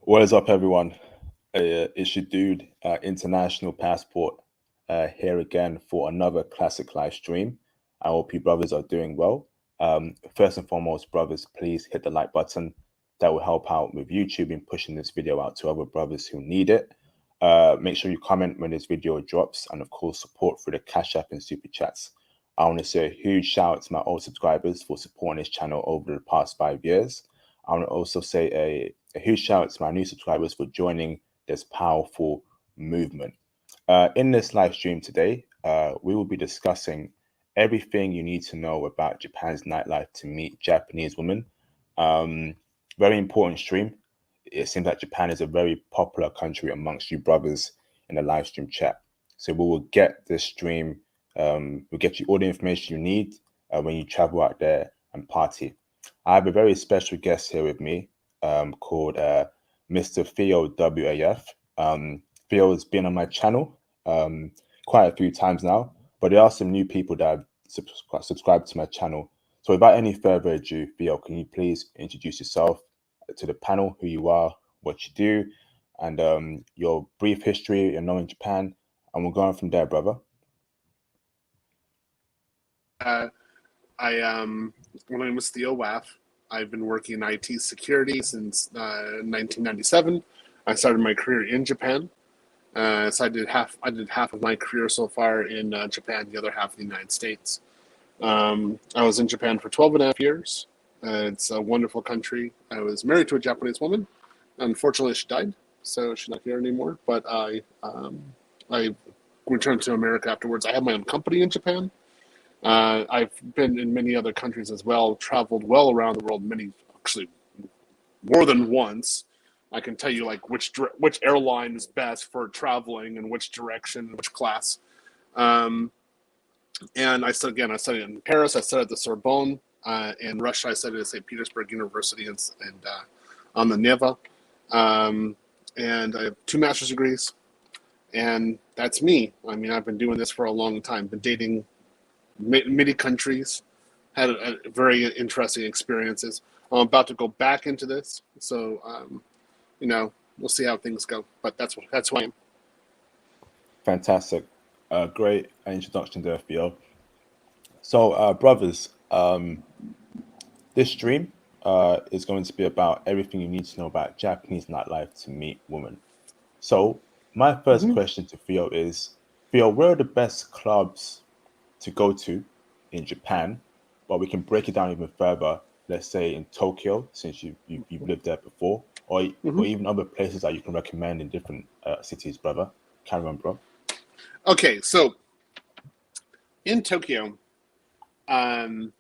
What is up, everyone? It's your dude, International Passport, here again for another classic live stream. I hope you brothers are doing well. First and foremost, brothers, please hit the like button. That will help out with YouTube in pushing this video out to other brothers who need it. Make sure you comment when this video drops, and of course, support through the Cash App and Super Chats. I want to say a huge shout out to my old subscribers for supporting this channel over the past 5 years. I want to also say a huge shout out to my new subscribers for joining this powerful movement. In this live stream today, we will be discussing everything you need to know about Japan's nightlife to meet Japanese women. Very important stream. It seems like Japan is a very popular country amongst you brothers in the live stream chat. So we will get this stream, we'll get you all the information you need when you travel out there and party. I have a very special guest here with me called Mr. Theo WAF. Theo has been on my channel quite a few times now, but there are some new people that have subscribed to my channel. So without any further ado, Theo, can you please introduce yourself to the panel, who you are, what you do, and your brief history, your knowing Japan, and we'll go on from there, brother. My name is Theo WAF. I've been working in IT security since 1997. I started my career in Japan. So I did half of my career so far in Japan, the other half in the United States. I was in Japan for 12 and a half years. It's a wonderful country. I was married to a Japanese woman. Unfortunately, she died, so she's not here anymore. But I returned to America afterwards. I have my own company in Japan. I've been in many other countries as well, traveled well around the world, actually more than once. I can tell you like which airline is best for traveling and which direction, which class. And I studied in Paris. I studied at the Sorbonne. In Russia, I studied at St. Petersburg University and on the Neva. And I have 2 master's degrees. And that's me. I mean, I've been doing this for a long time. Been dating many countries, had very interesting experiences. I'm about to go back into this, so we'll see how things go. But that's who I am. Fantastic, great introduction there, Theo. So, brothers, this stream is going to be about everything you need to know about Japanese nightlife to meet women. So, my first question to Theo is, Theo, where are the best clubs to go to in Japan? But we can break it down even further, let's say in Tokyo, since you've lived there before, or even other places that you can recommend in different cities, brother. Carry on, bro. Okay, so in Tokyo, there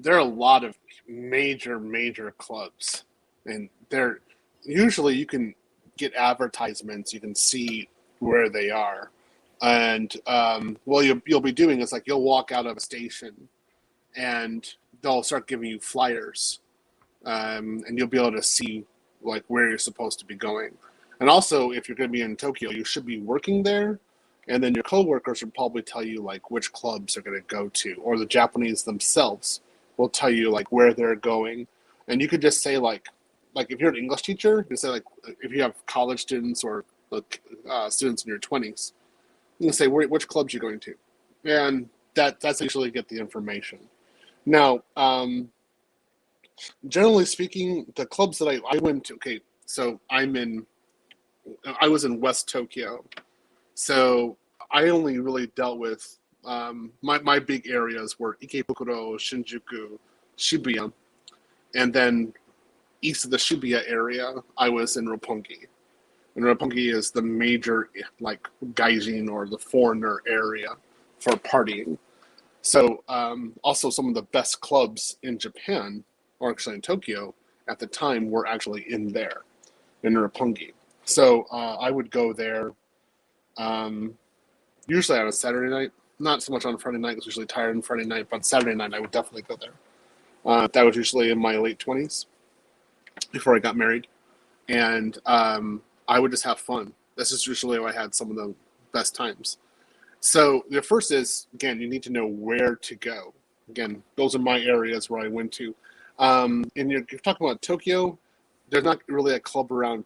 are a lot of major clubs, and they're usually you can get advertisements, you can see where they are. And what you'll be doing is like you'll walk out of a station and they'll start giving you flyers, and you'll be able to see like where you're supposed to be going. And also, if you're going to be in Tokyo, you should be working there, and then your coworkers will probably tell you like which clubs they're going to go to, or the Japanese themselves will tell you like where they're going. And you could just say like if you're an English teacher, you say like if you have college students or students in your 20s. You can say which clubs you're going to, and that's usually get the information. Now, generally speaking, the clubs that I went to. Okay, so I was in West Tokyo, so I only really dealt with my big areas were Ikebukuro, Shinjuku, Shibuya, and then east of the Shibuya area, I was in Roppongi. And Roppongi is the major, like, gaijin or the foreigner area for partying. So, also some of the best clubs in Japan, or actually in Tokyo, at the time were actually in Roppongi. So, I would go there usually on a Saturday night. Not so much on Friday night, I was usually tired on Friday night, but Saturday night I would definitely go there. That was usually in my late 20s, before I got married. And I would just have fun. This is usually where I had some of the best times. So the first is, again, you need to know where to go. Again, those are my areas where I went to. And you're talking about Tokyo. There's not really a club around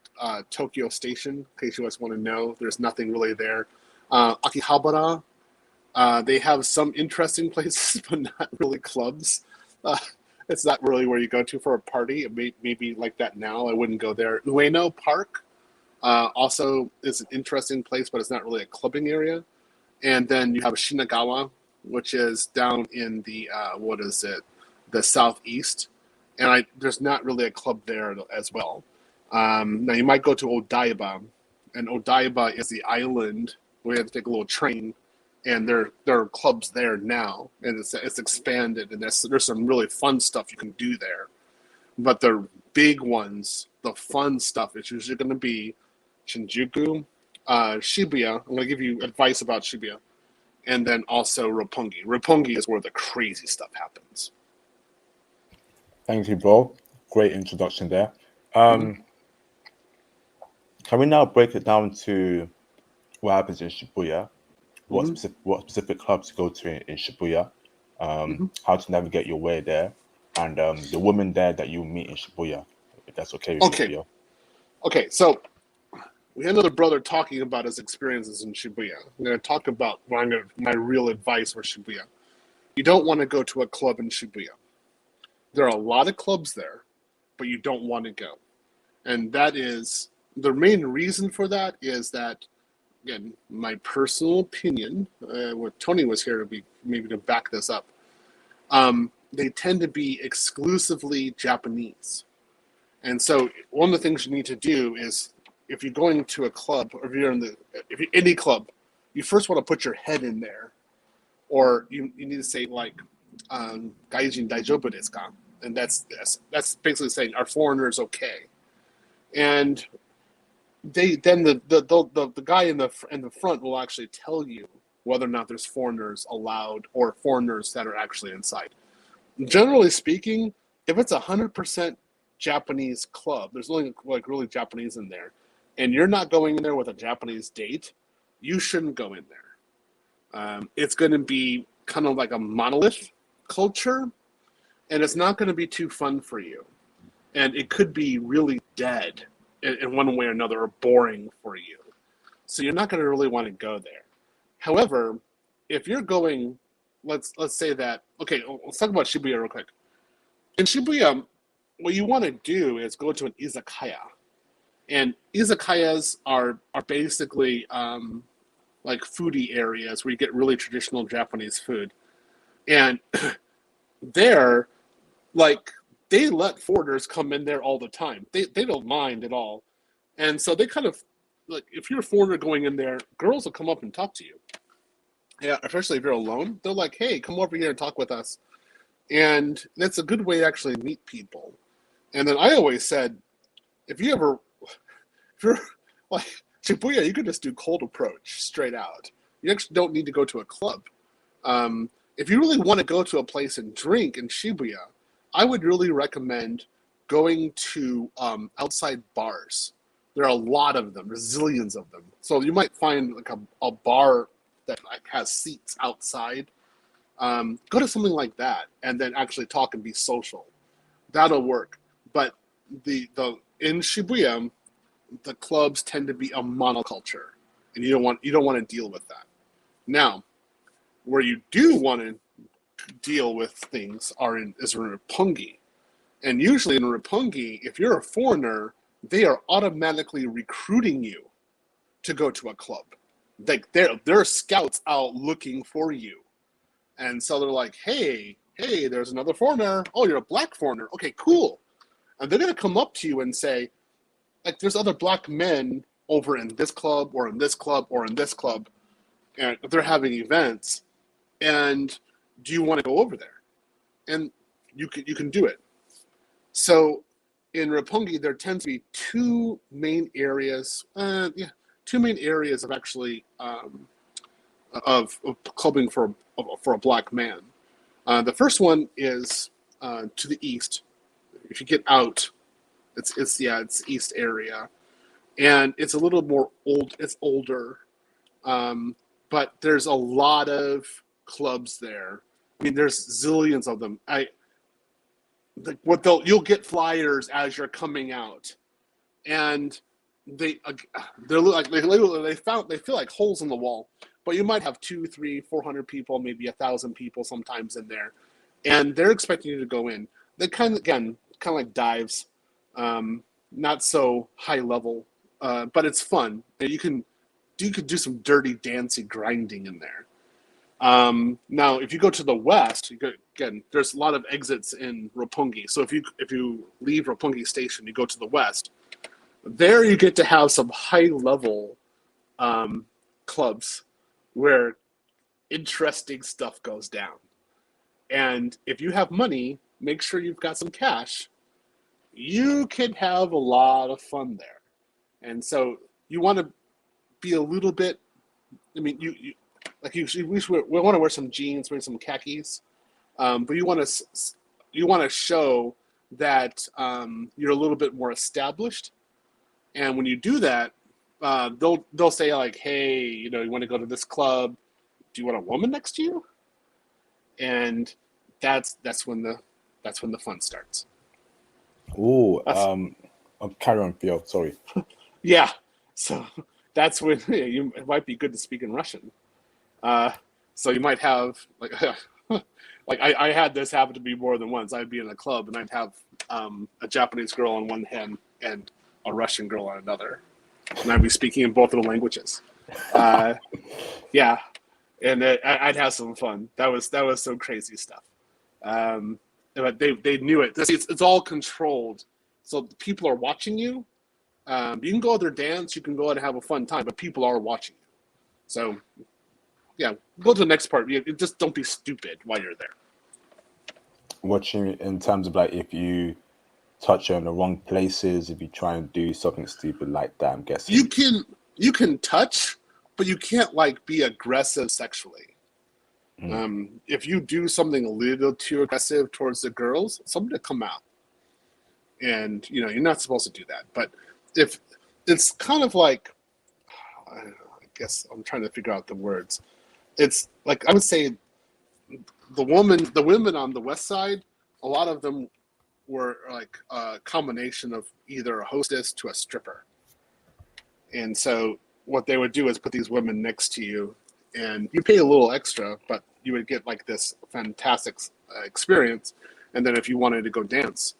Tokyo Station, in case you guys want to know. There's nothing really there. Akihabara, they have some interesting places, but not really clubs. It's not really where you go to for a party. It may be like that now. I wouldn't go there. Ueno Park also is an interesting place, but it's not really a clubbing area. And then you have Shinagawa, which is down in the the southeast, and there's not really a club there as well. Now you might go to Odaiba, and Odaiba is the island where you have to take a little train, and there are clubs there now, and it's expanded, and there's some really fun stuff you can do there. But the big ones, the fun stuff, is usually going to be Shinjuku, Shibuya. I'm going to give you advice about Shibuya, and then also Roppongi. Roppongi is where the crazy stuff happens. Thank you, bro. Great introduction there. Can we now break it down to what happens in Shibuya? What specific clubs to go to in Shibuya? How to navigate your way there, and the women there that you meet in Shibuya, if that's okay with you. Okay, so we had another brother talking about his experiences in Shibuya. I'm going to talk about my real advice for Shibuya. You don't want to go to a club in Shibuya. There are a lot of clubs there, but you don't want to go. And that is, the main reason for that is that, again, my personal opinion, what Tony was here to be maybe to back this up, they tend to be exclusively Japanese. And so one of the things you need to do is, if you're going to a club, or if you're any club, you first want to put your head in there, or you need to say like, "Gaijin daijoubu desu ka?" And that's basically saying, "Are foreigners okay?" And the guy in the front will actually tell you whether or not there's foreigners allowed or foreigners that are actually inside. Generally speaking, if it's 100% Japanese club, there's only like really Japanese in there, and you're not going in there with a Japanese date, you shouldn't go in there. It's going to be kind of like a monolith culture, and it's not going to be too fun for you. And it could be really dead in one way or another, or boring for you. So you're not going to really want to go there. However, if you're going, let's say that, okay, let's talk about Shibuya real quick. In Shibuya, what you want to do is go to an izakaya. And izakayas are basically like foodie areas where you get really traditional Japanese food. And there, like, they let foreigners come in there all the time. They don't mind at all. And so they kind of, like, if you're a foreigner going in there, girls will come up and talk to you. Yeah, especially if you're alone. They're like, "Hey, come over here and talk with us." And that's a good way to actually meet people. And then I always said, if you're like Shibuya, you can just do cold approach straight out. You actually don't need to go to a club. If you really want to go to a place and drink in Shibuya, I would really recommend going to outside bars. There are a lot of them. There's zillions of them. So you might find like a bar that like has seats outside. Go to something like that and then actually talk and be social. That'll work. But in Shibuya, the clubs tend to be a monoculture, and you don't want to deal with that. Now, where you do want to deal with things is in Roppongi. And usually in Roppongi, if you're a foreigner, they are automatically recruiting you to go to a club. Like there are scouts out looking for you. And so they're like, hey, there's another foreigner. Oh, you're a black foreigner. Okay, cool. And they're going to come up to you and say, like, there's other black men over in this club or in this club or in this club, and they're having events. And do you want to go over there? And you can do it. So in Roppongi, there tends to be two main areas of actually of clubbing for a black man. The first one is to the east. If you get out, it's east area, and it's a little more old. It's older, but there's a lot of clubs there. I mean, there's zillions of them. You'll get flyers as you're coming out, and they're like they feel like holes in the wall, but you might have 200, 300, 400 people, maybe 1,000 people sometimes in there, and they're expecting you to go in. They kind of like dives, not so high level, but it's fun. You can do some dirty, dancy grinding in there. Now, if you go to the west, again, there's a lot of exits in Roppongi. So if you leave Roppongi Station, you go to the west. There, you get to have some high level clubs where interesting stuff goes down. And if you have money, make sure you've got some cash. You can have a lot of fun there. And so you want to be a little bit. I mean, we want to wear some jeans, wear some khakis, but you want to show that you're a little bit more established. And when you do that, they'll say like, "Hey, you want to go to this club? Do you want a woman next to you?" And that's when the fun starts. Oh, carry on, Theo. Sorry. Yeah, so that's when it might be good to speak in Russian. So you might have like like I had this happen to me more than once. I'd be in a club and I'd have a Japanese girl on one hand and a Russian girl on another, and I'd be speaking in both of the languages. Yeah, and I'd have some fun. That was some crazy stuff. But they knew it. It's all controlled, so people are watching you. You can go out there dance, you can go out and have a fun time, but people are watching you. So, yeah, go to the next part. Just don't be stupid while you're there. Watching in terms of like if you touch on the wrong places, if you try and do something stupid like that, I'm guessing. You can touch, but you can't like be aggressive sexually. If you do something a little too aggressive towards the girls, something to come out. And you're not supposed to do that. But if it's kind of like, I guess I'm trying to figure out the words. It's like I would say the women on the west side, a lot of them were like a combination of either a hostess to a stripper. And so what they would do is put these women next to you, and you pay a little extra, but you would get like this fantastic experience. And then if you wanted to go dance,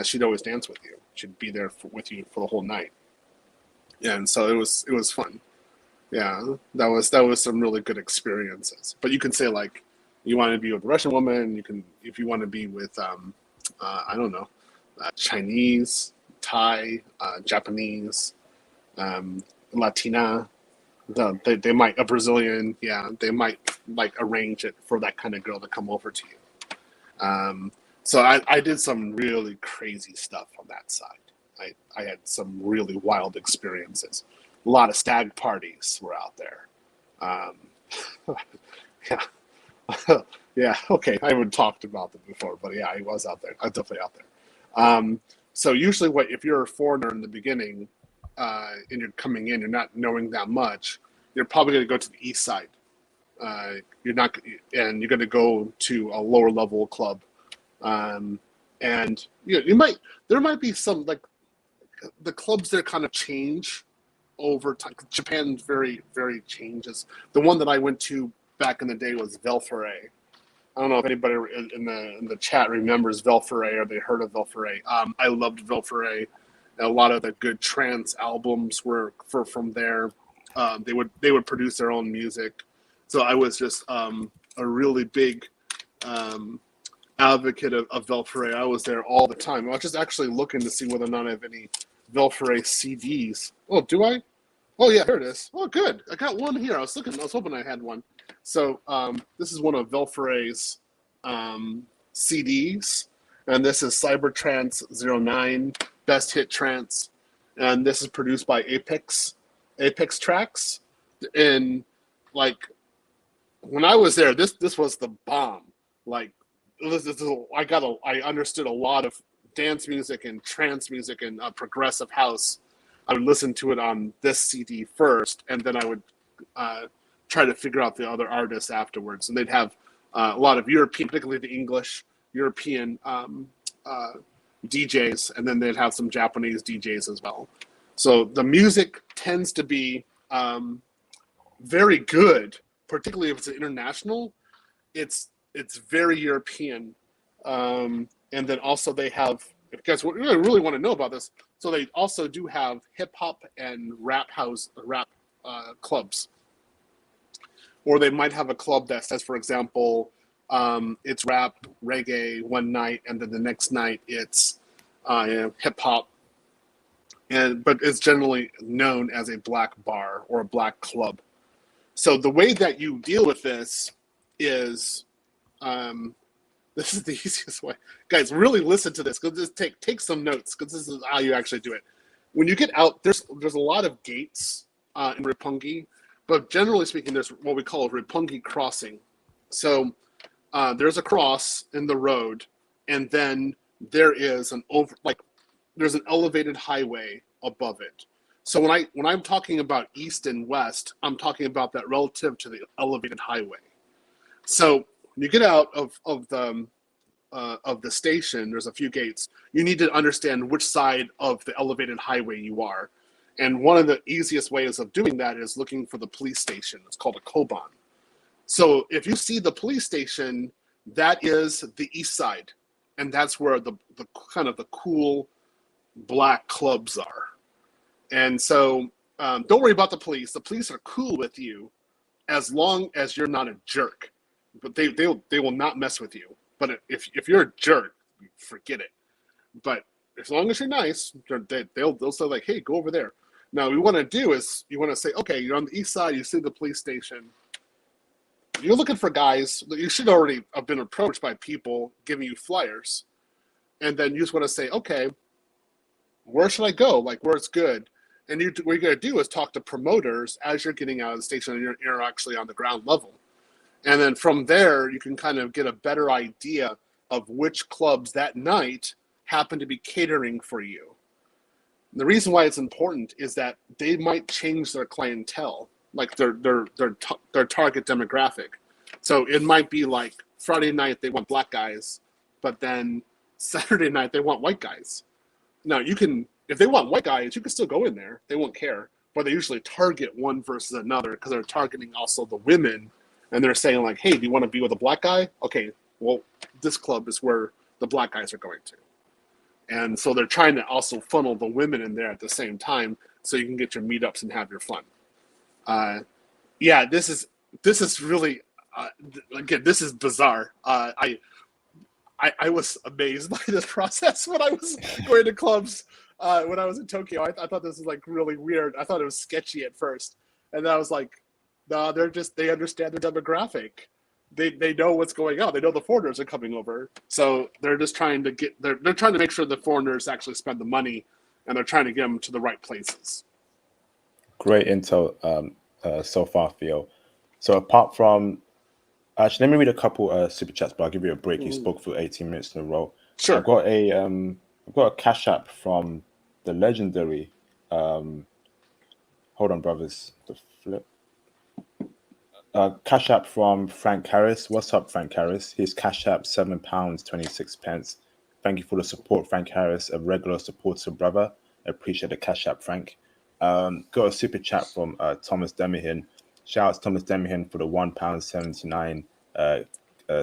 she'd always dance with you. She'd be there with you for the whole night. And so it was fun. Yeah, that was some really good experiences. But you can say like, you want to be with a Russian woman. You can, if you want to be with I don't know, Chinese, Thai, Japanese, Latina. They might, a Brazilian. Yeah, they might like arrange it for that kind of girl to come over to you. So I did some really crazy stuff on that side. I had some really wild experiences. A lot of stag parties were out there. Yeah. Yeah, okay. I haven't talked about them before, but yeah, I was out there. I was definitely out there. So usually if you're a foreigner in the beginning and you're coming in, you're not knowing that much, you're probably going to go to the east side. You're going to go to a lower level club. And there might be some, like, the clubs there kind of change over time. Japan very, very changes. The one that I went to back in the day was Velforet. I don't know if anybody in the chat remembers Velforet or they heard of Velforet. I loved Velforet. A lot of the good trance albums were from there. They would produce their own music. So I was just a really big advocate of Velforet. I was there all the time. I was just actually looking to see whether or not I have any Velforet CDs. Oh, do I? Oh yeah, here it is. Oh, good. I got one here. I was hoping I had one. So this is one of Velforet's CDs, and this is Cybertrance 09, Best Hit Trance, and this is produced by Apex Tracks. And like when I was there, this was the bomb. Like I understood a lot of dance music and trance music and progressive house. I would listen to it on this CD first, and then I would try to figure out the other artists afterwards. And they'd have a lot of European, particularly the English, European DJs, and then they'd have some Japanese DJs as well. So the music tends to be very good, particularly if it's international. It's very European, and then also they have. If you guys really want to know about this, so they also do have hip hop and rap clubs, or they might have a club that says, for example, it's rap reggae one night, and then the next night it's hip hop, but it's generally known as a black bar or a black club. So the way that you deal with this is, this is the easiest way. Guys, really listen to this. Just take some notes, because this is how you actually do it. When you get out, there's a lot of gates in Roppongi, but generally speaking, there's what we call a Roppongi crossing. So there's a cross in the road, and then there is there's an elevated highway above it. So when I'm talking about east and west, I'm talking about that relative to the elevated highway. So when you get out of the station, there's a few gates. You need to understand which side of the elevated highway you are. And one of the easiest ways of doing that is looking for the police station. It's called a koban. So if you see the police station, that is the east side. And that's where the kind of the cool black clubs are. And so don't worry about the police. The police are cool with you as long as you're not a jerk. But they will not mess with you. But if you're a jerk, forget it. But as long as you're nice, they'll say like, hey, go over there. Now, what you want to do is you want to say, okay, you're on the east side. You see the police station. You're looking for guys. You should already have been approached by people giving you flyers. And then you just want to say, okay, where should I go? Like, where it's good. And what you're going to do is talk to promoters as you're getting out of the station and you're actually on the ground level. And then from there, you can kind of get a better idea of which clubs that night happen to be catering for you. And the reason why it's important is that they might change their clientele, like their target demographic. So it might be like Friday night they want black guys, but then Saturday night they want white guys. Now if they want white guys, you can still go in there. They won't care, but they usually target one versus another because they're targeting also the women. And they're saying like, hey, do you want to be with a black guy? Okay, well, this club is where the black guys are going to. And so they're trying to also funnel the women in there at the same time so you can get your meetups and have your fun. This is really, again, this is bizarre. I was amazed by this process when I was going to clubs when I was in Tokyo. I thought this was like really weird. I thought it was sketchy at first. And then I was like, no, they understand their demographic. They know what's going on. They know the foreigners are coming over. So they're just trying to they're trying to make sure the foreigners actually spend the money, and they're trying to get them to the right places. Great intel so far, Theo. So apart from, actually, let me read a couple super chats, but I'll give you a break. You spoke for 18 minutes in a row. Sure. I've got a cash app from the legendary. Hold on, brothers. The flip. Cash app from Frank Harris. What's up, Frank Harris? His cash app £7.26. Thank you for the support, Frank Harris, a regular supporter brother. I appreciate the cash app, Frank. Got a super chat from Thomas Demihin. Shout out to Thomas Demihin for the £1.79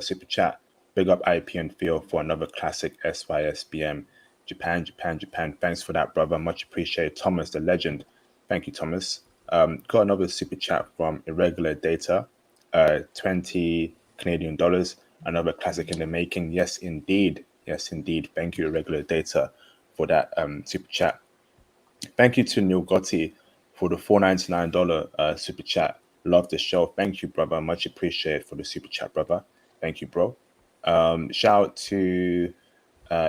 super chat. Big up IP and Theo for another classic SYSBM. Japan. Thanks for that, brother. Much appreciated. Thomas, the legend. Thank you, Thomas. Got another super chat from Irregular Data, 20 Canadian dollars. Another classic in the making. Yes, indeed. Thank you, Irregular Data, for that super chat. Thank you to Neil Gotti for the $4.99 super chat. Love the show. Thank you, brother. Much appreciated for the super chat, brother. Thank you, bro. Shout out to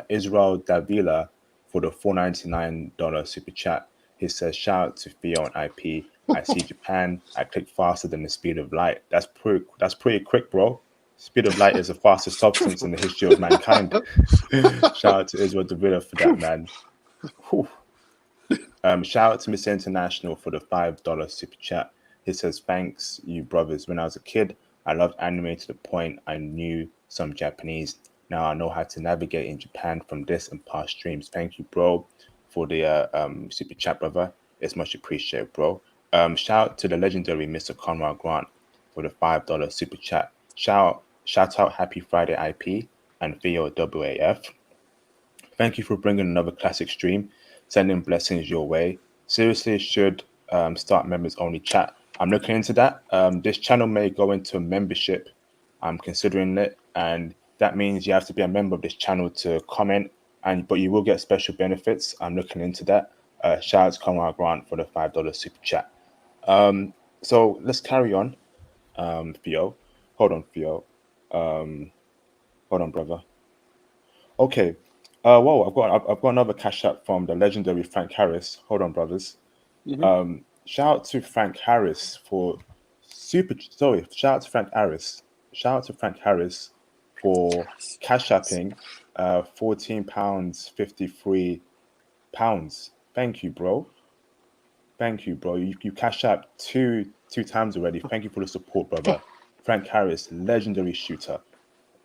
Israel Davila for the $4.99 super chat. He says, shout out to Theo on IP. I see Japan. I click faster than the speed of light. That's pretty quick, bro. Speed of light is the fastest substance in the history of mankind. Shout out to Israel Davila for that, man. Shout out to Mr. International for the $5 super chat. He says, thanks, you brothers. When I was a kid, I loved anime to the point I knew some Japanese. Now I know how to navigate in Japan from this and past streams. Thank you, bro, for the super chat, brother. It's much appreciated, bro. Shout out to the legendary Mr. Conrad Grant for the $5 super chat. Shout out Happy Friday IP and Theo WAF. Thank you for bringing another classic stream. Sending blessings your way. Seriously, should start members only chat. I'm looking into that. This channel may go into membership. I'm considering it, and that means you have to be a member of this channel to comment. But you will get special benefits. I'm looking into that. Shout out to Conrad Grant for the $5 super chat. So let's carry on. Theo, hold on, Theo. Hold on, brother. Okay. Whoa, I've got another cash app from the legendary Frank Harris. Hold on, brothers. Shout out to Frank Harris for shout out to Frank Harris. Shout out to Frank Harris for cash apping £14.53. Thank you, bro. Thank you, bro. You cash app two times already. Thank you for the support, brother. Frank Harris, legendary shooter.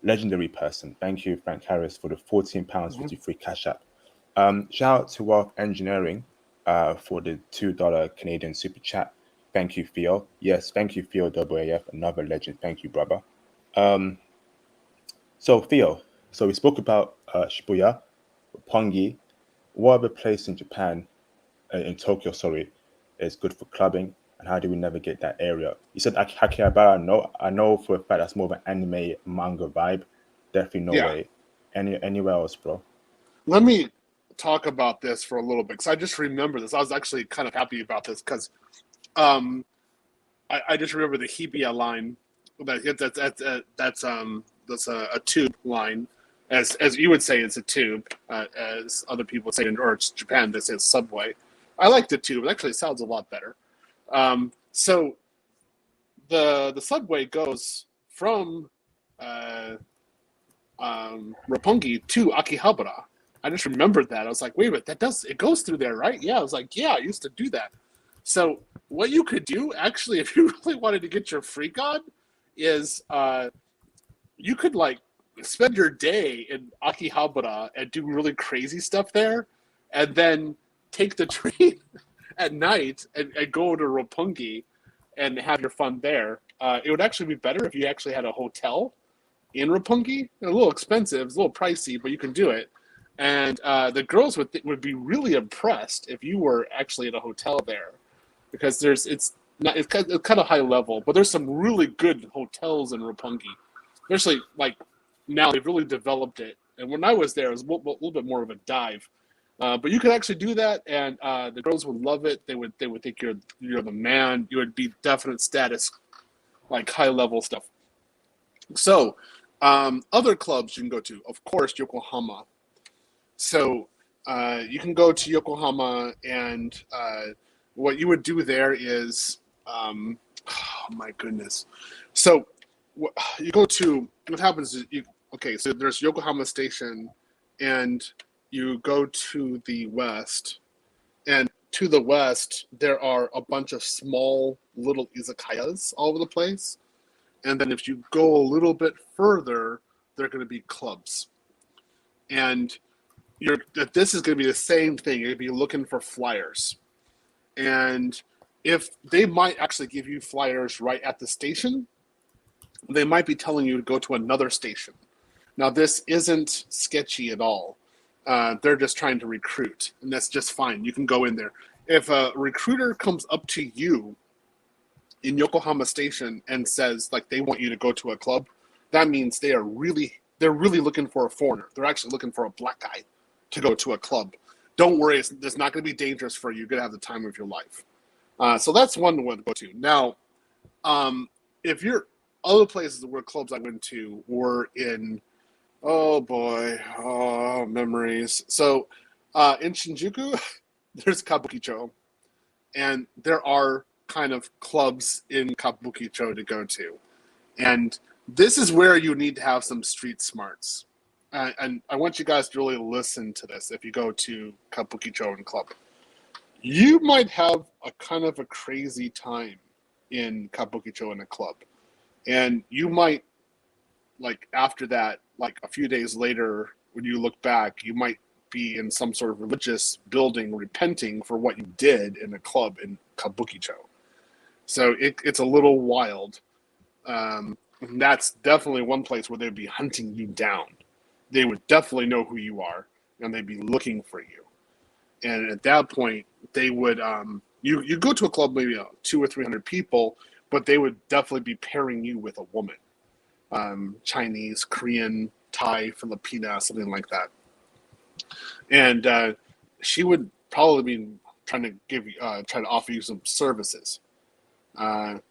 Legendary person. Thank you, Frank Harris, for the £14.53 cash app. Shout out to Wealth Engineering for the $2 Canadian super chat. Thank you, Theo. Yes, thank you, Theo WAF, another legend. Thank you, brother. So, Theo, so we spoke about Shibuya, Roppongi. What other place in Japan, in Tokyo, sorry, is good for clubbing? And how do we navigate that area? You said Akihabara. No, I know for a fact that's more of an anime manga vibe. Definitely no way. Anywhere else, bro? Let me talk about this for a little bit because I just remember this. I was actually kind of happy about this because I just remember the Hibiya line. That's a tube line, as you would say, it's a tube. As other people say, or it's Japan, they say it's subway. I like the tube. It actually sounds a lot better. So the subway goes from Roppongi to Akihabara. I just remembered that. I was like, wait a minute, it goes through there, right? Yeah, I was like, yeah, I used to do that. So what you could do, actually, if you really wanted to get your freak on, is you could like spend your day in Akihabara and do really crazy stuff there, and then take the train at night and go to Roppongi and have your fun there. It would actually be better if you actually had a hotel in Roppongi. A little expensive, it's a little pricey, but you can do it. And the girls would be really impressed if you were actually in a hotel there, because it's kind of high level, but there's some really good hotels in Roppongi. Especially like now they've really developed it. And when I was there, it was a little bit more of a dive. But you could actually do that, and the girls would love it. They would think you're the man. You would be definite status, like high level stuff. So other clubs you can go to, of course, Yokohama. So you can go to Yokohama, and what you would do there is, oh my goodness. So you go to, what happens is so there's Yokohama Station, and you go to the west, and to the west there are a bunch of small little izakayas all over the place, and then if you go a little bit further, they're going to be clubs, and this is going to be the same thing. You're going to be looking for flyers, and if they might actually give you flyers right at the station, they might be telling you to go to another station. Now this isn't sketchy at all. They're just trying to recruit, and that's just fine. You can go in there. If a recruiter comes up to you in Yokohama Station and says like they want you to go to a club, that means they're really looking for a foreigner. They're actually looking for a black guy to go to a club. Don't worry, it's not going to be dangerous for you. You're going to have the time of your life. So that's one to go to. Now, if you're other places where clubs I went to were in, oh boy, memories. So in Shinjuku, there's Kabukicho, and there are kind of clubs in Kabukicho to go to. And this is where you need to have some street smarts. And I want you guys to really listen to this if you go to Kabukicho and club. You might have a kind of a crazy time in Kabukicho in a club. And you might, like, after that, like a few days later, when you look back, you might be in some sort of religious building repenting for what you did in a club in Kabukicho. So it's a little wild. And that's definitely one place where they'd be hunting you down. They would definitely know who you are, and they'd be looking for you. And at that point, they would you go to a club maybe 200 or 300 people, but they would definitely be pairing you with a woman, Chinese, Korean, Thai, Filipina, something like that. And she would probably be trying to try to offer you some services.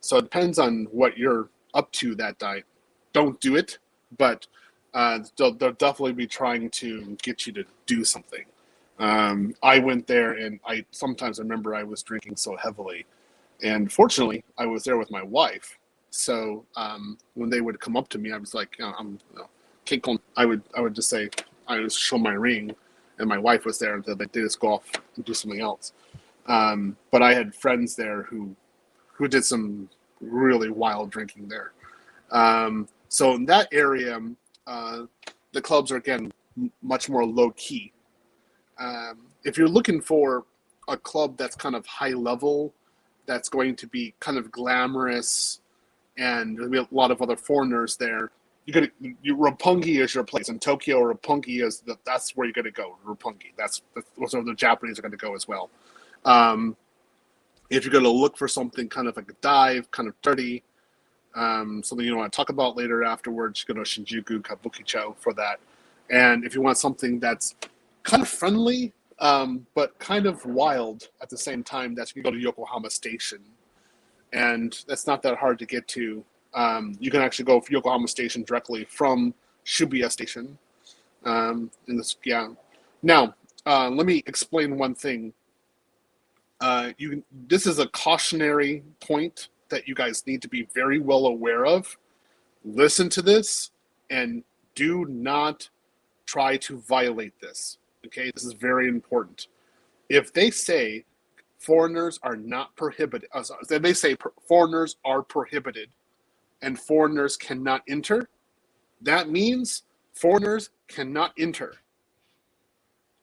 So it depends on what you're up to that night. Don't do it, but they'll definitely be trying to get you to do something. I went there, and I remember I was drinking so heavily, and fortunately, I was there with my wife. So when they would come up to me, I was like, I would just say, I would show my ring, and my wife was there until they just go off and do something else. But I had friends there who did some really wild drinking there. So in that area, the clubs are, again, much more low key. If you're looking for a club that's kind of high level, that's going to be kind of glamorous, and there'll be a lot of other foreigners there, Roppongi is your place. In Tokyo, Roppongi that's where you're going to go. Roppongi. That's where the Japanese are going to go as well. If you're going to look for something kind of like a dive, kind of dirty, something you want to talk about later afterwards, you go to Shinjuku, Kabukicho for that. And if you want something that's kind of friendly, but kind of wild at the same time, that's you go to Yokohama Station. And that's not that hard to get to. You can actually go for Yokohama Station directly from Shibuya Station. Now, let me explain one thing. This is a cautionary point that you guys need to be very well aware of. Listen to this and do not try to violate this. Okay, this is very important. If they say foreigners are not prohibited, they say foreigners are prohibited and foreigners cannot enter, that means foreigners cannot enter.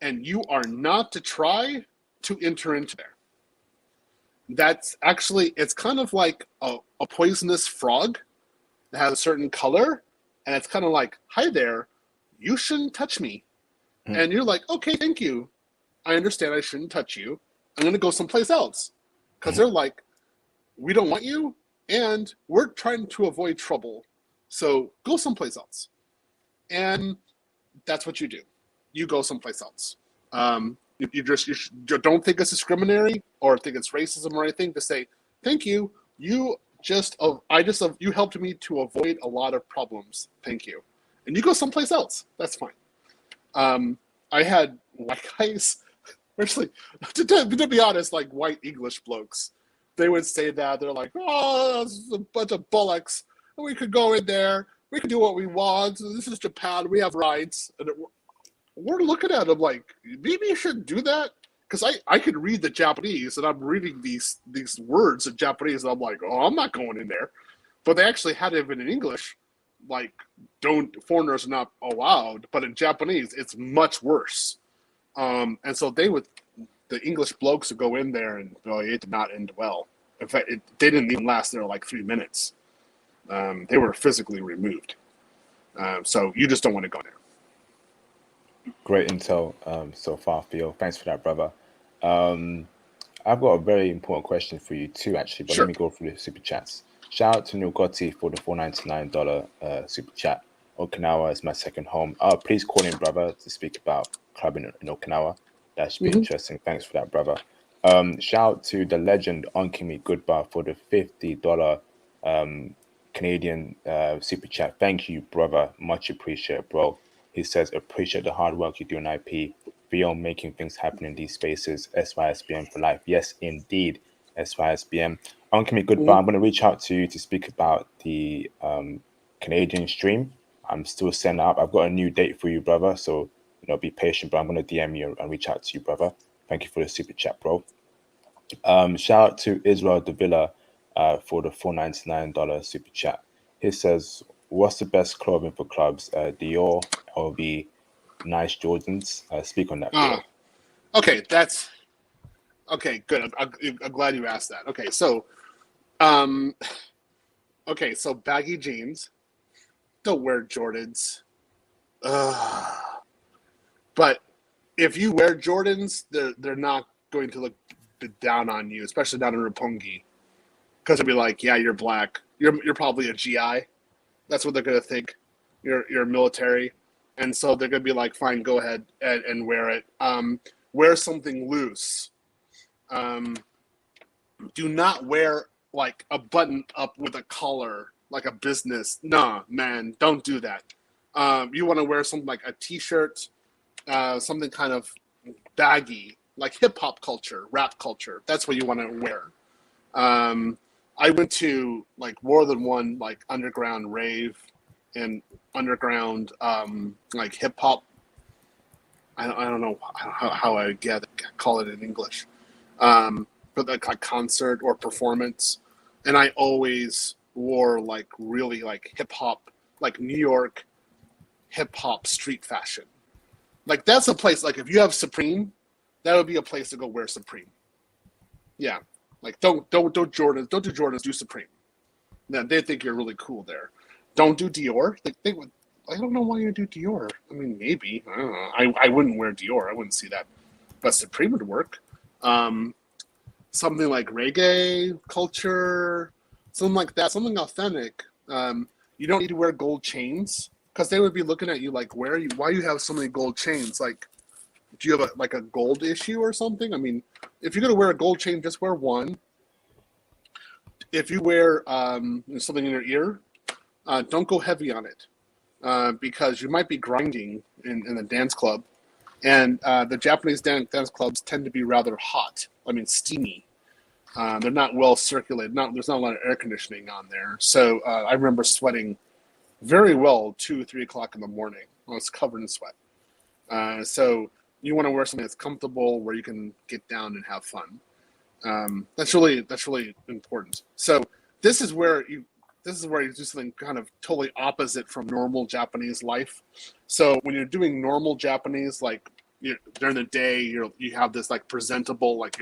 And you are not to try to enter into there. That's actually, it's kind of like a poisonous frog that has a certain color, and it's kind of like, hi there, you shouldn't touch me. And you're like, okay, thank you. I understand I shouldn't touch you. I'm going to go someplace else. Because they're like, we don't want you, and we're trying to avoid trouble. So go someplace else. And that's what you do. You go someplace else. You don't think it's discriminatory or think it's racism or anything. Just say, thank you. You helped me to avoid a lot of problems. Thank you. And you go someplace else. That's fine. I had white guys, actually, to be honest, like white English blokes. They would say that. They're like, oh, this is a bunch of bullocks. We could go in there. We can do what we want. This is Japan. We have rights. And we're looking at them like, maybe you shouldn't do that. Because I could read the Japanese, and I'm reading these words in Japanese, and I'm like, oh, I'm not going in there. But they actually had it in English, like, foreigners are not allowed. But in Japanese, it's much worse. And so the English blokes would go in there, and it did not end well. In fact, they didn't even last there like 3 minutes. They were physically removed. So you just don't want to go there. Great intel so far, Theo. Thanks for that, brother. I've got a very important question for you too, actually, but Sure. Let me go through the super chats. Shout out to Nugoti for the $4.99 super chat. Okinawa is my second home. Please call in, brother, to speak about clubbing in Okinawa. That should be interesting. Thanks for that, brother. Shout out to the legend Onkimi Goodbar for the $50 Canadian super chat. Thank you, brother. Much appreciated, bro. He says, appreciate the hard work you do in IP. Beyond making things happen in these spaces. SYSBM for life. Yes, indeed. SYSBM. Onkimi Goodbar, I'm going to reach out to you to speak about the Canadian stream. I'm still setting up. I've got a new date for you, brother. So, be patient, but I'm going to DM you and reach out to you, brother. Thank you for the super chat, bro. Shout out to Israel Davila for the $4.99 super chat. He says, what's the best clothing for clubs? Dior or the nice Jordans? Speak on that, Uh, Theo. okay, that's okay. Good. I'm glad you asked that. Um, so baggy jeans. Don't wear Jordans. Ugh. But if you wear Jordans, they're not going to look down on you, especially down in Roppongi, because they'll be like, "Yeah, you're black. You're probably a GI." That's what they're gonna think. You're military, and so they're gonna be like, "Fine, go ahead and wear it. Wear something loose. Um, do not wear like a button up with a collar, like a business. Nah, man, don't do that. You want to wear something like a t-shirt, something kind of baggy, like hip hop culture, rap culture. That's what you want to wear. Um, I went to like more than one like underground rave and underground like hip hop. I don't know how I call it in English, but like a concert or performance, and I always wore like really like hip hop, like New York hip hop street fashion. Like that's a place. Like if you have Supreme, that would be a place to go wear Supreme. Yeah, like don't do Jordans, do Supreme. Now they think you're really cool there. Don't do Dior. They would. I don't know why you do Dior. I mean, maybe I don't know. I wouldn't wear Dior. I wouldn't see that, but Supreme would work. Um, Something like reggae culture, something like that, something authentic. You don't need to wear gold chains because they would be looking at you like, where are you? Why do you have so many gold chains? Like, do you have a gold issue or something? I mean, if you're gonna wear a gold chain, just wear one. If you wear something in your ear, don't go heavy on it because you might be grinding in the dance club, and the Japanese dance clubs tend to be rather hot. I mean, steamy. They're not well circulated. There's not a lot of air conditioning on there. So I remember sweating very well 2 or 3 o'clock in the morning. I was covered in sweat. So you want to wear something that's comfortable where you can get down and have fun. That's really important. So this is where you do something kind of totally opposite from normal Japanese life. So when you're doing normal Japanese, like during the day, you have this like presentable, like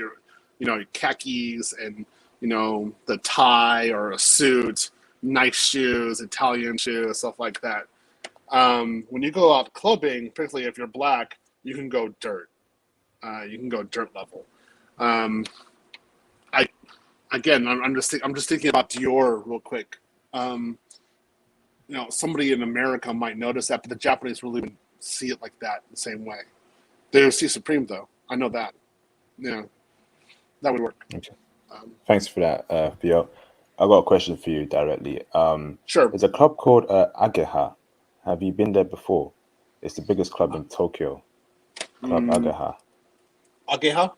khakis and the tie or a suit, nice shoes, Italian shoes, stuff like that. When you go out clubbing, particularly if you're black, you can go dirt. You can go dirt level. Um, I again, I'm just thinking about Dior real quick. Somebody in America might notice that, but the Japanese really wouldn't see it like that the same way. They don't see Supreme though. I know that. Yeah, that would work. Okay. Thanks for that, Theo. I got a question for you directly. Sure. There's a club called Ageha. Have you been there before? It's the biggest club in Tokyo. Club Ageha. Ageha?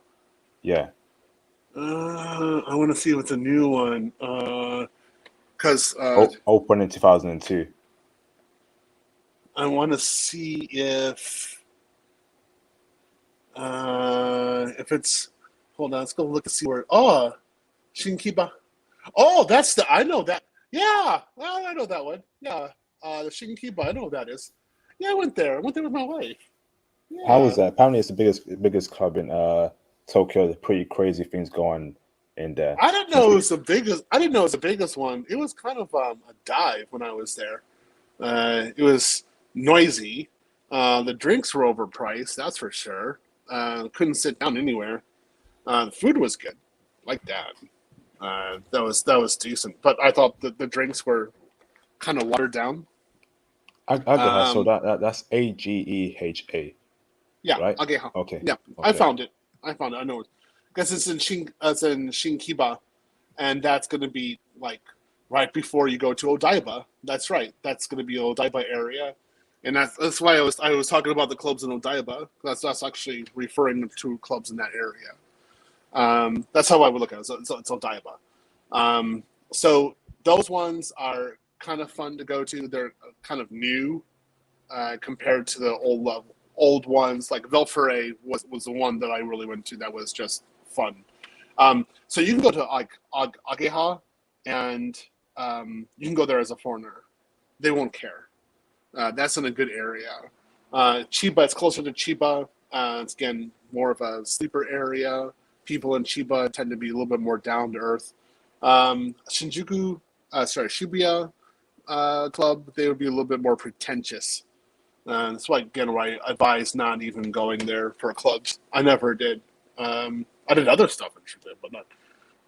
Yeah. I want to see what's a new one. Because Open in 2002. I want to see if it's. Hold on, let's go look and see where. Oh, Shinkiba. Oh, I know that. Yeah, well, I know that one. Yeah, the Shinkiba. I know what that is. Yeah, I went there. I went there with my wife. How was Yeah. that? Apparently, it's the biggest club in Tokyo. There's pretty crazy things going in there. I didn't Can you know it speak? was the biggest. I didn't know it was the biggest one. It was kind of a dive when I was there. It was noisy. The drinks were overpriced, that's for sure. Couldn't sit down anywhere. The food was good, like that. That was decent, but I thought the drinks were kind of watered down. Ageha. So Um, that's Ageha, yeah, right? Ageha. Okay. Yeah, I Okay. found it. I know it because it's in Shinkiba, and that's going to be like right before you go to Odaiba. That's right. That's going to be Odaiba area, and that's why I was talking about the clubs in Odaiba. That's actually referring to clubs in that area. That's how I would look at it. So it's Odaiba. So those ones are kind of fun to go to. They're kind of new compared to the old ones. Like Velfere was the one that I really went to that was just fun. So you can go to like Ageha, and you can go there as a foreigner. they won't care. That's in a good area. Chiba, it's closer to Chiba. It's again more of a sleeper area. People in Chiba tend to be a little bit more down to earth. Shibuya club, they would be a little bit more pretentious. That's why again why I advise not even going there for clubs. I never did. I did other stuff in Shibuya, but not.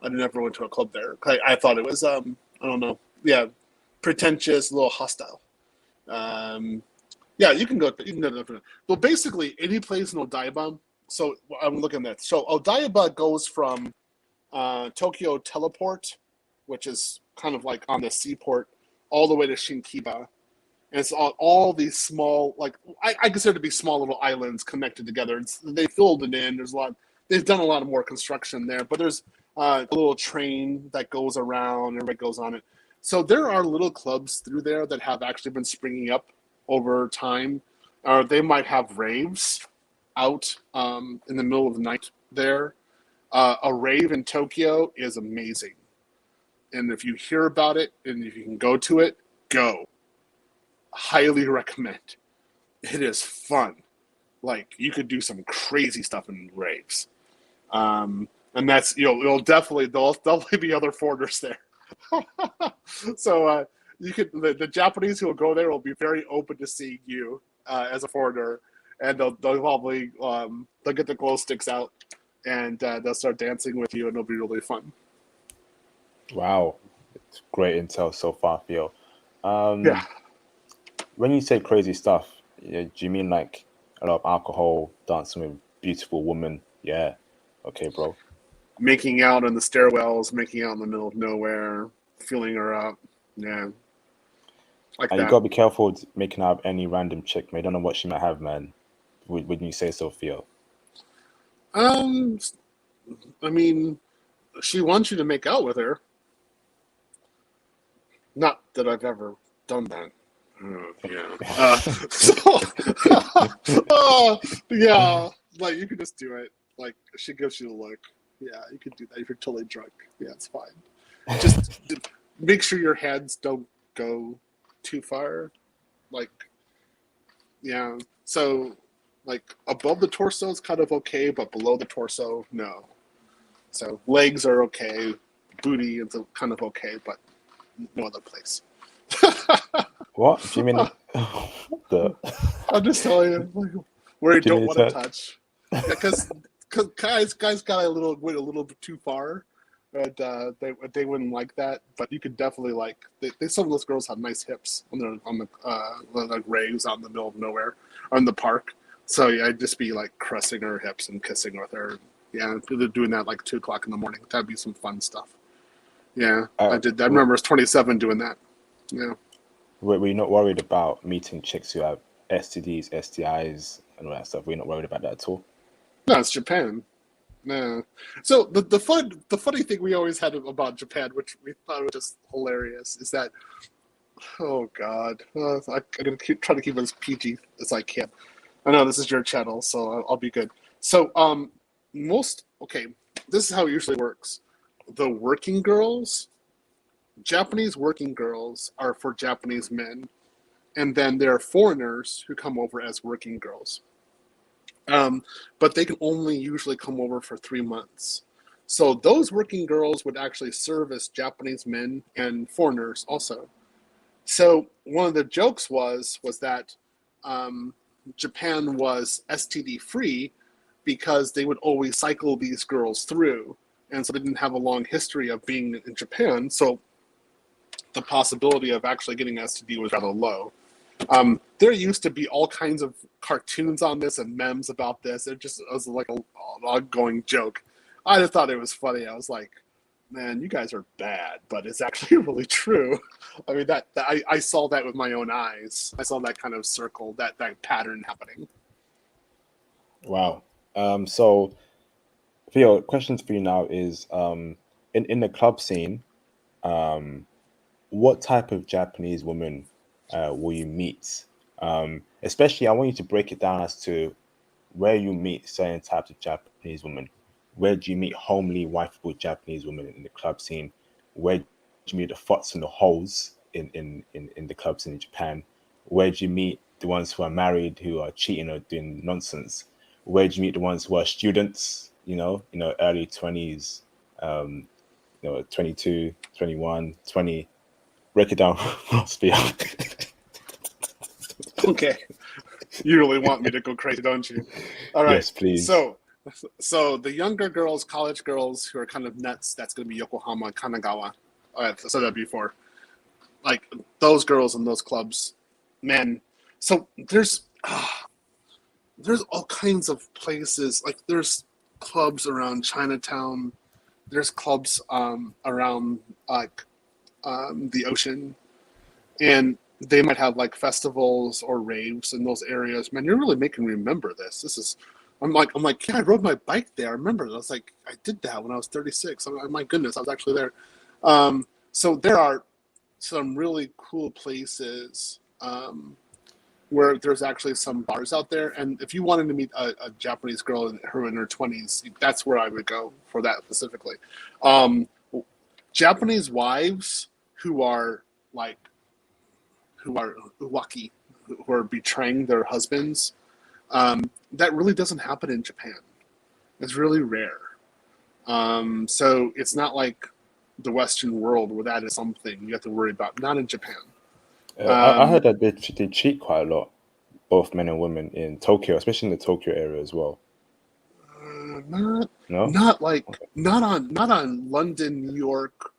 I never went to a club there. I thought it was I don't know. Yeah, pretentious, a little hostile. Yeah, you can go. You can go to, well, basically any place in Odaiba. So I'm looking at. So Odaiba goes from Tokyo Teleport, which is kind of like on the seaport, all the way to Shinkiba, and it's all these small, like I consider to be small little islands connected together. They filled it in. There's a lot. They've done a lot of more construction there, but there's a little train that goes around. Everybody goes on it. So there are little clubs through there that have actually been springing up over time. Or they might have raves out in the middle of the night there. A rave in Tokyo is amazing. And if you hear about it and if you can go to it, go. Highly recommend. It is fun. Like, you could do some crazy stuff in raves. And that's, there'll definitely be other foreigners there. So you could the Japanese who will go there will be very open to seeing you as a foreigner, and they'll probably they'll get the glow sticks out and they'll start dancing with you, and it'll be really fun. Wow, it's great intel so far, Theo. Yeah. When you say crazy stuff, do you mean like a lot of alcohol, dancing with beautiful women? Yeah. Okay, bro. Making out in the stairwells, making out in the middle of nowhere, feeling her up. Yeah. Like And that. you gotta be careful with making out any random chick, man. You don't know what she might have, man. Wouldn't you say so, Theo? I mean, she wants you to make out with her. Not that I've ever done that. Yeah. Yeah, like you could just do it. Like she gives you the look. Yeah, you could do that if you're totally drunk. Yeah, it's fine. Just make sure your hands don't go too far. Like, yeah. So, like above the torso is kind of okay, but below the torso, no. So legs are okay, booty is kind of okay, but no other place. What? Do you mean I'm just telling you, like, where you don't want to that? touch, because guys got went a little bit too far, and they wouldn't like that. But you could definitely some of those girls have nice hips on the like raves out in the middle of nowhere, on the park. So yeah, I'd just be like caressing her hips and kissing with her. Yeah, they're doing that like 2 o'clock in the morning. That'd be some fun stuff. Yeah, I did. I remember I was 27 doing that. Yeah. Were you not worried about meeting chicks who have STDs, STIs, and all that stuff? Were you not worried about that at all? No, it's Japan. No. So the funny thing we always had about Japan, which we thought was just hilarious, is that, oh God, I'm gonna try to keep it as PG as I can. I know this is your channel, so I'll be good. So this is how it usually works. The working girls, Japanese working girls, are for Japanese men, and then there are foreigners who come over as working girls. But they can only usually come over for 3 months. So those working girls would actually serve as Japanese men and foreigners also. So one of the jokes was that Japan was STD free because they would always cycle these girls through, and so they didn't have a long history of being in Japan. So the possibility of actually getting STD was rather low. There used to be all kinds of cartoons on this and memes about this. It was like an ongoing joke. I just thought it was funny. I was like, man, you guys are bad, but it's actually really true. I mean, I saw that with my own eyes. I saw that kind of circle, that pattern happening. Wow. So, Theo, questions for you now is in the club scene, what type of Japanese woman will you meet? Especially, I want you to break it down as to where you meet certain types of Japanese women. Where do you meet homely, wifeable Japanese women in the club scene? Where do you meet the futs and the hoes? in the clubs in Japan? Where do you meet the ones who are married who are cheating or doing nonsense? Where do you meet the ones who are students? Early 20s, 22, 21, 20. Break it down, Spear. Okay. You really want me to go crazy, don't you? All right. Yes, please. So the younger girls, college girls who are kind of nuts, that's going to be Yokohama, Kanagawa. I've said that before. Like those girls in those clubs, man. So there's all kinds of places. Like there's clubs around Chinatown. There's clubs around like the ocean, and they might have like festivals or raves in those areas. Man, you're really making me remember this. I'm like, yeah, I rode my bike there. I remember. I was like, I did that when I was 36. My goodness, I was actually there. So there are some really cool places where there's actually some bars out there. And if you wanted to meet a Japanese girl in her 20s, that's where I would go for that specifically. Japanese wives who are uwaki, who are betraying their husbands, that really doesn't happen in Japan. It's really rare. So it's not like the Western world where that is something you have to worry about. Not in Japan. I heard that they cheat quite a lot, both men and women in Tokyo, especially in the Tokyo area as well. Not on London, New York,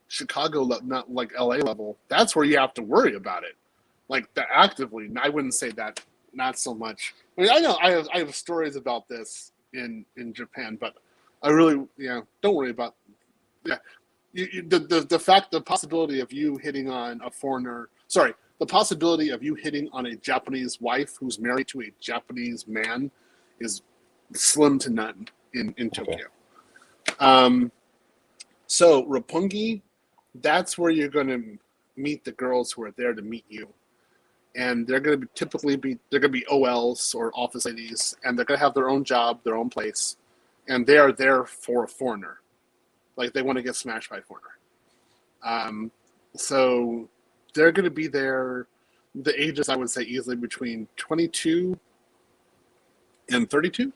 Chicago, not like LA level. That's where you have to worry about it. Like actively, I wouldn't say that. Not so much. I mean, I know I have stories about this in Japan, but I really don't worry about. Yeah, the possibility of you hitting on a foreigner. Sorry, the possibility of you hitting on a Japanese wife who's married to a Japanese man is slim to none in Tokyo. So Roppongi, that's where you're going to meet the girls who are there to meet you, and they're going to be OLs or office ladies, and they're going to have their own job, their own place, and they are there for a foreigner, like they want to get smashed by a foreigner. So they're going to be there. The ages, I would say, easily between 22 and 32.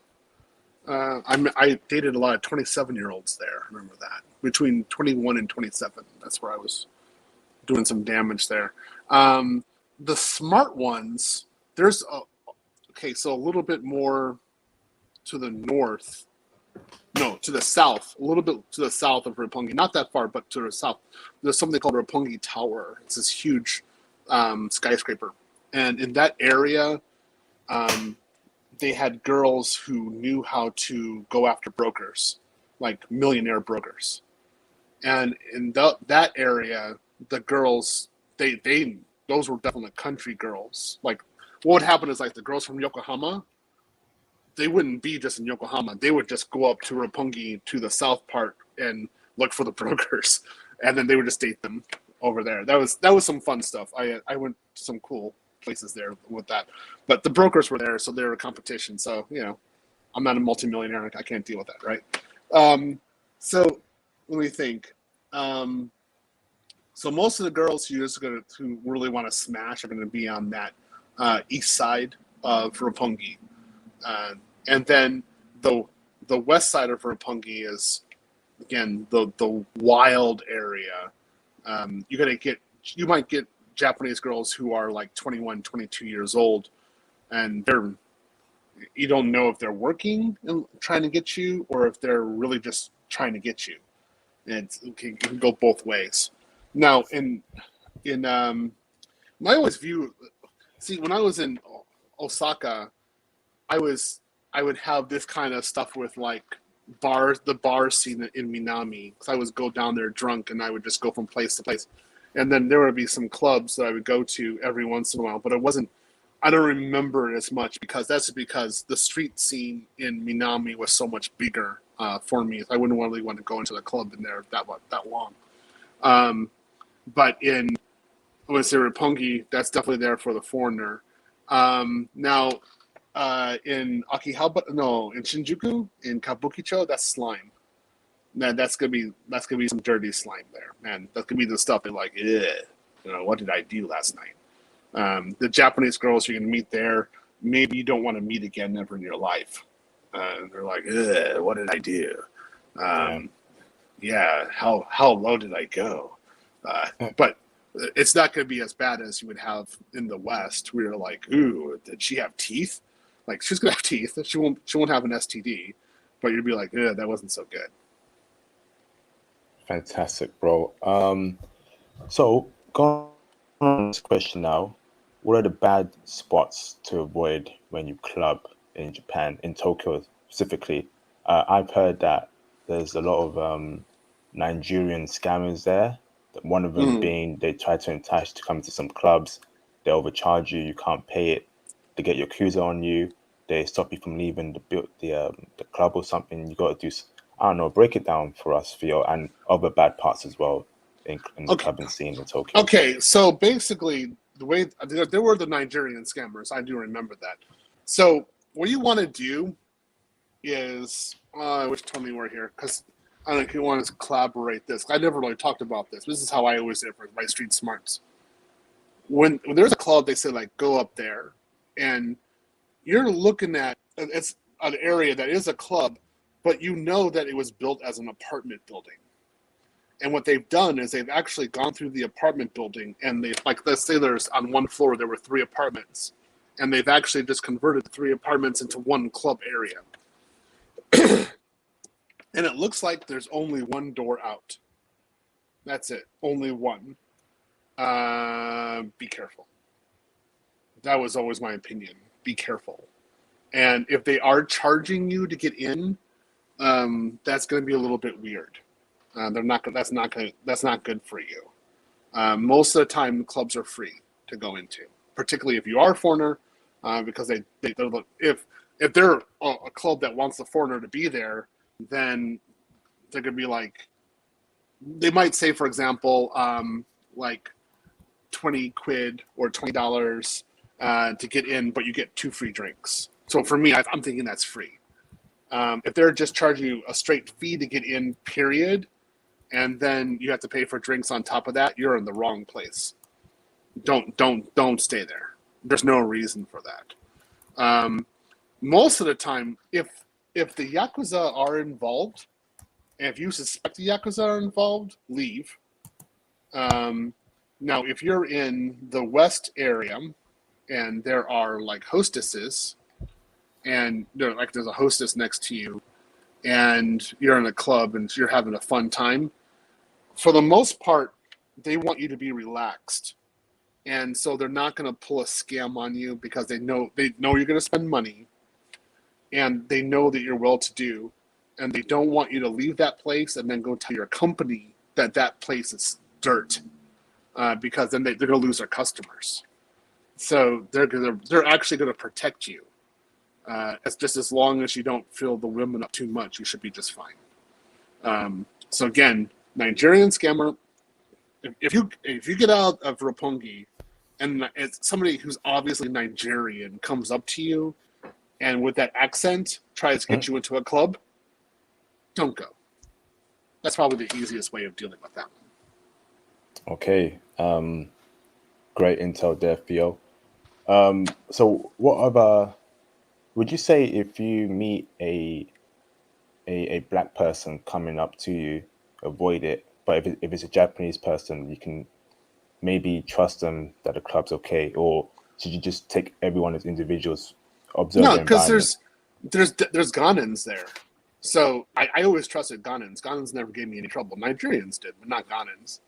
I dated a lot of 27-year-olds there. Remember that, between 21 and 27. That's where I was doing some damage there. The smart ones, so a little bit more to the north. No, to the south, a little bit to the south of Roppongi. Not that far, but to the south. There's something called Roppongi Tower. It's this huge skyscraper. And in that area, they had girls who knew how to go after brokers, like millionaire brokers. And in that area, the girls, those were definitely country girls. Like, what would happen is, like, the girls from Yokohama, they wouldn't be just in Yokohama. They would just go up to Roppongi, to the south part, and look for the brokers, and then they would just date them over there. That was some fun stuff. I went to some cool places there with that, but the brokers were there, so they were a competition. So I'm not a multimillionaire. I can't deal with that, right? So let me think. So most of the girls who really want to smash are going to be on that east side of Roppongi. And then the west side of Roppongi is, again, the wild area. You might get Japanese girls who are like 21, 22 years old, and you don't know if they're working and trying to get you or if they're really just trying to get you. And it can go both ways. Now, my always view. See, when I was in Osaka, I would have this kind of stuff with like the bar scene in Minami, because I would go down there drunk and I would just go from place to place, and then there would be some clubs that I would go to every once in a while, but I don't remember it as much because the street scene in Minami was so much bigger for me. I wouldn't really want to go into the club in there that long. But I would say Roppongi, that's definitely there for the foreigner. Now, in in Shinjuku, in Kabukicho, that's slime. Man, that's gonna be some dirty slime there, man. That's gonna be the stuff that like, ugh. what did I do last night? The Japanese girls you're going to meet there, maybe you don't want to meet again ever in your life. They're like, what did I do? Yeah, how low did I go? But it's not going to be as bad as you would have in the West. We were like, ooh, did she have teeth? Like, she's going to have teeth. She won't have an STD. But you'd be like, that wasn't so good. Fantastic, bro. So going on this question now, what are the bad spots to avoid when you club in Japan, in Tokyo specifically? I've heard that there's a lot of Nigerian scammers there. One of them being they try to entice you to come to some clubs, they overcharge you, you can't pay it, they get your accuser on you, they stop you from leaving the club or something. You got to do, I don't know, break it down for us, Theo, and other bad parts as well in the clubbing scene in Tokyo. Okay, so basically, the way there were the Nigerian scammers, I do remember that. So what you want to do is, I wish Tony were here because I don't know if you want to collaborate this. I never really talked about this. This is how I always did it for my street smarts. When there's a club, they say like go up there, and you're looking at it's an area that is a club, but you know that it was built as an apartment building. And what they've done is they've actually gone through the apartment building, and they've, like, let's say there's on one floor there were 3 apartments, and they've actually just converted 3 apartments into one club area. And it looks like there's only one door out. That's it, only one. Be careful. That was always my opinion. Be careful. And if they are charging you to get in, that's going to be a little bit weird. They're not. That's not good for you. Most of the time, the clubs are free to go into, particularly if you are a foreigner, because if they're a club that wants the foreigner to be there, then they're gonna be like, they might say, for example, like 20 quid or $20 to get in, but you get 2 free drinks. So for me, I'm thinking that's free. If they're just charging you a straight fee to get in, period, and then you have to pay for drinks on top of that, you're in the wrong place. Don't stay there. There's no reason for that. Most of the time, if the Yakuza are involved, and if you suspect the Yakuza are involved, leave. Now, if you're in the West area and there are like hostesses, and there's a hostess next to you, and you're in a club and you're having a fun time, for the most part, they want you to be relaxed. And so they're not going to pull a scam on you because they know you're going to spend money, and they know that you're well-to-do, and they don't want you to leave that place and then go tell your company that place is dirt, because then they're going to lose their customers. So they're actually going to protect you. As long as you don't fill the women up too much, you should be just fine. So again, Nigerian scammer. If you get out of Roppongi and it's somebody who's obviously Nigerian comes up to you and with that accent tries to get you into a club, don't go. That's probably the easiest way of dealing with that one. Okay. Great intel there, Theo. So what other would you say if you meet a black person coming up to you, avoid it? But if it's a Japanese person, you can maybe trust them that the club's okay, or should you just take everyone as individuals, observe No, the because environment? there's Ghanans there, so I always trusted Ghanans. Ghanans never gave me any trouble. Nigerians did, but not Ghanans.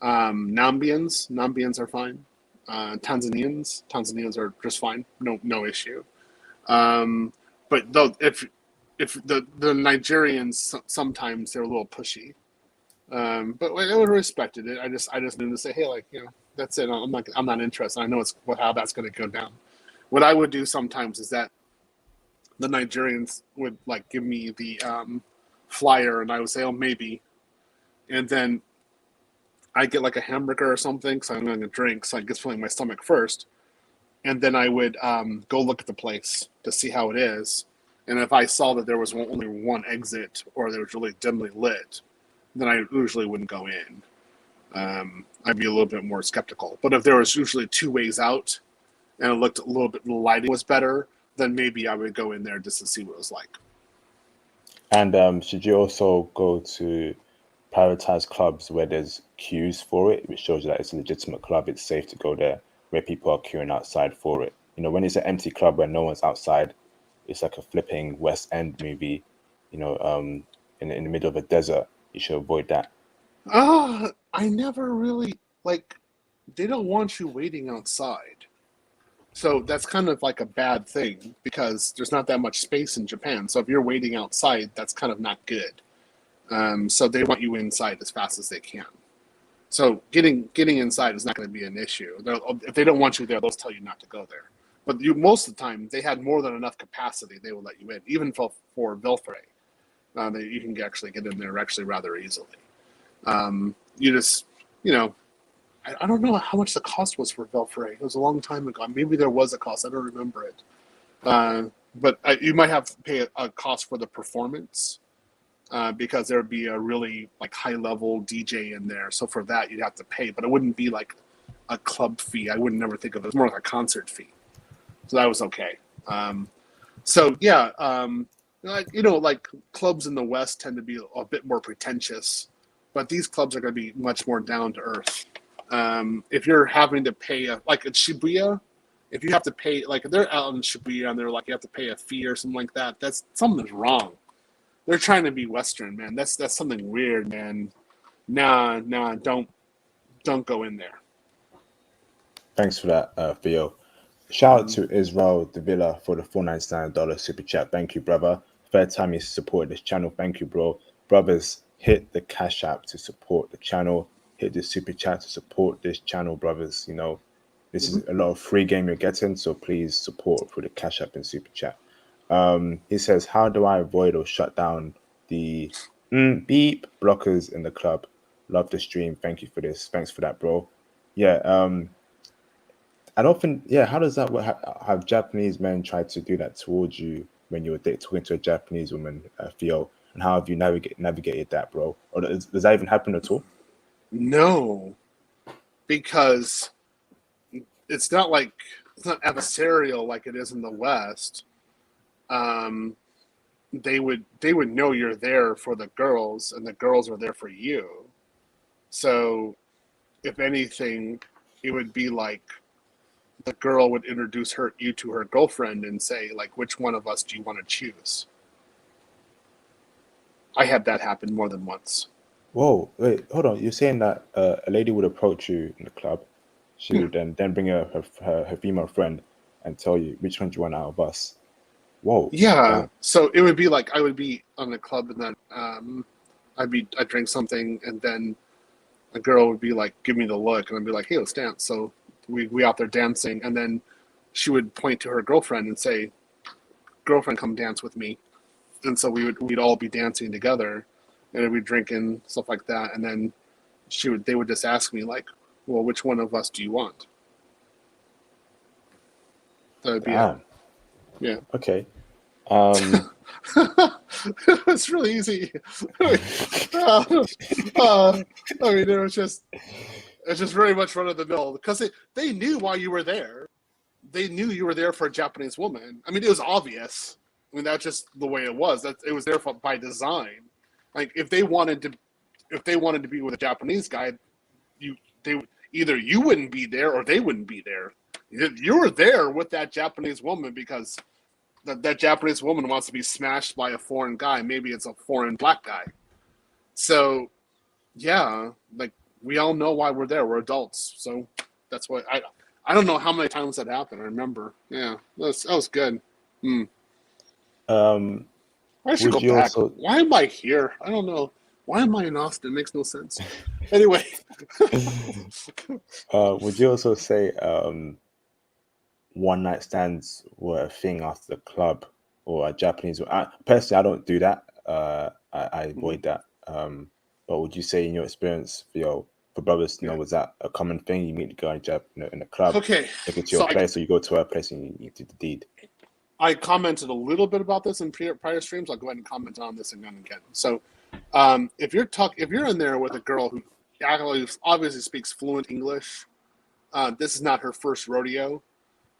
Nambians are fine. Tanzanians are just fine. No issue. But though if the Nigerians sometimes they're a little pushy. But I would have respected it. I just knew to say, hey, like, that's it. I'm not interested. I know how that's going to go down. What I would do sometimes is that the Nigerians would like give me the flyer, and I would say, oh, maybe, and then I get like a hamburger or something because I'm going to drink, so I get filling my stomach first, and then I would go look at the place to see how it is, and if I saw that there was only one exit or there was really dimly lit, then I usually wouldn't go in. I'd be a little bit more skeptical. But if there was usually 2 ways out and it looked a little bit, the lighting was better, then maybe I would go in there just to see what it was like. And should you also go to prioritize clubs where there's queues for it, which shows you that it's a legitimate club, it's safe to go there, where people are queuing outside for it? When it's an empty club where no one's outside, it's like a flipping West End movie, in the middle of a desert. You should avoid that. I never really, like, they don't want you waiting outside. So that's kind of like a bad thing because there's not that much space in Japan. So if you're waiting outside, that's kind of not good. So they want you inside as fast as they can. So getting inside is not going to be an issue. If they don't want you there, they'll tell you not to go there. But most of the time, they had more than enough capacity. They will let you in, even for Vilfre. You can actually get in there actually rather easily. You just, I don't know how much the cost was for Vilfre. It was a long time ago. Maybe there was a cost. I don't remember it. But you might have to pay a cost for the performance because there would be a really high-level DJ in there. So for that, you'd have to pay. But it wouldn't be like a club fee. I would never think of it. It was more like a concert fee. So that was okay. So yeah, clubs in the West tend to be a bit more pretentious, but these clubs are going to be much more down to earth. If you're having to pay like at Shibuya, if you have to pay, like if they're out in Shibuya and they're like you have to pay a fee or something like that, that's something's wrong. They're trying to be Western, man. That's something weird, man. Nah, don't go in there. Thanks for that, Theo. Shout out to Israel Davila for the $499 super chat. Thank you, brother. Third time you supported this channel. Thank you, bro. Brothers, hit the Cash App to support the channel. Hit the super chat to support this channel, brothers. This is a lot of free game you're getting, so please support through the Cash App and super chat. He says, how do I avoid or shut down the beep blockers in the club? Love the stream. Thank you for this. Thanks for that, bro. Yeah, I don't think, how does that work? Have Japanese men tried to do that towards you when you were talking to a Japanese woman, Theo? And how have you navigated that, bro? Or does that even happen at all? No, because it's not adversarial like it is in the West. They would know you're there for the girls, and the girls are there for you. So, if anything, it would be like the girl would introduce you to her girlfriend and say, like, which one of us do you want to choose? I had that happen more than once. Whoa, wait, hold on. You're saying that a lady would approach you in the club. She would then bring her female friend and tell you which one do you want out of us. Whoa. Yeah. Damn. So it would be like I would be on the club and then I'd drink something and then a girl would be like, give me the look, and I'd be like, hey, let's dance. So we out there dancing, and then she would point to her girlfriend and say, girlfriend, come dance with me. And so we'd all be dancing together and we'd drinking, stuff like that, and then they would just ask me like, well, which one of us do you want? That would be it. Yeah. Okay. It's really easy. I mean, it's just very much run of the mill because they knew why you were there. They knew you were there for a Japanese woman. I mean, it was obvious. I mean, that's just the way it was. That it was there by design. Like if they wanted to be with a Japanese guy, either you wouldn't be there or they wouldn't be there. You were there with that Japanese woman because that Japanese woman wants to be smashed by a foreign guy. Maybe it's a foreign black guy. So, yeah, like we all know why we're there. We're adults, so that's why I don't know how many times that happened. I remember. Yeah, that was good. I should go back. Why am I here? I don't know. Why am I in Austin? It makes no sense. Anyway. Would you also say one night stands were a thing after the club or a Japanese? Personally, I don't do that. I avoid that. But would you say, in your experience, for brothers, was that a common thing? You meet the girl in the club, okay, take it to your place, or you go to her place and you do the deed? I commented a little bit about this in prior streams. I'll go ahead and comment on this again. So, if you're in there with a girl who obviously speaks fluent English. This is not her first rodeo,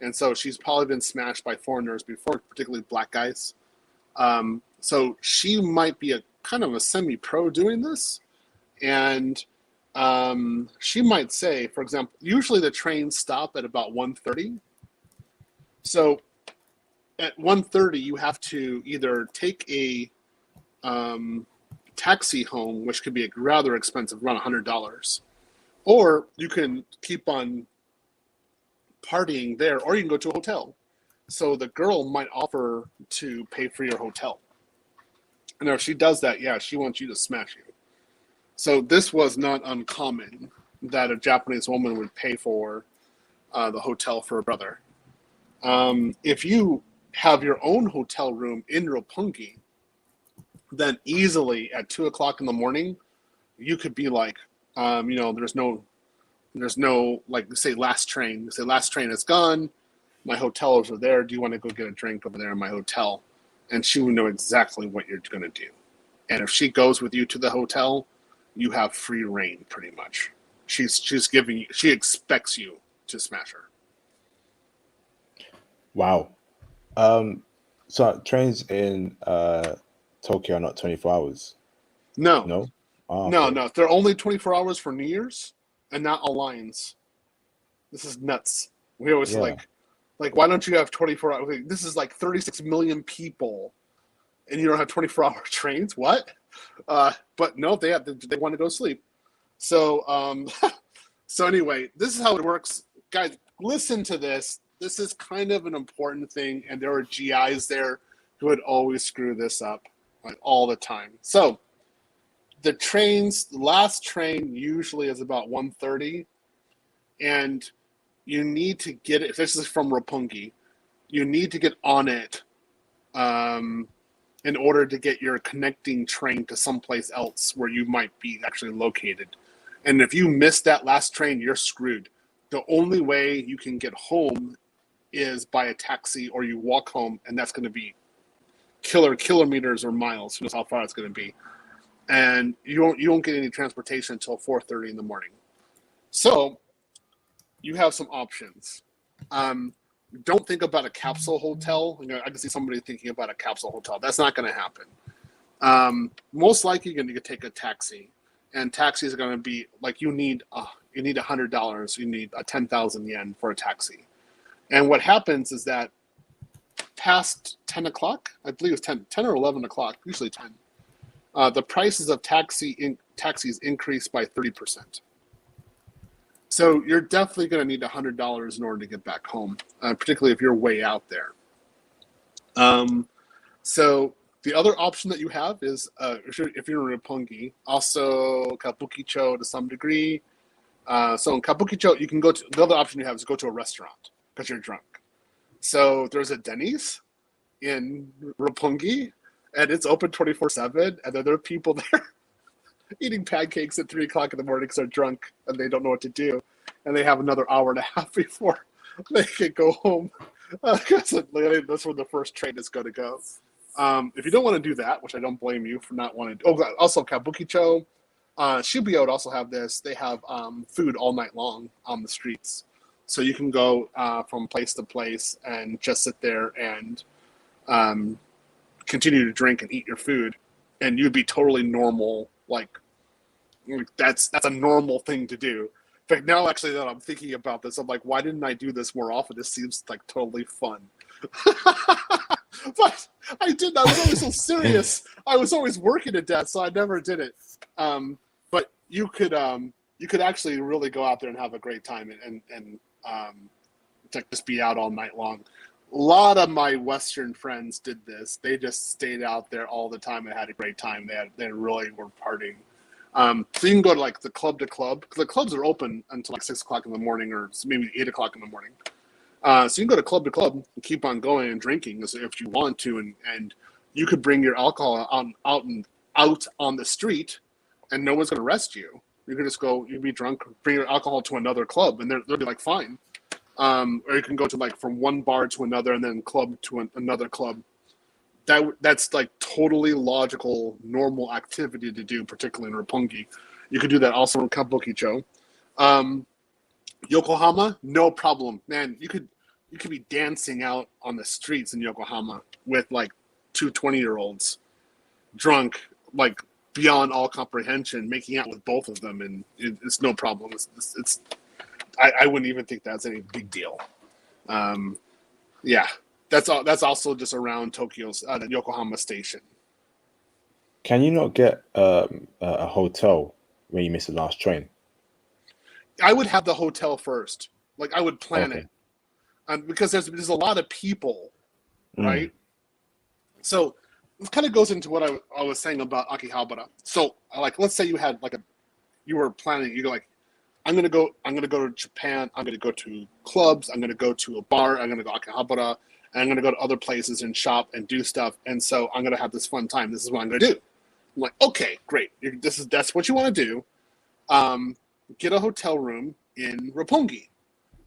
and so she's probably been smashed by foreigners before, particularly black guys. So she might be a kind of a semi-pro doing this, and she might say, for example, usually the trains stop at about 1:30. So at 1:30, you have to either take a taxi home, which could be rather expensive, around $100, or you can keep on partying there, or you can go to a hotel. So the girl might offer to pay for your hotel. And if she does that, yeah, she wants you to smash you. So this was not uncommon that a Japanese woman would pay for the hotel for a brother. If you have your own hotel room in Roppongi, then easily at 2 o'clock in the morning, you could be like, there's no like, say last train. Say last train is gone. My hotel is over there. Do you want to go get a drink over there in my hotel? And she would know exactly what you're going to do. And if she goes with you to the hotel, you have free reign pretty much. She expects you to smash her. Wow. So trains in Tokyo are not 24 hours. No. No? Oh, No, okay. no. They're only 24 hours for New Year's and not all lines. This is nuts. We always Yeah. like, why don't you have 24 hours? This is like 36 million people and you don't have 24-hour trains? What? But no, they want to go sleep. So, so anyway, this is how it works. Guys, listen to this. This is kind of an important thing, and there are GIs there who would always screw this up, like, all the time. So the last train usually is about 1:30, and you need to get it. If this is from Roppongi, you need to get on it in order to get your connecting train to someplace else where you might be actually located. And if you miss that last train, you're screwed. The only way you can get home is by a taxi, or you walk home, and that's going to be kilometers or miles. Who knows how far it's going to be? And you won't get any transportation until 4:30 in the morning. So you have some options. Don't think about a capsule hotel. I can see somebody thinking about a capsule hotel. That's not going to happen. Most likely, you're going to take a taxi, and taxis are going to be like, you need $100. You need 10,000 yen for a taxi. And what happens is that past 10 o'clock, I believe it was 10 or 11 o'clock, usually 10, the prices of taxis increase by 30%. So you're definitely going to need $100 in order to get back home, particularly if you're way out there. So the other option that you have is, if you're in Roppongi, also Kabukicho to some degree. So in Kabukicho, you can go to, the other option you have is go to a restaurant because you're drunk. So there's a Denny's in Roppongi, and it's open 24/7, and then there are people there eating pancakes at 3 o'clock in the morning because they're drunk and they don't know what to do, and they have another hour and a half before they can go home because that's where the first train is going to go. If you don't want to do that, which I don't blame you for not wanting to. Oh, also Kabukicho, Shibuya would also have this. They have food all night long on the streets, so you can go from place to place and just sit there and continue to drink and eat your food, and you'd be totally normal. Like, that's a normal thing to do. In fact, now actually that I'm thinking about this, I'm like, why didn't I do this more often? This seems like totally fun. But I didn't. I was always so serious. I was always working to death, so I never did it. But you could actually really go out there and have a great time and just be out all night long. A lot of my Western friends did this. They just stayed out there all the time and had a great time. They really were partying. So you can go to like the club to club, because the clubs are open until like 6 o'clock in the morning, or maybe 8 o'clock in the morning. So you can go to club and keep on going and drinking if you want to, and you could bring your alcohol out on the street, and no one's going to arrest you. You could just go, you'd be drunk, bring your alcohol to another club, and they'll be like, fine. Or you can go to like from one bar to another, and then club to another club. that's like totally logical, normal activity to do, particularly in Roppongi. You could do that also in Kabukicho. Um, Yokohama, no problem, man. You could be dancing out on the streets in Yokohama with like two 20-year-olds drunk, like beyond all comprehension, making out with both of them, and it's no problem. I wouldn't even think that's any big deal. Um, yeah, that's all. That's also just around Tokyo's the Yokohama station. Can you not get a hotel when you miss the last train? I would have the hotel first. Like I would plan Okay. it, because there's a lot of people, Mm, right? So it kind of goes into what I was saying about Akihabara. So like, let's say you were planning. You go like, I'm gonna go to Japan. I'm gonna go to clubs. I'm gonna go to a bar. I'm gonna go Akihabara. And I'm gonna go to other places and shop and do stuff. And so I'm gonna have this fun time. This is what I'm gonna do. I'm like, okay, great. That's what you want to do. Um, get a hotel room in Roppongi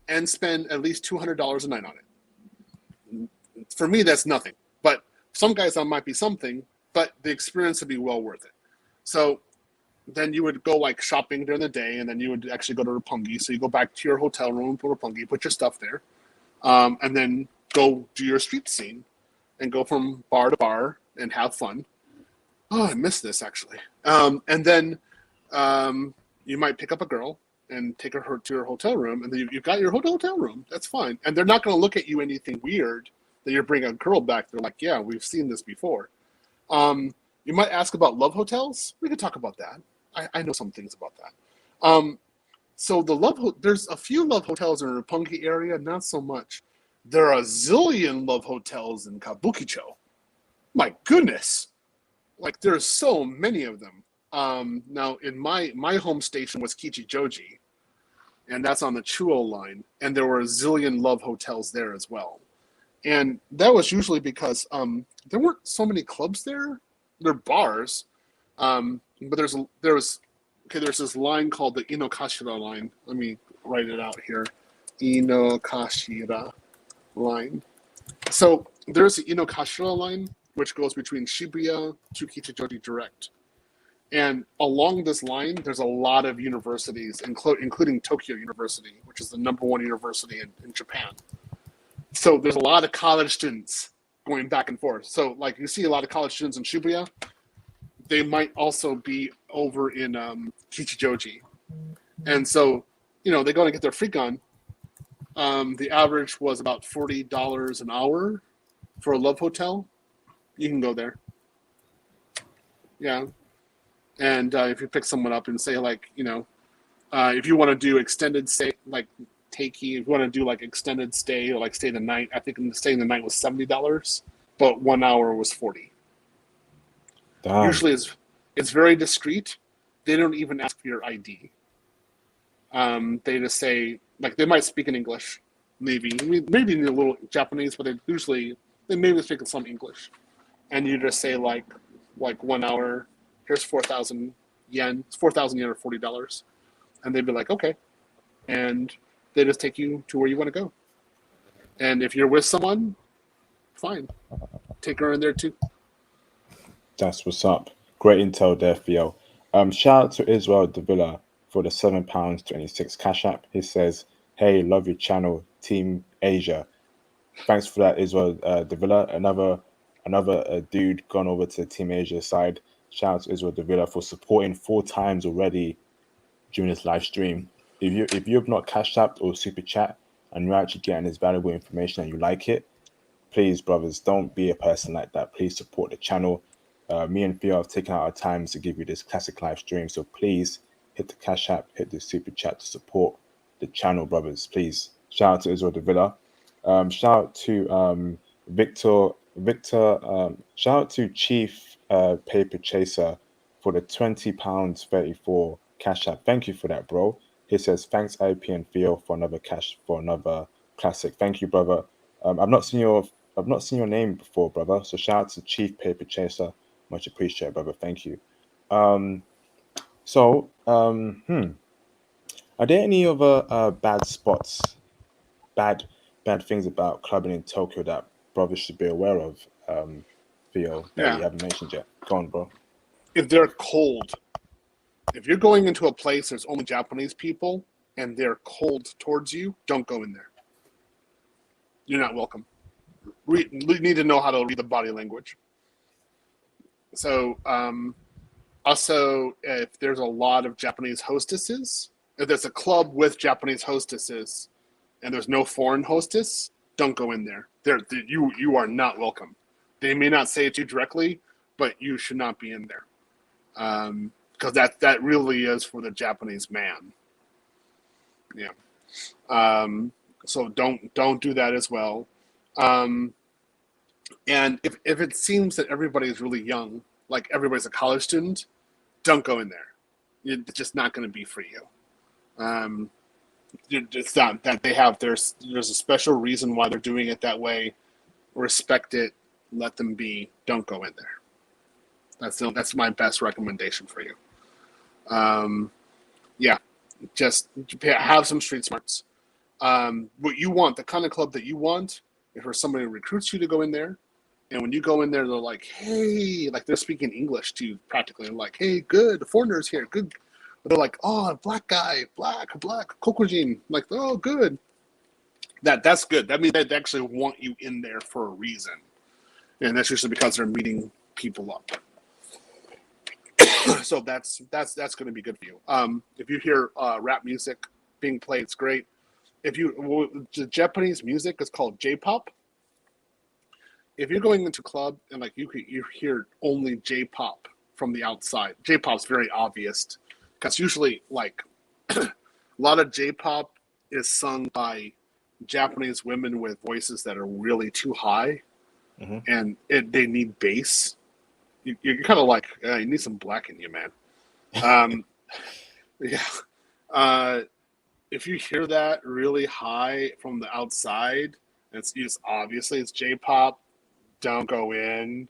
and spend at least $200 a night on it. For me, that's nothing. But some guys, that might be something. But the experience would be well worth it. So then you would go like shopping during the day, and then you would actually go to Roppongi. So you go back to your hotel room for Roppongi, put your stuff there, and then go do your street scene and go from bar to bar and have fun. Oh, I missed this actually. And then you might pick up a girl and take her to your hotel room, and then you've got your hotel room. That's fine, and they're not going to look at you anything weird that you're bringing a girl back. They're like, yeah, we've seen this before. You might ask about love hotels. We could talk about that. I know some things about that. So there's a few love hotels in the Roppongi area, not so much. There are a zillion love hotels in Kabukicho. My goodness, like there's so many of them. Now in my home station was Kichijoji, and that's on the Chuo line, and there were a zillion love hotels there as well. And that was usually because there weren't so many clubs there. There are bars, but there's this line called the Inokashira line. Let me write it out here. Inokashira line. So there's the Inokashira line, which goes between Shibuya to Kichijoji Direct. And along this line, there's a lot of universities, including Tokyo University, which is the #1 university in Japan. So there's a lot of college students going back and forth. So like you see a lot of college students in Shibuya, they might also be over in Kichijoji. And so, they go and get their freak on. The average was about $40 an hour for a love hotel. You can go there. Yeah. And if you pick someone up and say like, if you want to do extended stay, like if you want to do like extended stay or like stay the night, I think staying the night was $70, but 1 hour was 40. damn. Usually it's very discreet. They don't even ask for your ID. They just say, like, they might speak in English, maybe in a little Japanese, but they maybe speak in some English, and you just say like 1 hour, here's 4,000 yen. It's 4,000 yen or $40, and they'd be like, okay, and they just take you to where you want to go. And if you're with someone, fine, take her in there too. That's what's up. Great intel there, Theo. Shout out to Israel Davila for the £7.26 Cash App. He says, "Hey, love your channel, Team Asia." Thanks for that, Israel Davila. Another dude gone over to Team Asia side. Shout out to Israel Davila for supporting 4 times already during this live stream. If you have not cashed apped or super chat and you're actually getting this valuable information and you like it, please, brothers, don't be a person like that. Please support the channel. Me and Theo have taken out our time to give you this classic live stream. So please hit the cash app, hit the super chat to support the channel, brothers. Please. Shout out to Israel Davila. Shout out to Victor. Shout out to Chief Paper Chaser for the £20.34 cash app. Thank you for that, bro. He says, "Thanks, IP and Theo, for another classic." Thank you, brother. I've not seen your name before, brother. So shout out to Chief Paper Chaser. Much appreciated, brother. Thank you. So, are there any other bad spots, bad things about clubbing in Tokyo that brothers should be aware of? Theo that Yeah. we haven't mentioned yet. Go on, bro. If they're cold, if you're going into a place there's only Japanese people and they're cold towards you, don't go in there. You're not welcome. You need to know how to read the body language. So, also, if there's a lot of Japanese hostesses, if there's a club with Japanese hostesses and there's no foreign hostess, don't go in there. You are not welcome. They may not say it to you directly, but you should not be in there. Because that really is for the Japanese man. Yeah. So don't do that as well. And if it seems that everybody is really young, like everybody's a college student, don't go in there. It's just not going to be for you. It's not that they have there's a special reason why they're doing it that way. Respect it. Let them be. Don't go in there. That's my best recommendation for you. Yeah, just have some street smarts. What you want, the kind of club that you want, is for somebody who recruits you to go in there. And when you go in there, they're like, hey, like they're speaking English to you practically. They're like, hey, good, the foreigners here, good. But they're like, oh, black guy, black, Kokujin. Like, oh, good. That's good. That means they actually want you in there for a reason. And that's usually because they're meeting people up. So that's going to be good for you. If you hear rap music being played, it's great. The Japanese music is called J-pop. If you're going into a club and like you hear only J-pop from the outside, J-pop's very obvious because usually like a lot of J-pop is sung by Japanese women with voices that are really too high, and they need bass. You're kind of like, you need some black in you, man. Yeah. If you hear that really high from the outside, it's obviously it's J-pop. Don't go in.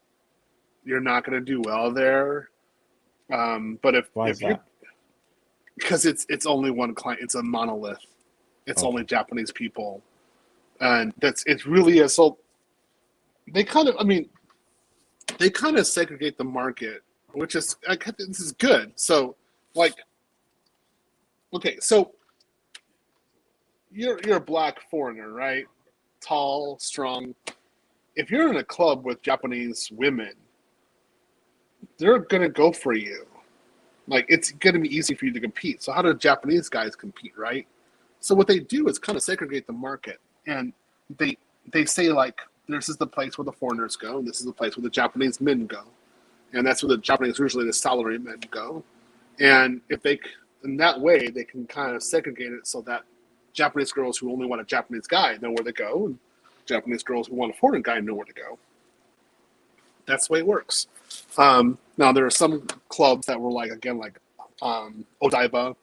You're not going to do well there. But Why is that? Because it's only one client. It's a monolith. It's only Japanese people, and it's really a so. They kind of segregate the market, which is this is good. So, like, okay, so you're a black foreigner, right? Tall, strong. If you're in a club with Japanese women, they're gonna go for you. Like it's gonna be easy for you to compete. So how do Japanese guys compete, right? So what they do is kind of segregate the market, and they say like this is the place where the foreigners go, and this is the place where the Japanese men go, and that's where the Japanese usually the salary men go, and if they in that way they can kind of segregate it so that Japanese girls who only want a Japanese guy know where to go, and Japanese girls who want a foreign guy know where to go. That's the way it works. Now there are some clubs that were like Odaiba,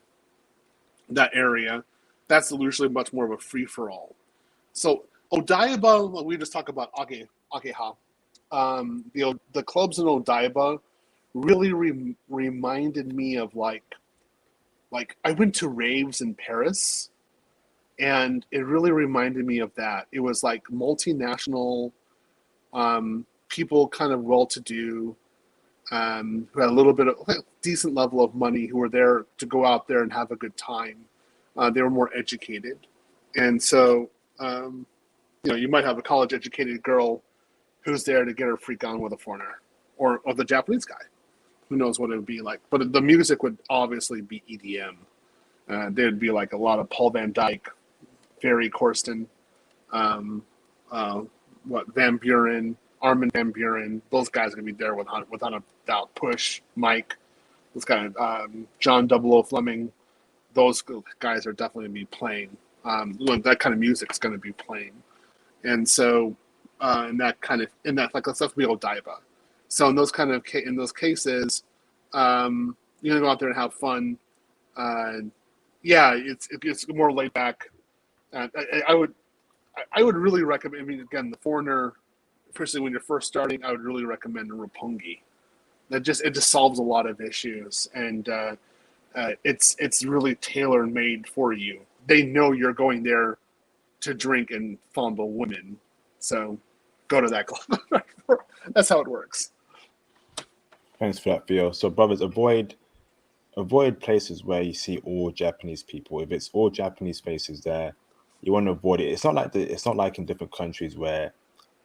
that area. That's usually much more of a free for all. So Odaiba, we just talk about Ageha. The clubs in Odaiba really reminded me of like I went to raves in Paris, and it really reminded me of that. It was like multinational people, kind of well-to-do, who had a little bit of decent level of money, who were there to go out there and have a good time. They were more educated, and so you might have a college-educated girl who's there to get her freak on with a foreigner or the Japanese guy. Who knows what it would be like? But the music would obviously be EDM. There'd be like a lot of Paul Van Dyke, Ferry Corsten, Van Buren, Armin Van Buren. Those guys are gonna be there without a doubt. Push, Mike, this guy, John Double O Fleming. Those guys are definitely gonna be playing. That kind of music's gonna be playing, and so in that like let's be Odaiba. So in those cases, you're gonna go out there and have fun. It's more laid back. I would really recommend. I mean, again, the foreigner, especially when you're first starting, I would really recommend Roppongi. It just solves a lot of issues, and it's really tailor made for you. They know you're going there to drink and fondle women, so go to that club. That's how it works. Thanks for that, Theo. So, brothers, avoid places where you see all Japanese people. If it's all Japanese faces there, you want to avoid it. It's not like in different countries where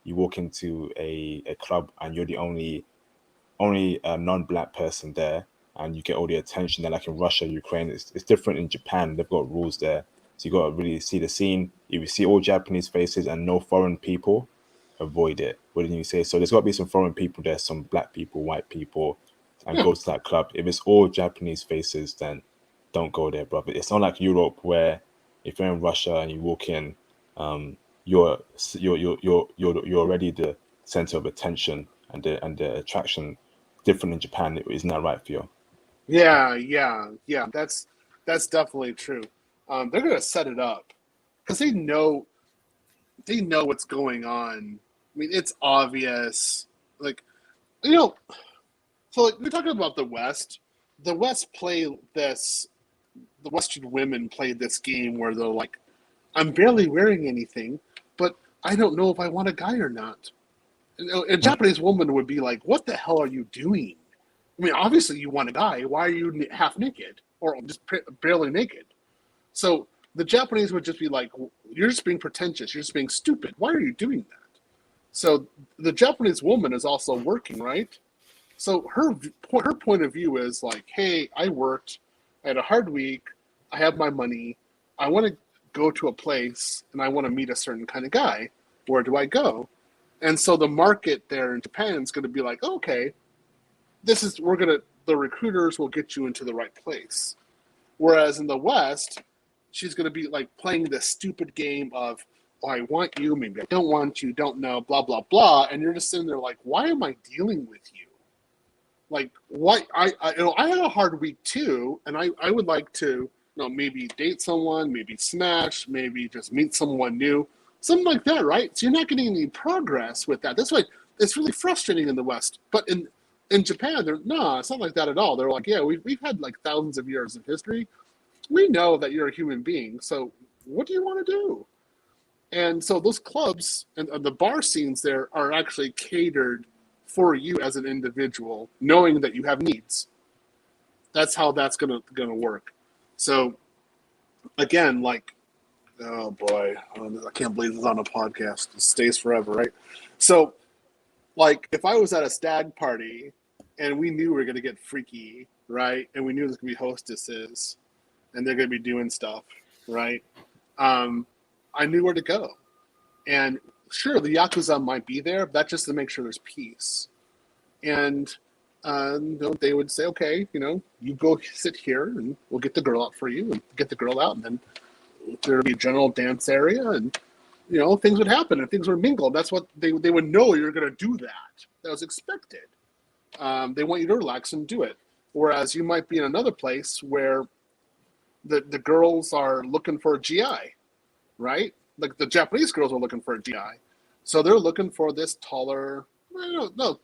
you walk into a club and you're the only non-black person there and you get all the attention. There, like in Russia, Ukraine, it's different in Japan. They've got rules there, so you got to really see the scene. If you see all Japanese faces and no foreign people, avoid it. Wouldn't you say? So there's got to be some foreign people there, some black people, white people, and Yeah. go to that club. If it's all Japanese faces, then don't go there, brother. It's not like Europe where if you're in Russia and you walk in, you're already the center of attention and the attraction. Different in Japan, isn't that right, Theo? Yeah. That's definitely true. They're gonna set it up because they know what's going on. I mean, it's obvious. Like, you know, so like we're talking about the West. The West play this. The Western women play this game where they're like, "I'm barely wearing anything, but I don't know if I want a guy or not." A Japanese woman would be like, "What the hell are you doing? I mean, obviously you want a guy. Why are you half naked or just barely naked?" So the Japanese would just be like, "You're just being pretentious. You're just being stupid. Why are you doing that?" So the Japanese woman is also working, right? So her point of view is like, "Hey, I worked. I had a hard week. I have my money. I want to go to a place and I want to meet a certain kind of guy. Where do I go?" And so the market there in Japan is going to be like, "Okay, the recruiters will get you into the right place." Whereas in the West, she's going to be like playing this stupid game of, "Oh, I want you, maybe I don't want you, don't know, blah blah blah," and you're just sitting there like, "Why am I dealing with you? Like, why? I had a hard week too, and I would like to, maybe date someone, maybe smash, maybe just meet someone new, something like that, right?" So you're not getting any progress with that. That's why it's really frustrating in the West, but in Japan, it's not like that at all. They're like, "Yeah, we've had like thousands of years of history. We know that you're a human being. So what do you want to do?" And so those clubs and the bar scenes there are actually catered for you as an individual, knowing that you have needs. That's how that's gonna work. So again, like, oh boy, I can't believe this is on a podcast. It stays forever, right? So, like, if I was at a stag party and we knew we were gonna get freaky, right, and we knew there's gonna be hostesses and they're gonna be doing stuff, right? I knew where to go, and sure, the yakuza might be there, but that's just to make sure there's peace. And they would say, "Okay, you go sit here, and we'll get the girl out for you, and get the girl out, and then there'd be a general dance area, and things would happen, and things would mingle." That's what they would know you're going to do that. That was expected. They want you to relax and do it. Whereas you might be in another place where the girls are looking for a GI, right? Like the Japanese girls are looking for a GI, so they're looking for this taller. No,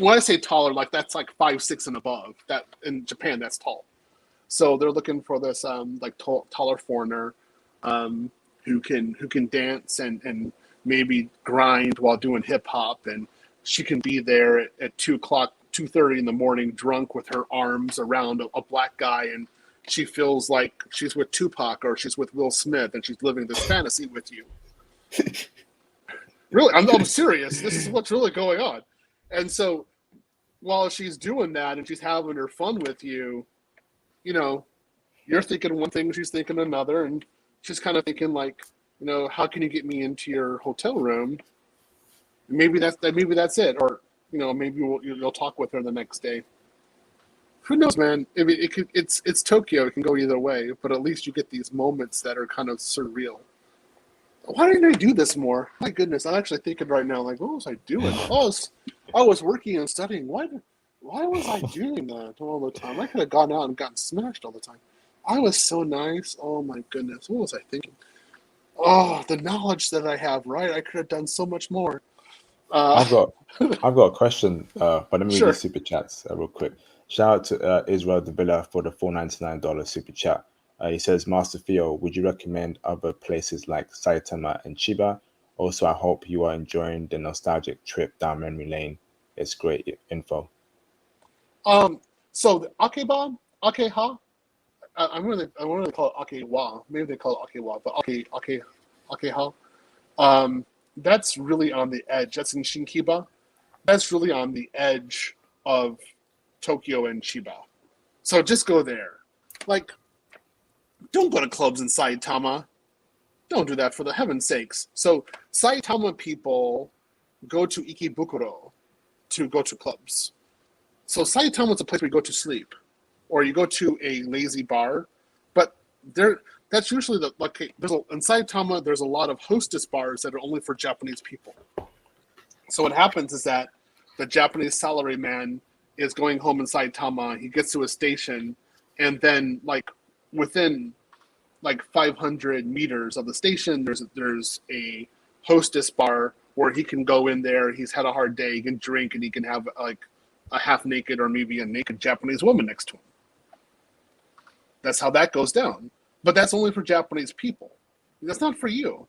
when I say taller, like that's like 5'6" and above. That in Japan, that's tall. So they're looking for this like taller foreigner who can dance and maybe grind while doing hip hop, and she can be there at 2:00, 2:30 in the morning, drunk with her arms around a black guy, and she feels like she's with Tupac or she's with Will Smith, and she's living this fantasy with you. Really, I'm serious. This is what's really going on. And so while she's doing that and she's having her fun with you, you're thinking one thing, she's thinking another, and she's kind of thinking like, how can you get me into your hotel room? Maybe that's it, or maybe you'll talk with her the next day. Who knows, man? It's Tokyo. It can go either way, but at least you get these moments that are kind of surreal. Why didn't I do this more? My goodness, I'm actually thinking right now, like, what was I doing? I was working and studying. Why was I doing that all the time? I could have gone out and gotten smashed all the time. I was so nice. Oh my goodness, what was I thinking? Oh, the knowledge that I have, right? I could have done so much more. I've got a question, but let me read Sure. these super chats real quick. Shout out to Israel De Villa for the $4.99 super chat. He says, "Master Theo, would you recommend other places like Saitama and Chiba, Also, I hope you are enjoying the nostalgic trip down memory lane. It's great info. So the Akeha, I want to call it Akewa. Maybe they call it Akewa, but Akeha. That's really on the edge. That's in Shinkiba. That's really on the edge of Tokyo and Chiba. So just go there. Like, don't go to clubs in Saitama. Don't do that for the heaven's sakes. So Saitama people go to Ikebukuro to go to clubs. So Saitama is a place where you go to sleep, or you go to a lazy bar. But that's usually in Saitama. There's a lot of hostess bars that are only for Japanese people. So what happens is that the Japanese salaryman is going home in Saitama. He gets to a station, and then within 500 meters of the station, there's a hostess bar where he can go in there. He's had a hard day. He can drink, and he can have a half naked or maybe a naked Japanese woman next to him. That's how that goes down. But that's only for Japanese people. That's not for you.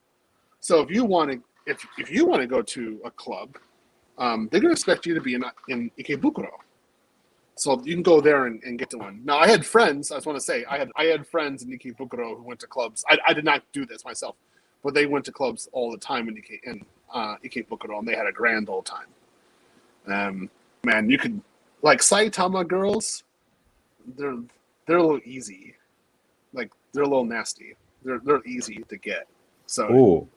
So if you want to go to a club, they're going to expect you to be in Ikebukuro. So you can go there and get to one. Now, I had friends. I just want to say I had friends in Ikebukuro who went to clubs. I did not do this myself, but they went to clubs all the time in Ikebukuro, and they had a grand old time. Man, you could Saitama girls. They're a little easy, they're a little nasty. They're easy to get. So, Ooh.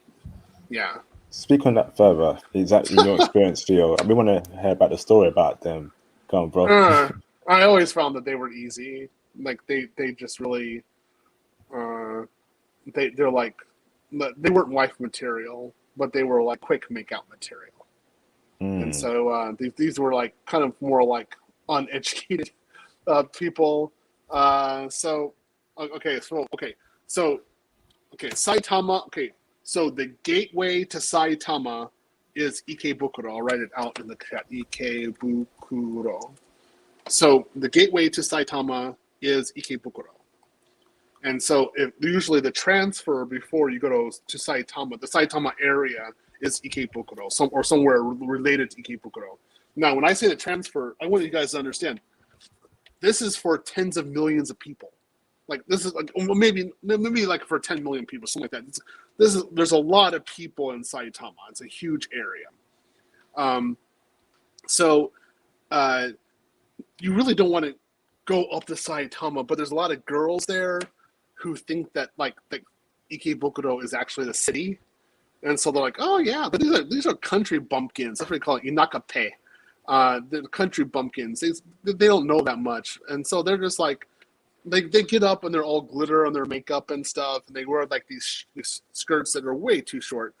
Yeah. Speak on that further. Is that your experience, Theo? We want to hear about the story about them. Go on, bro. I always found that they were easy. They just really, they weren't wife material, but they were quick makeout material. And so these were kind of more uneducated people. So Saitama. Okay, so the gateway to Saitama is Ikebukuro. I'll write it out in the chat. Ikebukuro. So the gateway to Saitama is Ikebukuro. And so usually the transfer before you go to Saitama, the Saitama area is Ikebukuro, or somewhere related to Ikebukuro. Now, when I say the transfer, I want you guys to understand, this is for tens of millions of people. This is maybe for 10 million people, something like that. There's a lot of people in Saitama. It's a huge area. So you really don't want to go up to Saitama, but there's a lot of girls there who think that that Ikebukuro is actually the city, and so they're like, oh yeah, but these are country bumpkins. That's what we call it, inakape. The country bumpkins. They don't know that much, and so they're just they get up and they're all glitter on their makeup and stuff, and they wear these skirts that are way too short,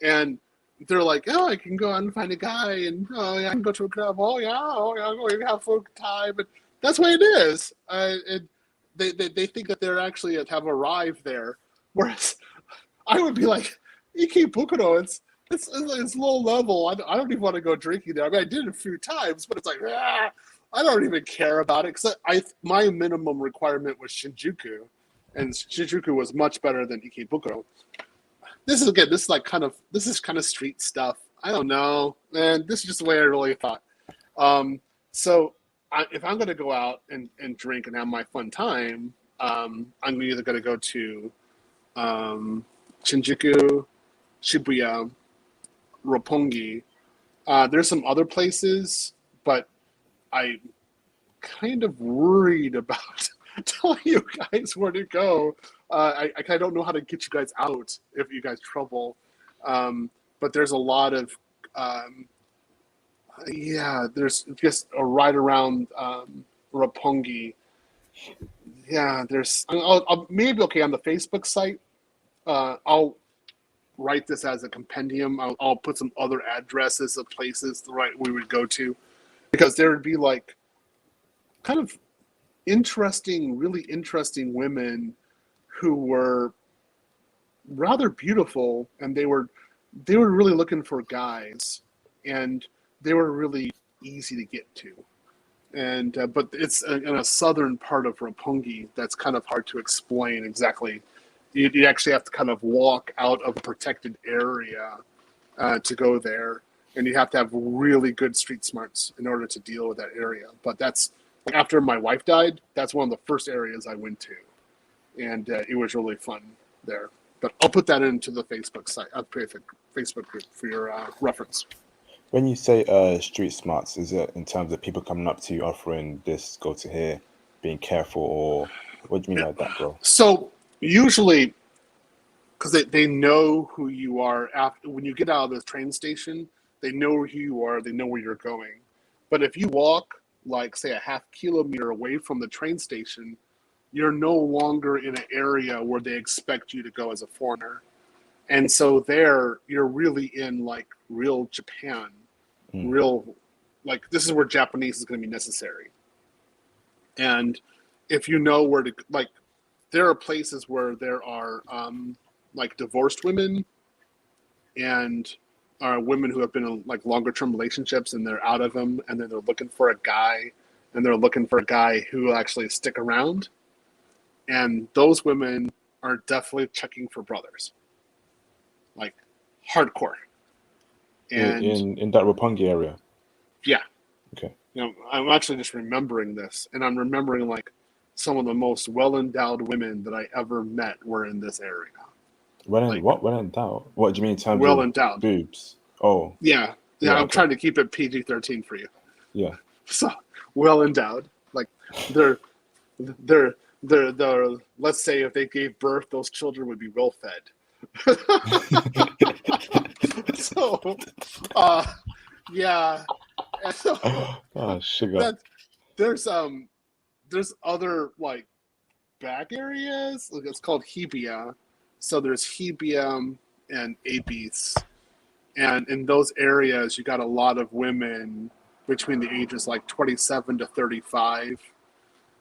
and they're like, oh, I can go out and find a guy, and oh yeah, I can go to a club. Oh yeah, we can have a good time. But that's what it is. They think that they're actually have arrived there, whereas I would be like, Ikebukuro, it's low level. I don't even want to go drinking there. I mean, I did it a few times, but it's I don't even care about it because my minimum requirement was Shinjuku, and Shinjuku was much better than Ikebukuro. This is kind of street stuff. I don't know, man. This is just the way I really thought. So if I'm going to go out and drink and have my fun time, I'm either going to go to Shinjuku, Shibuya, Roppongi. There's some other places, but I'm kind of worried about telling you guys where to go. I kind of don't know how to get you guys out if you guys trouble. But there's a lot of, there's just a ride around Roppongi. Yeah, I'll maybe, on the Facebook site, I'll write this as a compendium. I'll put some other addresses of places we would go to, because there would be kind of really interesting women who were rather beautiful, and they were really looking for guys, and they were really easy to get to. And but it's in a southern part of Roppongi that's kind of hard to explain exactly, you actually have to kind of walk out of a protected area to go there, and you have to have really good street smarts in order to deal with that area. But that's after my wife died. That's one of the first areas I went to, and it was really fun there. But I'll put that into the Facebook site, Facebook group for your reference. When you say street smarts, is it in terms of people coming up to you offering this, go to here, being careful, or what do you mean by that, bro? So usually, because they know who you are after when you get out of the train station, they know who you are, they know where you're going. But if you walk like say a half kilometer away from the train station, you're no longer in an area where they expect you to go as a foreigner. And so there you're really in like real Japan, real like this is where Japanese is going to be necessary. And if you know where to like there are places where there are like divorced women and women who have been in like longer term relationships and they're out of them and then they're looking for a guy and they're looking for a guy who will actually stick around. And those women are definitely checking for brothers, like hardcore. And in that Roppongi area. yeah, Okay. you know, I'm actually just remembering this, and I'm remembering like some of the most well-endowed women that I ever met were in this area. Well endowed? What do you mean in terms of Well-endowed. boobs? Oh. Yeah. Yeah, I'm okay. trying to keep it PG-13 for you. Yeah. So well-endowed. Like they're let's say if they gave birth, those children would be well-fed. So, yeah. And so Oh, sugar. there's other like back areas. Like it's called Hebia. So there's Hebia and Apis. And in those areas, you got a lot of women between the ages like 27 to 35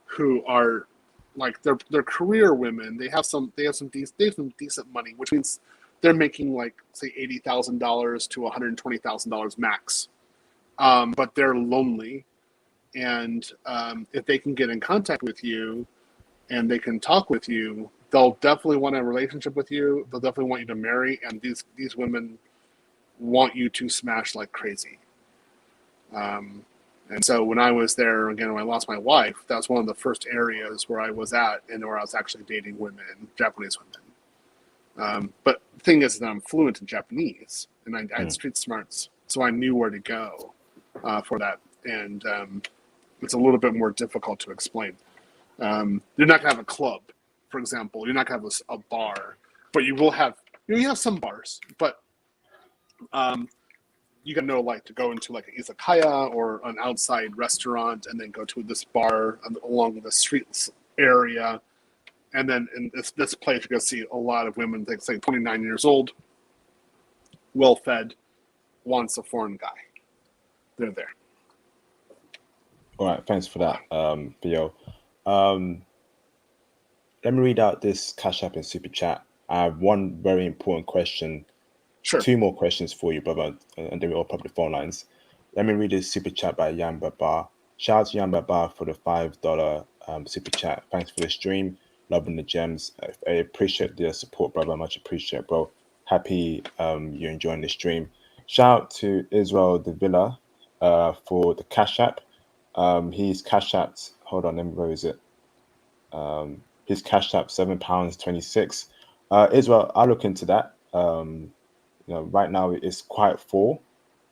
who are like they're career women. They have some decent money, which means they're making like say $80,000 to $120,000 max. But they're lonely, and if they can get in contact with you and they can talk with you, they'll definitely want a relationship with you. They'll definitely want you to marry, and these women want you to smash like crazy. And so when I was there again, when I lost my wife, that was one of the first areas where I was at and where I was actually dating women, Japanese women. But the thing is that I'm fluent in Japanese, and I had street smarts, so I knew where to go for that. And it's a little bit more difficult to explain. You're not gonna have a club, for example. You're not gonna have a bar, but you will have. You have some bars, but you can know like to go into like an izakaya or an outside restaurant and then go to this bar along the street area. And then in this place, you're going to see a lot of women, like say 29 years old, well-fed, wants a foreign guy. They're there. All right, thanks for that, Theo. Let me read out this Cash App and Super Chat. I have one very important question. Sure. Two more questions for you, brother, and then we'll open up the phone lines. Let me read this Super Chat by Yamba Bar. Shout out to Yamba Bar for the $5 Super Chat. Thanks for the stream. Loving the gems. I appreciate the support, brother. Much appreciate, bro. Happy you're enjoying the stream. Shout out to Israel De Villa for the Cash App. He's Cash Apped. Hold on, where is it? His Cash App £7.26. Israel, I'll look into that. You know, right now it's quite full,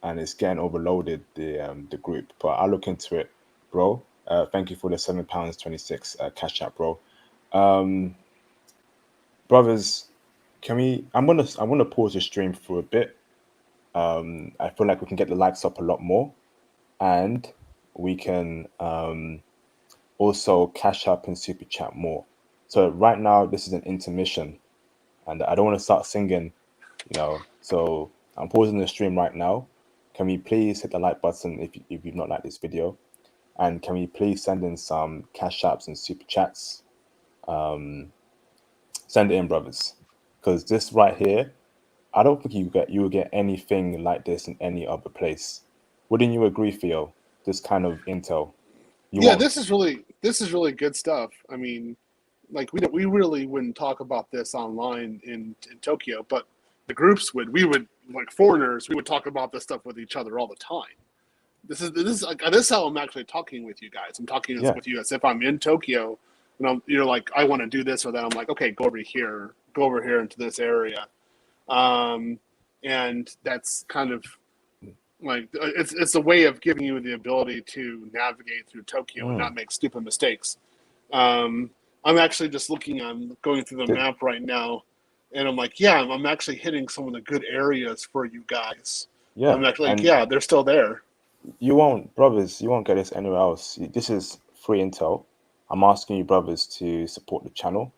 and it's getting overloaded the group. But I'll look into it, bro. Thank you for the £7.26 Cash App, bro. Brothers, can we? I'm gonna pause the stream for a bit. I feel like we can get the likes up a lot more, and we can also Cash App and Super Chat more. So right now this is an intermission, and I don't want to start singing, you know. So I'm pausing the stream right now. Can we please hit the like button if you've not liked this video, and can we please send in some Cash Apps and Super Chats? Send it in, brothers, because this right here, I don't think you will get anything like this in any other place. Wouldn't you agree, Theo? This kind of intel. This is really good stuff. I mean, like we really wouldn't talk about this online in Tokyo, but the groups would. We would, like foreigners, we would talk about this stuff with each other all the time. This is how I'm actually talking with you guys. I'm talking Yeah. with you as if I'm in Tokyo, and you're like, I want to do this or that. I'm like, okay, go over here into this area, and that's kind of like it's a way of giving you the ability to navigate through Tokyo and Mm. not make stupid mistakes. I'm actually just I'm going through the Th- map right now, and I'm like, yeah, I'm actually hitting some of the good areas for you guys. yeah, I'm actually like, and yeah, they're still there. brothers, you won't get this anywhere else. This is free intel. I'm asking you, brothers, to support the channel.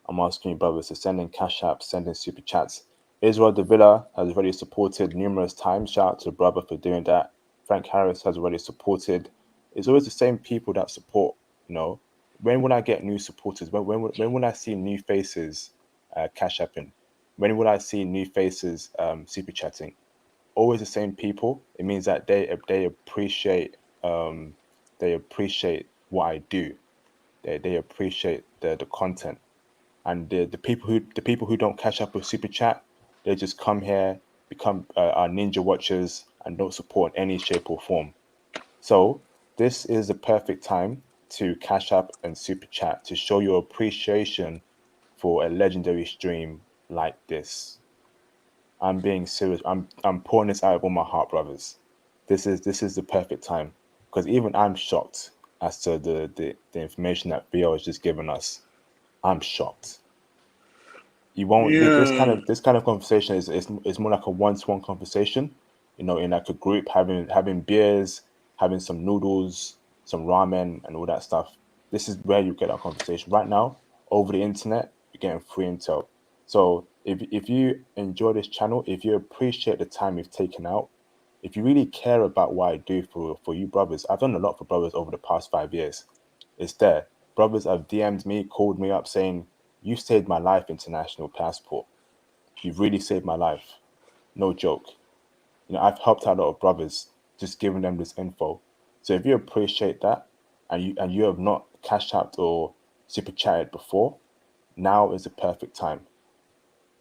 I'm asking you, brothers, to send in cash apps, send in super chats. Israel De Villa has already supported numerous times. Shout out to the brother for doing that. Frank Harris has already supported. It's always the same people that support. You know, when will I get new supporters? When will I see new faces cash apping? When will I see new faces super chatting? Always the same people. It means that um, they appreciate what I do. They appreciate the content, and the people who don't catch up with super chat, they just come here, become our ninja watchers, and don't support in any shape or form. So this is the perfect time to cash up and super chat to show your appreciation for a legendary stream like this. I'm being serious. I'm pouring this out of all my heart, brothers. This is the perfect time because even I'm shocked as to the information that Theo has just given us. I'm shocked. You won't Yeah. this kind of conversation is more like a one-to-one conversation, you know, in like a group having beers, having some noodles, some ramen and all that stuff. This is where you get that conversation. Right now, over the internet, you're getting free intel. So if you enjoy this channel, if you appreciate the time you've taken out, if you really care about what I do for you brothers, I've done a lot for brothers over the past 5 years. It's there. Brothers have DM'd me, called me up saying, you saved my life, international passport. You've really saved my life. No joke. You know, I've helped out a lot of brothers just giving them this info. So if you appreciate that and you have not cashed out or super chatted before, now is the perfect time.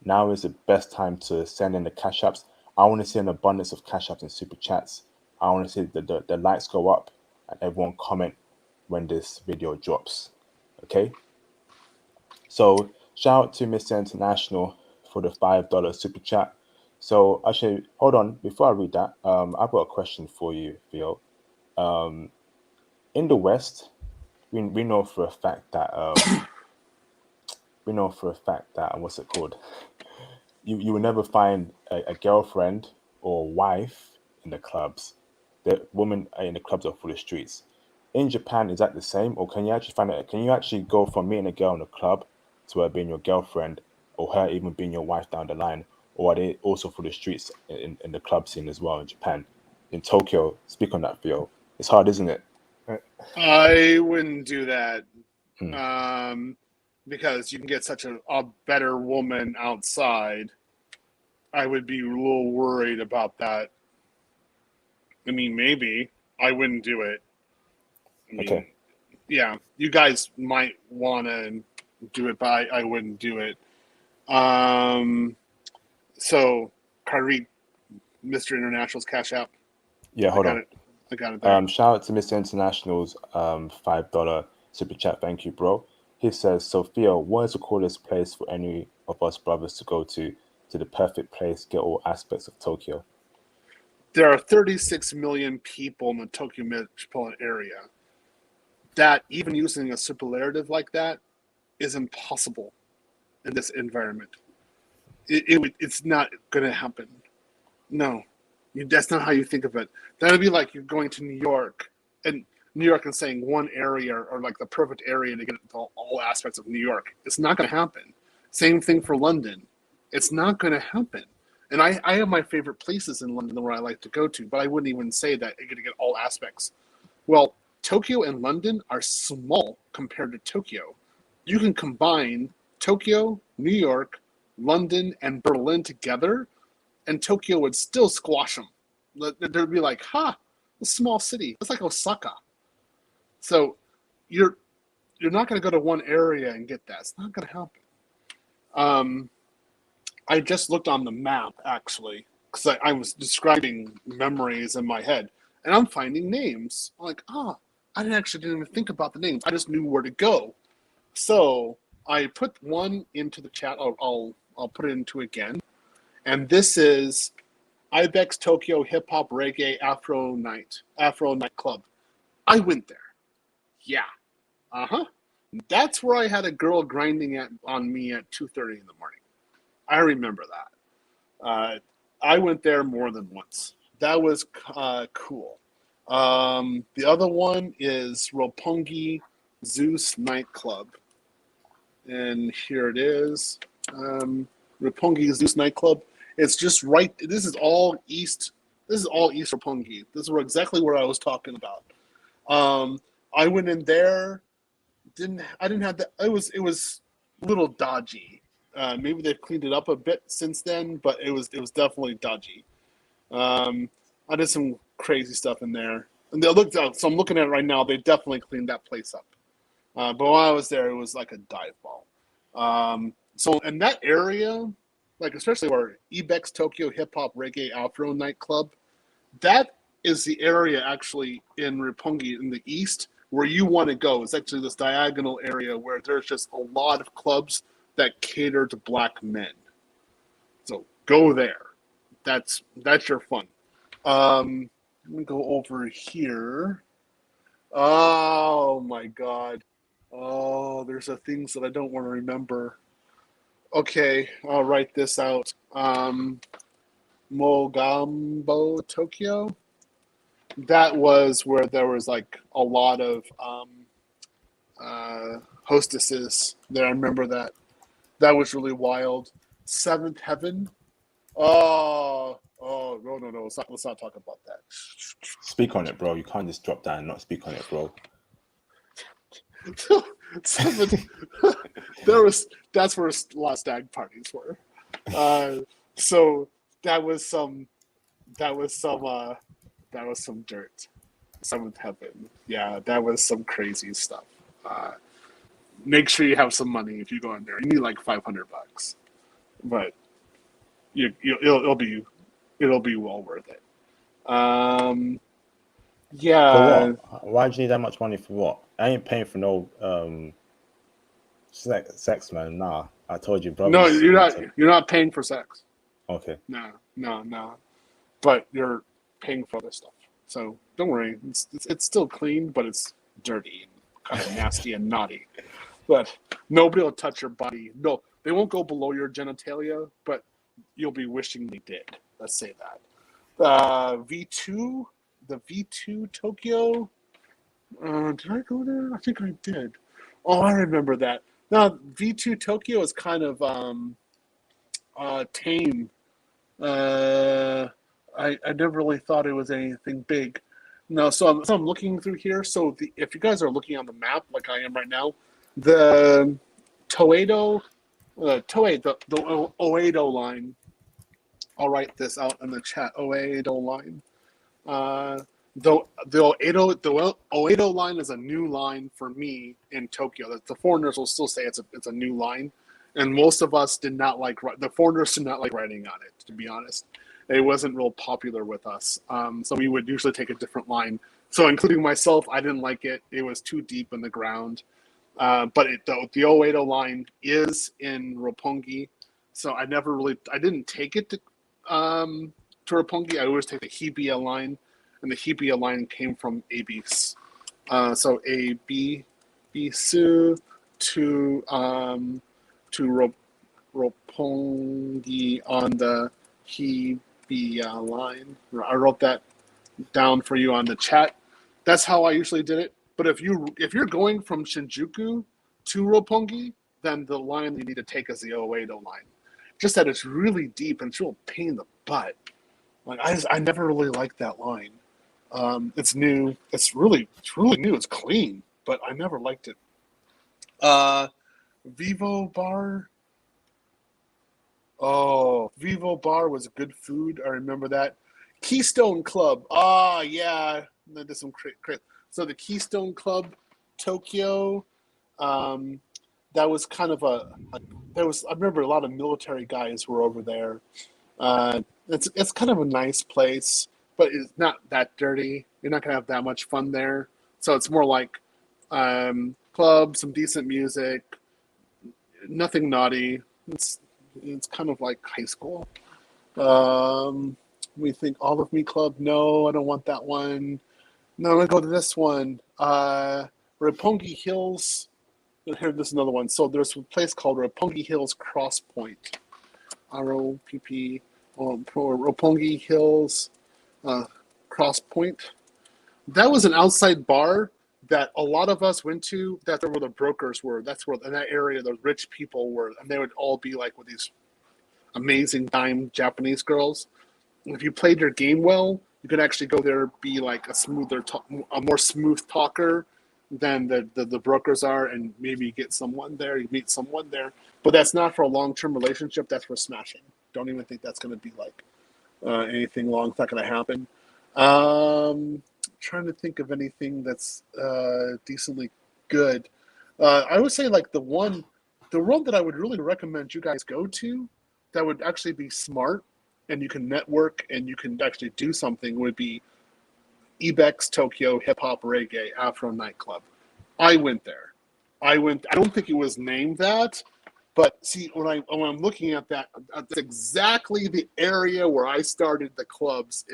Now is the best time to send in the cash apps. I want to see an abundance of cash apps and super chats. I want to see the lights go up and everyone comment when this video drops. Okay? So shout out to Mr. International for the $5 super chat. So actually, hold on, before I read that, I've got a question for you, Theo. Um, in the West, we know for a fact that what's it called? You will never find a girlfriend or wife in the clubs. The women in the clubs are for the streets. In Japan, is that the same, or can you actually find it? Can you actually go from meeting a girl in a club to her being your girlfriend, or her even being your wife down the line, or are they also for the streets in the club scene as well in Japan? In Tokyo, speak on that, Theo. It's hard, isn't it? I wouldn't do that, Mm. um, because you can get such a better woman outside. I would be a little worried about that. I mean, maybe I wouldn't do it. I mean, Okay. yeah, you guys might want to do it, but I wouldn't do it. Um, so, Kyrie, Mr. International's cash out. Yeah, I hold got on. it. I got it there. Shout out to Mr. International's $5 super chat. Thank you, bro. He says, Sophia, what is the coolest place for any of us brothers to go to the perfect place, get all aspects of Tokyo? There are 36 million people in the Tokyo metropolitan area. That even using a superlative like that is impossible in this environment. It's not going to happen. No, that's not how you think of it. That would be like you're going to New York and saying one area or like the perfect area to get all aspects of New York. It's not going to happen. Same thing for London. It's not going to happen. And I have my favorite places in London where I like to go to, but I wouldn't even say that you're going to get all aspects. Well, Tokyo and London are small compared to Tokyo. You can combine Tokyo, New York, London, and Berlin together, and Tokyo would still squash them. They'd be like, "Ha, a small city. It's like Osaka." So, you're you're not going to go to one area and get that. It's not going to happen. I just looked on the map actually because I was describing memories in my head, and I'm finding names. I'm like, I didn't even think about the names. I just knew where to go. So I put one into the chat. I'll put it into again, and this is Ibex Tokyo Hip Hop Reggae Afro Nightclub. I went there. Yeah. That's where I had a girl grinding on me at 2:30 in the morning. I remember that. I went there more than once. That was cool. The other one is Roppongi Zeus Nightclub. And here it is. Roppongi Zeus Nightclub. It's just right. This is all East Roppongi. This is exactly where I was talking about. I went in there. I didn't have that. It was a little dodgy. Maybe they've cleaned it up a bit since then, but it was definitely dodgy. I did some crazy stuff in there, and they looked out. So I'm looking at it right now. They definitely cleaned that place up. But while I was there, it was like a dive ball. So in that area, like especially where Ibex Tokyo Hip Hop Reggae Afro Nightclub, that is the area actually in Roppongi in the east where you want to go. It's actually this diagonal area where there's just a lot of clubs that cater to black men. So go there. That's your fun. Let me go over here. Oh my God. Oh, there's the things that I don't want to remember. Okay, I'll write this out. Mogambo, Tokyo. That was where there was like a lot of hostesses there. I remember that. That was really wild. Seventh Heaven. No. Let's not talk about that. Speak on it, bro. You can't just drop down and not speak on it, bro. That's where a lot of stag parties were. So that was some dirt. Seventh Heaven. Yeah, that was some crazy stuff. Make sure you have some money if you go in there. You need like $500, but it'll be well worth it. Yeah. For what? Why do you need that much money for what? I ain't paying for no sex, man. Nah, I told you, bro. No, you're not paying for sex. Okay. No. But you're paying for other stuff. So don't worry. It's still clean, but it's dirty and kind of nasty and naughty. But nobody will touch your body. No, they won't go below your genitalia, but you'll be wishing they did. Let's say that. V2, the V2 Tokyo. Did I go there? I think I did. Oh, I remember that. Now, V2 Tokyo is kind of tame. I never really thought it was anything big. No, so I'm looking through here. So if you guys are looking on the map like I am right now, the Toedo, the Oedo line. I'll write this out in the chat. Oedo line. The Oedo line is a new line for me in Tokyo. The foreigners will still say it's a new line, and most of us did not like the foreigners did not like writing on it. To be honest, it wasn't real popular with us. So we would usually take a different line. So including myself, I didn't like it. It was too deep in the ground. But the Oedo line is in Roppongi, so I didn't take it to Roppongi. I always take the Hibiya line, and the Hibiya line came from Abis. So Abisu to Roppongi on the Hibiya line. I wrote that down for you on the chat. That's how I usually did it. But if you're going from Shinjuku to Roppongi, then the line you need to take is the Oedo line. Just that it's really deep and it's a real pain in the butt. Like I never really liked that line. It's new. It's really new. It's clean, but I never liked it. Vivo Bar. Oh, Vivo Bar was good food. I remember that. Keystone Club. Oh yeah, there's some great. So the Keystone Club, Tokyo. That was kind of I remember a lot of military guys were over there. It's kind of a nice place, but it's not that dirty. You're not gonna have that much fun there. So it's more like clubs, some decent music, nothing naughty. It's kind of like high school. We think All of Me Club. No, I don't want that one. No, I'm gonna go to this one. Roppongi Hills. Here, this is another one. So there's a place called Roppongi Hills Cross Point. ROPP. Roppongi Hills Cross Point. That was an outside bar that a lot of us went to. That's where the brokers were. That's where in that area the rich people were, and they would all be like with these amazing dime Japanese girls. If you played your game well, you could actually go there, be like a more smooth talker than the brokers are, and maybe get someone there. You meet someone there, but that's not for a long-term relationship. That's for smashing. Don't even think that's going to be like anything long. It's not going to happen. Trying to think of anything that's decently good. I would say like the one that I would really recommend you guys go to that would actually be smart and you can network and you can actually do something would be Ibex Tokyo Hip Hop Reggae Afro Nightclub. I went there. I don't think it was named that, but see when I'm looking at that, that's exactly the area where I started the clubs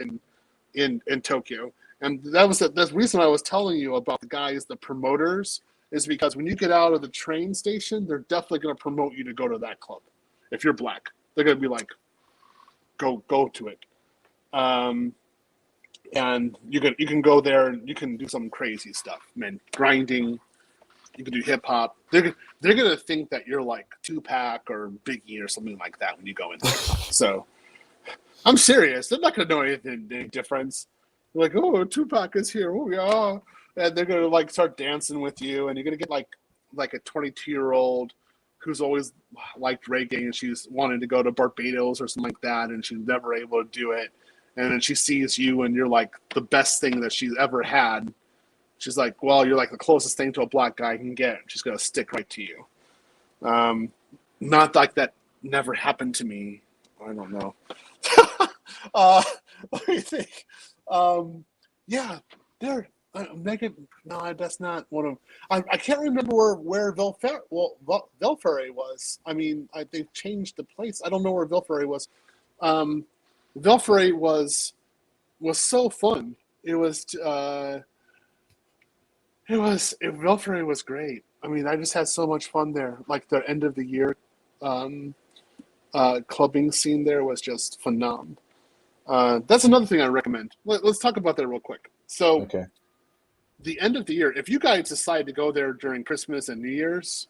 in Tokyo. And that's the reason I was telling you about the guys, the promoters, is because when you get out of the train station, they're definitely going to promote you to go to that club. If you're black, they're going to be like, go to it. And you can go there and you can do some crazy stuff, man. Grinding, you can do hip hop. They're gonna think that you're like Tupac or Biggie or something like that when you go in there. So I'm serious. They're not gonna know any difference. They're like, oh, Tupac is here. Oh yeah, and they're gonna like start dancing with you, and you're gonna get like a 22-year-old who's always liked reggae and she's wanted to go to Barbados or something like that, and she's never able to do it. And then she sees you and you're like the best thing that she's ever had. She's like, well, you're like the closest thing to a black guy can get. She's going to stick right to you. Not like that never happened to me. I don't know. Let me think. Yeah, there. Megan, no, that's not one of. I can't remember where Velferre was. I mean, they've changed the place. I don't know where Velferre was. Velferre was so fun. Velferre was great. I mean, I just had so much fun there. Like the end of the year clubbing scene there was just phenomenal. That's another thing I recommend. Let's talk about that real quick. So, Okay. the end of the year, if you guys decide to go there during Christmas and New Year's,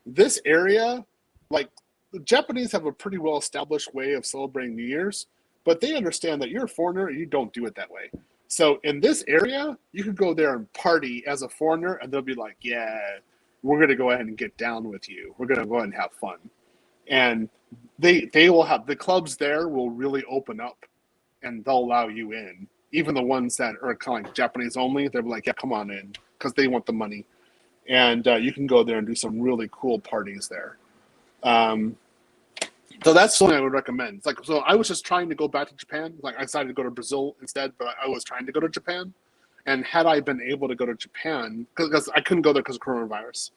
this area, like, the Japanese have a pretty well-established way of celebrating New Year's, but they understand that you're a foreigner and you don't do it that way. So in this area, you could go there and party as a foreigner, and they'll be like, yeah, we're going to go ahead and get down with you. We're going to go ahead and have fun. And they will have, the clubs there will really open up, and they'll allow you in. Even the ones that are kind of like Japanese only, they're like, yeah, come on in, because they want the money. And you can go there and do some really cool parties there. So that's something I would recommend. It's like, so I was just trying to go back to Japan. Like I decided to go to Brazil instead, but I was trying to go to Japan. And had I been able to go to Japan, because I couldn't go there because of coronavirus,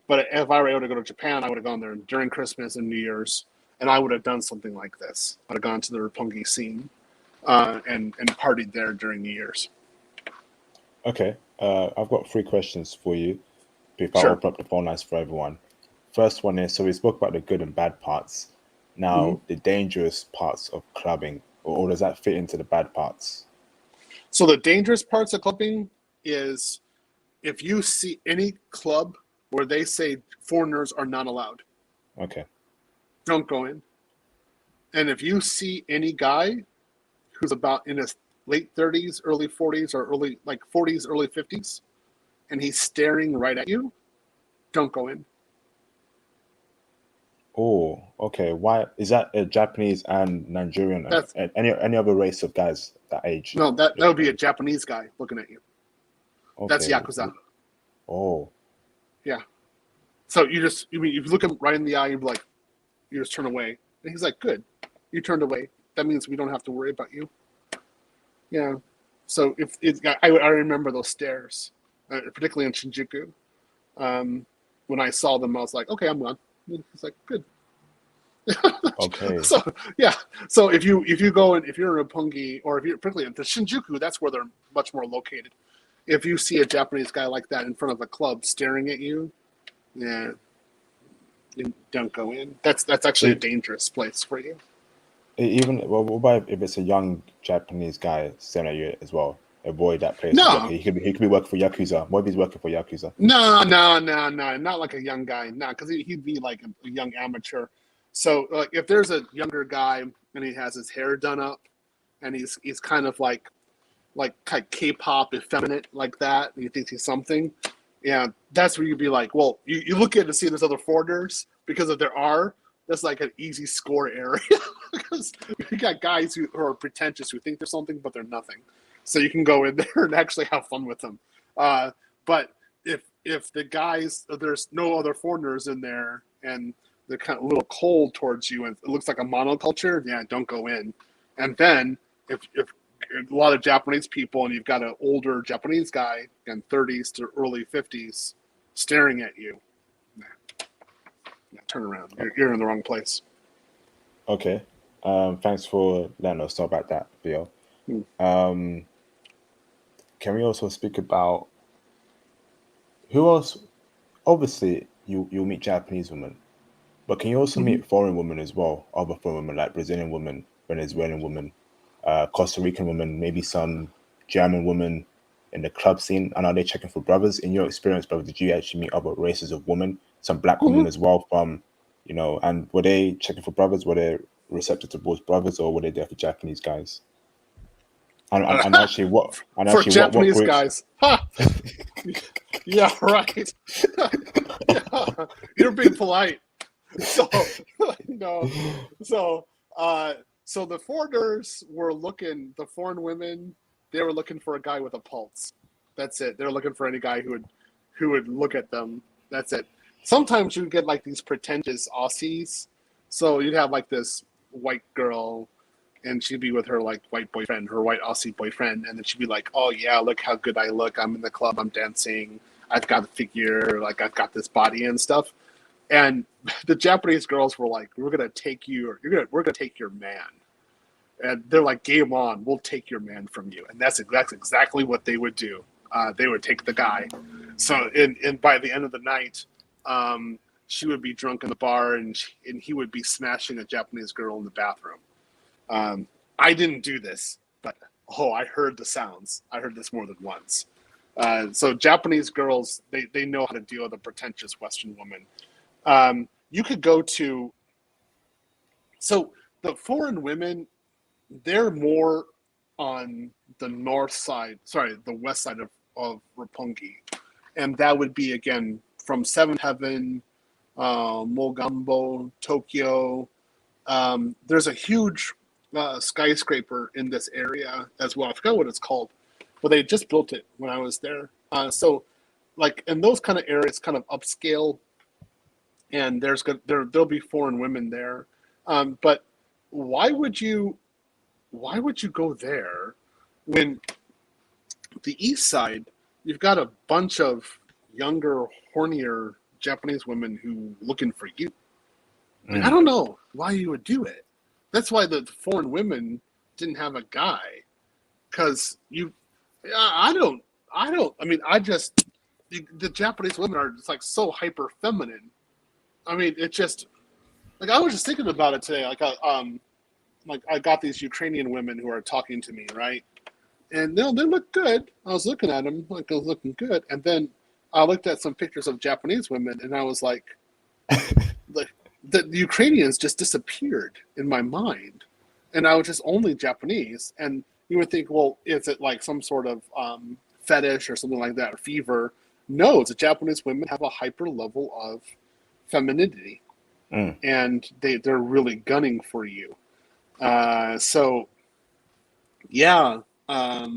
but if I were able to go to Japan, I would have gone there during Christmas and New Year's, and I would have done something like this. I'd have gone to the Roppongi scene and partied there during New Year's. Okay. I've got 3 questions for you before I Sure. open up the phone lines for everyone. First one is, so we spoke about the good and bad parts. Now, the dangerous parts of clubbing, or does that fit into the bad parts? So the dangerous parts of clubbing is if you see any club where they say foreigners are not allowed, Okay. don't go in. And if you see any guy who's about in his late 30s, early 40s, or early like 40s, early 50s, and he's staring right at you, don't go in. Oh, okay. Why is that a Japanese and Nigerian That's and any other race of guys that age? no, that would be a Japanese guy looking at you. That's Okay. Yakuza. Oh, Yeah. So you mean, if you look him right in the eye, you'd be like, you just turn away. And he's like, good. You turned away. That means we don't have to worry about you. Yeah. So if it's, I remember those stares, particularly in Shinjuku. When I saw them, I was like, okay, I'm gone. He's like, good. Okay. So yeah. So if you go in, if you're in Roppongi, or if you're particularly in the Shinjuku, that's where they're much more located. If you see a Japanese guy like that in front of a club staring at you, yeah, you don't go in. That's actually a dangerous place for you. Even well, what about if it's a young Japanese guy staring at you as well? Avoid that place. No, Okay, he could be working for Yakuza. What if he's working for Yakuza? no, not like a young guy. No, because he'd be like a young amateur. So like if there's a younger guy and he has his hair done up and he's kind of like K-pop effeminate like that, and you think he's something, yeah, that's where you'd be like, well, you look at it to see there's other foreigners, because if there are, that's like an easy score area because you got guys who are pretentious, who think they're something but they're nothing. So you can go in there and actually have fun with them. But if the guys, there's no other foreigners in there and they're kind of a little cold towards you and it looks like a monoculture, yeah, don't go in. And then if a lot of Japanese people and you've got an older Japanese guy in 30s to early 50s staring at you, turn around. You're in the wrong place. Okay. Thanks for letting us know about that, Theo. Can we also speak about who else? Obviously, you'll meet Japanese women, but can you also meet foreign women as well? Other foreign women like Brazilian women, Venezuelan women, Costa Rican women, maybe some German women in the club scene. And are they checking for brothers? In your experience, brother, did you actually meet other races of women? Some black women as well from, and were they checking for brothers? Were they receptive towards brothers, or were they there for Japanese guys? And actually, For what Japanese groups? guys, ha! Yeah, right. Yeah, you're being polite. So no, so so the foreigners were looking. The foreign women, they were looking for a guy with a pulse. That's it. They're looking for any guy who would look at them. That's it. Sometimes you get like these pretentious Aussies. So you'd have like this white girl, and she'd be with her like white boyfriend, her white Aussie boyfriend, and then she'd be like, "Oh yeah, look how good I look. I'm in the club. I'm dancing. I've got a figure. Like I've got this body and stuff." And the Japanese girls were like, "We're gonna take you. We're gonna take your man." And they're like, "Game on. We'll take your man from you." And that's exactly what they would do. They would take the guy. So and by the end of the night, she would be drunk in the bar, and he would be smashing a Japanese girl in the bathroom. I didn't do this, but I heard the sounds. I heard this more than once. So Japanese girls, they know how to deal with a pretentious Western woman. You could go to, so the foreign women, they're more on the the west side of Roppongi. And that would be, again, from Seven Heaven, Mogambo, Tokyo. There's a huge skyscraper in this area as well. I forgot what it's called, but they just built it when I was there. So like in those kind of areas, kind of upscale, and there'll be foreign women there. But why would you go there when the east side, you've got a bunch of younger, hornier Japanese women who looking for you? I don't know why you would do it. That's why the foreign women didn't have a guy, because I don't. I mean, the Japanese women are just like so hyper feminine. I mean, it just, like, I was just thinking about it today. Like I got these Ukrainian women who are talking to me, right? And they look good. I was looking at them, like, I was looking good, and then I looked at some pictures of Japanese women, and I was like, the Ukrainians just disappeared in my mind, and I was just only Japanese. And you would think, well, is it like some sort of fetish or something like that, or fever? No, the Japanese women have a hyper level of femininity, and they're really gunning for you. So yeah, I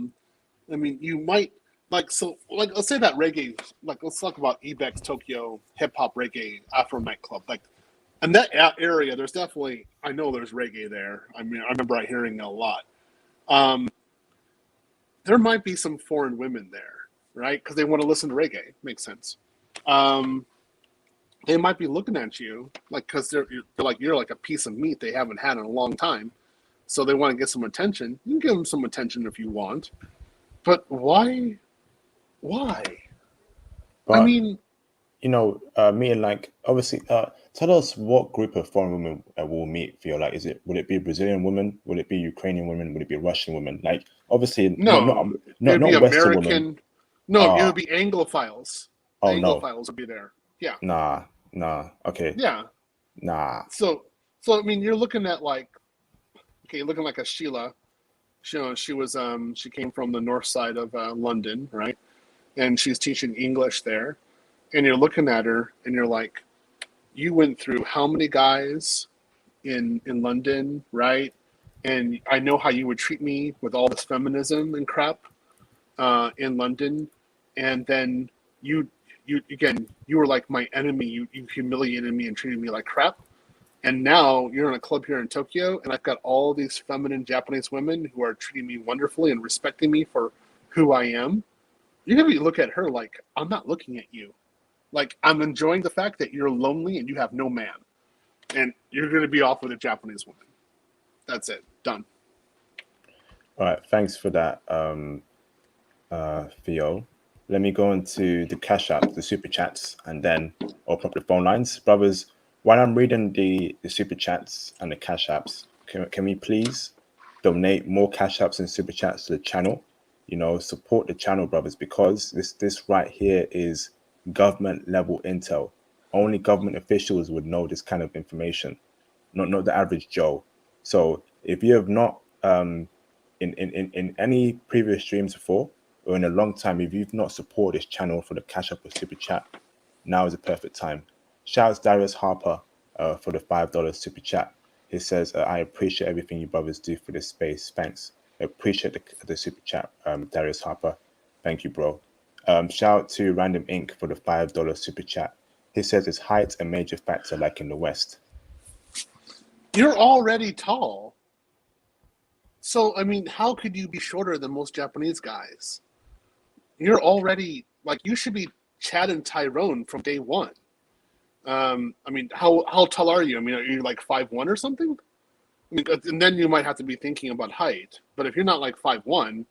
mean, you might, let's say that reggae, let's talk about Ibex Tokyo hip hop reggae Afro nightclub. Like in that area, there's definitely, I know there's reggae there. I mean, I remember hearing it a lot. Um, there might be some foreign women there, right? Because they want to listen to reggae. Makes sense. Um, they might be looking at you like because they're like you're like a piece of meat they haven't had in a long time, so they want to get some attention. You can give them some attention if you want, but why? Why? I But mean, meeting like obviously. Tell us what group of foreign women will meet for you. Like, would it be Brazilian women? Would it be Ukrainian women? Would it be Russian women? Like, obviously, no, it would be not Western women. American. No, it Ah, would be Anglophiles. oh no, Anglophiles would be there. Yeah, nah. Okay, yeah. nah. So I mean, you're looking at like, okay, you're looking like a Sheila. She came from the north side of London, right? And she's teaching English there. And you're looking at her, and you're like, you went through how many guys in London, right? And I know how you would treat me with all this feminism and crap in London, and then you were like my enemy. You humiliated me and treated me like crap. And now you're in a club here in Tokyo, and I've got all these feminine Japanese women who are treating me wonderfully and respecting me for who I am. You're gonna look at her like I'm not looking at you. Like I'm enjoying the fact that you're lonely and you have no man, and you're gonna be off with a Japanese woman. That's it. Done. All right, thanks for that, Theo. Let me go into the cash apps, the super chats, and then open up the phone lines. Brothers, while I'm reading the super chats and the cash apps, can we please donate more cash apps and super chats to the channel? Support the channel, brothers, because this right here is government level intel. Only government officials would know this kind of information, not the average Joe. So if you have not in any previous streams before or in a long time, if you've not supported this channel for the cash up or super chat, now is the perfect time. Shouts Darius Harper for the $5 super chat. He says, I appreciate everything you brothers do for this space. Thanks. I appreciate the super chat, Darius Harper. Thank you, bro. Shout out to Random Inc. for the $5 super chat. He says, is height a major factor like in the West? You're already tall. So, I mean, how could you be shorter than most Japanese guys? You're already, like, you should be Chad and Tyrone from day one. I mean, how tall are you? I mean, are you like 5'1" or something? I mean, and then you might have to be thinking about height. But if you're not like 5'1",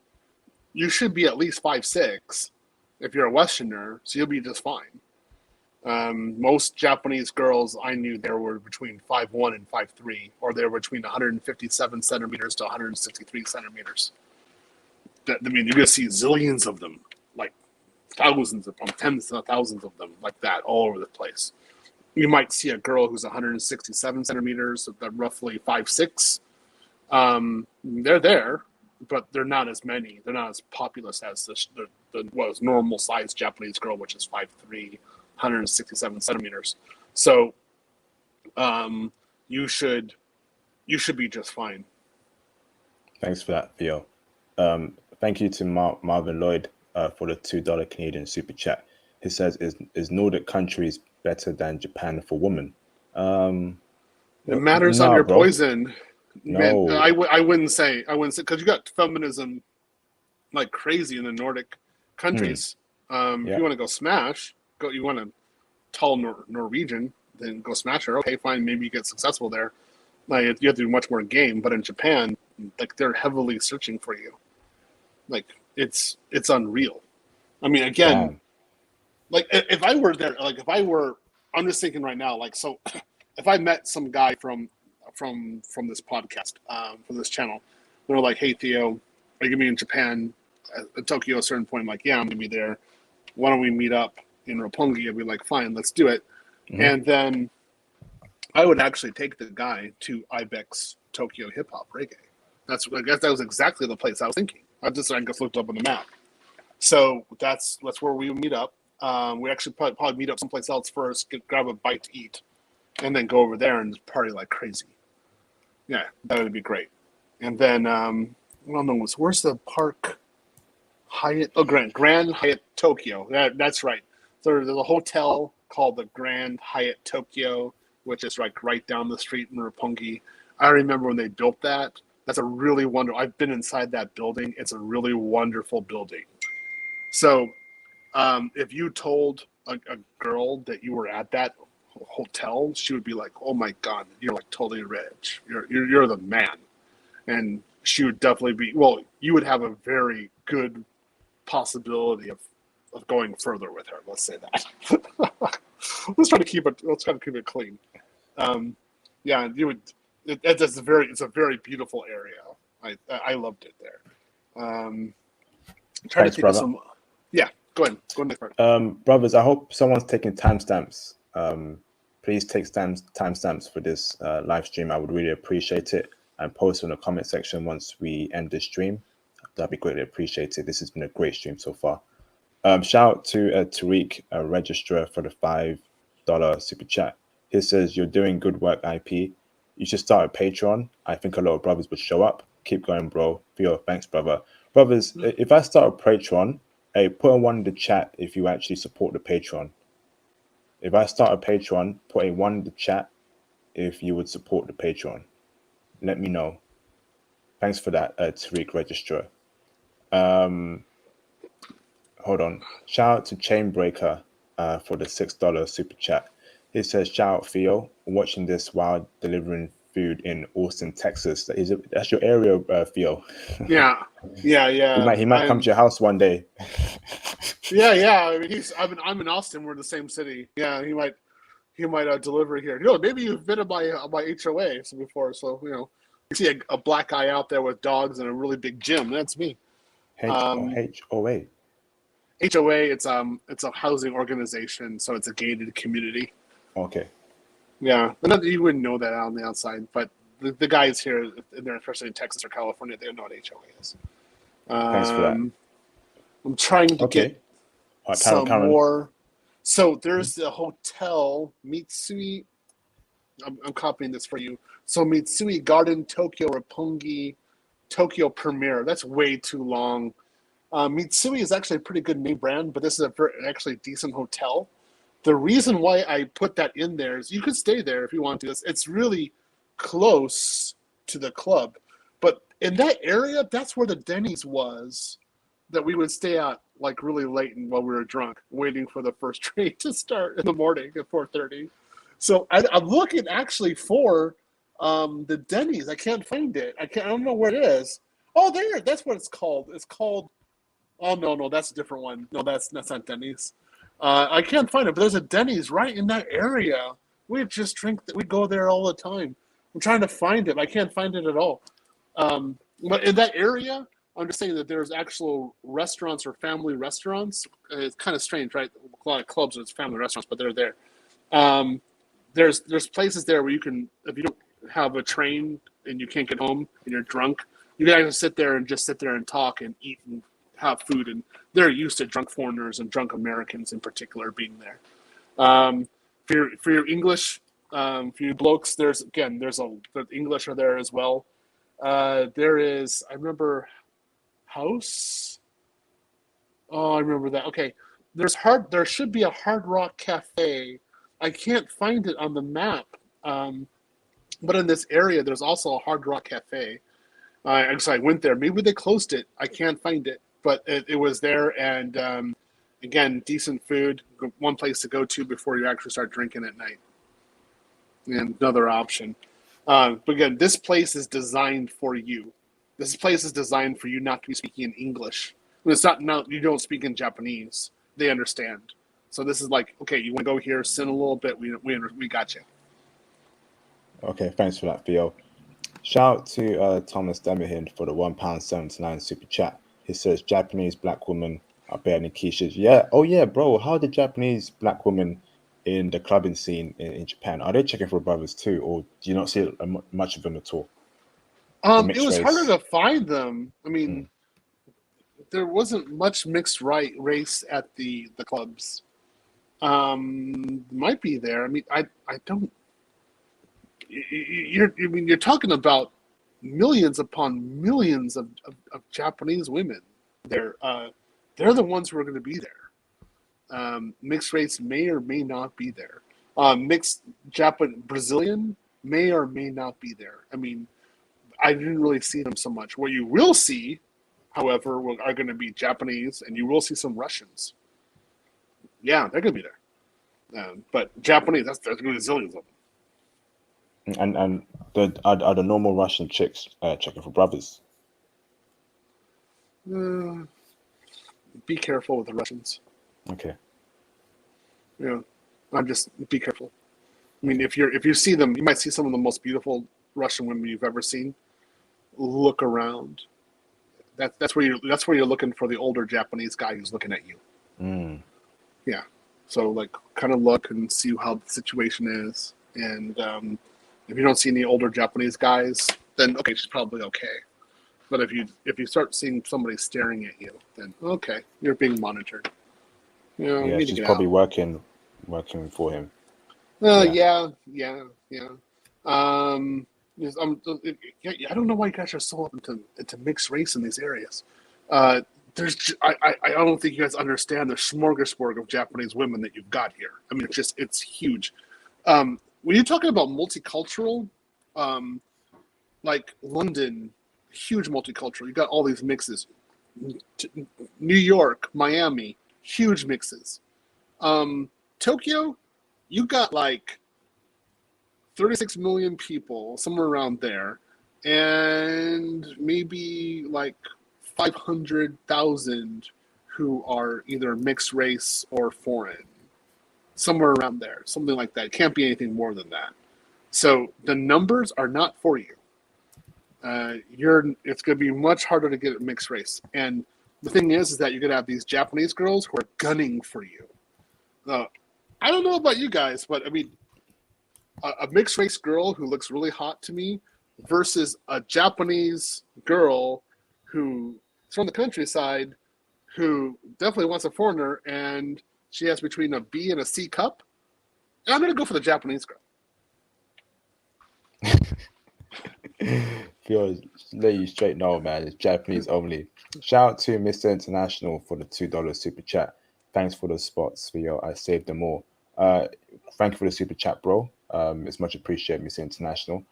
you should be at least 5'6" if you're a Westerner, so you'll be just fine. Most Japanese girls I knew there were between 5'1" and 5'3", or they were between 157 centimeters to 163 centimeters. I mean, you're going to see zillions of them, like thousands of them, tens of thousands of them, like that, all over the place. You might see a girl who's 167 centimeters, so they're roughly 5'6". They're there, but they're not as many. They're not as populous as the normal sized Japanese girl, which is 5'3", 167 centimeters. So you should be just fine. Thanks for that, Theo. Thank you to Marvin Lloyd for the $2 Canadian super chat. He says, is Nordic countries better than Japan for women? It matters on No, your bro. poison. Man, No. I wouldn't say, because you got feminism like crazy in the Nordic countries. If Yeah. you want to go smash, you want a tall Norwegian, then go smash her. Okay, fine, maybe you get successful there. Like you have to do much more game. But in Japan, like they're heavily searching for you. Like it's unreal. I mean, again, Damn. like if I were there, like if I were, I'm just thinking right now, like so, if I met some guy from this podcast, from this channel, they're like, hey Theo, are you gonna be in Japan at Tokyo at a certain point? I'm like, yeah, I'm gonna be there. Why don't we meet up in Roppongi? I'd be like, fine, let's do it. Mm-hmm. And then I would actually take the guy to Ibex Tokyo Hip Hop Reggae. I guess that was exactly the place I was thinking. I just looked up on the map. So that's where we would meet up. We actually probably meet up someplace else first, grab a bite to eat, and then go over there and party like crazy. Yeah, that would be great. And then I don't know, where's the park? Grand Hyatt Tokyo. That's right. So there's a hotel called the Grand Hyatt Tokyo, which is like right down the street in Roppongi. I remember when they built that. That's a really wonderful. I've been inside that building. It's a really wonderful building. So, if you told a girl that you were at that hotel, she would be like, "Oh my God, you're like totally rich. You're the man." And she would definitely be. Well, you would have a very good possibility of going further with her. Let's say that. Let's try to keep it clean. Yeah, you would. It's a very beautiful area. I loved it there. Try to Thanks, think of brother. some. Yeah, go ahead. Go next part. Brothers, I hope someone's taking timestamps. Please take timestamps for this live stream. I would really appreciate it. And post in the comment section once we end the stream. That'd be greatly appreciated. This has been a great stream so far. Shout out to Tariq, a registrar, for the $5 super chat. He says, "You're doing good work, IP. You should start a Patreon. I think a lot of brothers would show up. Keep going, bro. Theo, thanks, brother. Brothers, if I start a Patreon, hey, put in one in the chat if you actually support the Patreon. If I start a Patreon, put a one in the chat if you would support the Patreon. Let me know. Thanks for that, Tariq Registrar. Hold on. Shout out to Chainbreaker for the $6 super chat. He says, "Shout out Theo, watching this while delivering food in Austin, Texas." That's your area, Theo. Yeah. He might come to your house one day. Yeah. I mean, I'm in Austin. We're in the same city. Yeah, he might deliver here. Maybe you've been at my HOA before, so you see a black guy out there with dogs and a really big gym. That's me. HOA. HOA, it's a housing organization, so it's a gated community. Okay. Yeah, you wouldn't know that on the outside, but the guys here, especially in Texas or California, they know what HOA is. Thanks for that. I'm trying to get some more. So there's the hotel Mitsui. I'm copying this for you. So Mitsui Garden Tokyo Roppongi Tokyo Premier. That's way too long. Mitsui is actually a pretty good name brand, but this is actually decent hotel. The reason why I put that in there is you could stay there if you want to. It's really close to the club. But in that area, that's where the Denny's was that we would stay at like really late and while we were drunk, waiting for the first train to start in the morning at 4:30. So I'm looking actually for the Denny's. I can't find it. I don't know where it is. Oh, there. That's what it's called. It's called. Oh no, that's a different one. No, that's not Denny's. I can't find it, but there's a Denny's right in that area. We just drink that. We go there all the time. I'm trying to find it. I can't find it at all. But in that area, I'm just saying that there's actual restaurants or family restaurants. It's kind of strange, right? A lot of clubs it's family restaurants, but they're there. There's places there where you can, if you don't have a train and you can't get home and you're drunk, you can actually sit there and talk and eat and have food, and they're used to drunk foreigners and drunk Americans in particular being there. For your English, for you blokes, the English are there as well. There is, I remember, House. Oh, I remember that. Okay, there should be a Hard Rock Cafe. I can't find it on the map, but in this area, there's also a Hard Rock Cafe. I went there. Maybe they closed it. I can't find it. But it was there, and again, decent food, one place to go to before you actually start drinking at night. And another option. But again, this place is designed for you. This place is designed for you not to be speaking in English. It's not you don't speak in Japanese. They understand. So this is like, okay, you want to go here, sin a little bit, we got you. Okay, thanks for that, Theo. Shout out to Thomas Demahin for the £1.79 super chat. He says, "Japanese black women are better than Keisha's." Yeah. Oh, yeah, bro. How are the Japanese black women in the clubbing scene in Japan? Are they checking for brothers too? Or do you not see much of them at all? It was harder to find them. I mean, there wasn't much mixed race at the clubs. Might be there. I mean, I don't. You're talking about millions upon millions of Japanese women there. they're the ones who are going to be there. Mixed race may or may not be there. Mixed Brazilian may or may not be there. I mean, I didn't really see them so much. What you will see, however, are going to be Japanese, and you will see some Russians. Yeah, they're going to be there. But Japanese, there's going to be zillions of them. And are the normal Russian chicks checking for brothers? Be careful with the Russians. Okay. Yeah, I'm just be careful. I mean, if you see them, you might see some of the most beautiful Russian women you've ever seen. Look around. That's where you're looking for the older Japanese guy who's looking at you. Yeah. So like, kind of look and see how the situation is, and if you don't see any older Japanese guys, then okay, she's probably okay. But if you start seeing somebody staring at you, then okay, you're being monitored. You Yeah, need she's to get probably out. working for him. Yeah. Yes, I don't know why you guys are so up into mixed race in these areas. I don't think you guys understand the smorgasbord of Japanese women that you've got here. I mean, it's huge. When you're talking about multicultural, like London, huge multicultural. You got all these mixes. New York, Miami, huge mixes. Tokyo, you got like 36 million people, somewhere around there, and maybe like 500,000 who are either mixed race or foreign, somewhere around there, something like that. It can't be anything more than that. So the numbers are not for you. It's going to be much harder to get a mixed race. And the thing is that you're going to have these Japanese girls who are gunning for you. I don't know about you guys, but I mean, a mixed race girl who looks really hot to me versus a Japanese girl who is from the countryside who definitely wants a foreigner, and she has between a B and a C cup. And I'm going to go for the Japanese girl. Feel let you straight know, man. It's Japanese only. Shout out to Mr. International for the $2 super chat. Thanks for the spots, Theo. I saved them all. Thank you for the super chat, bro. It's much appreciated, Mr. International.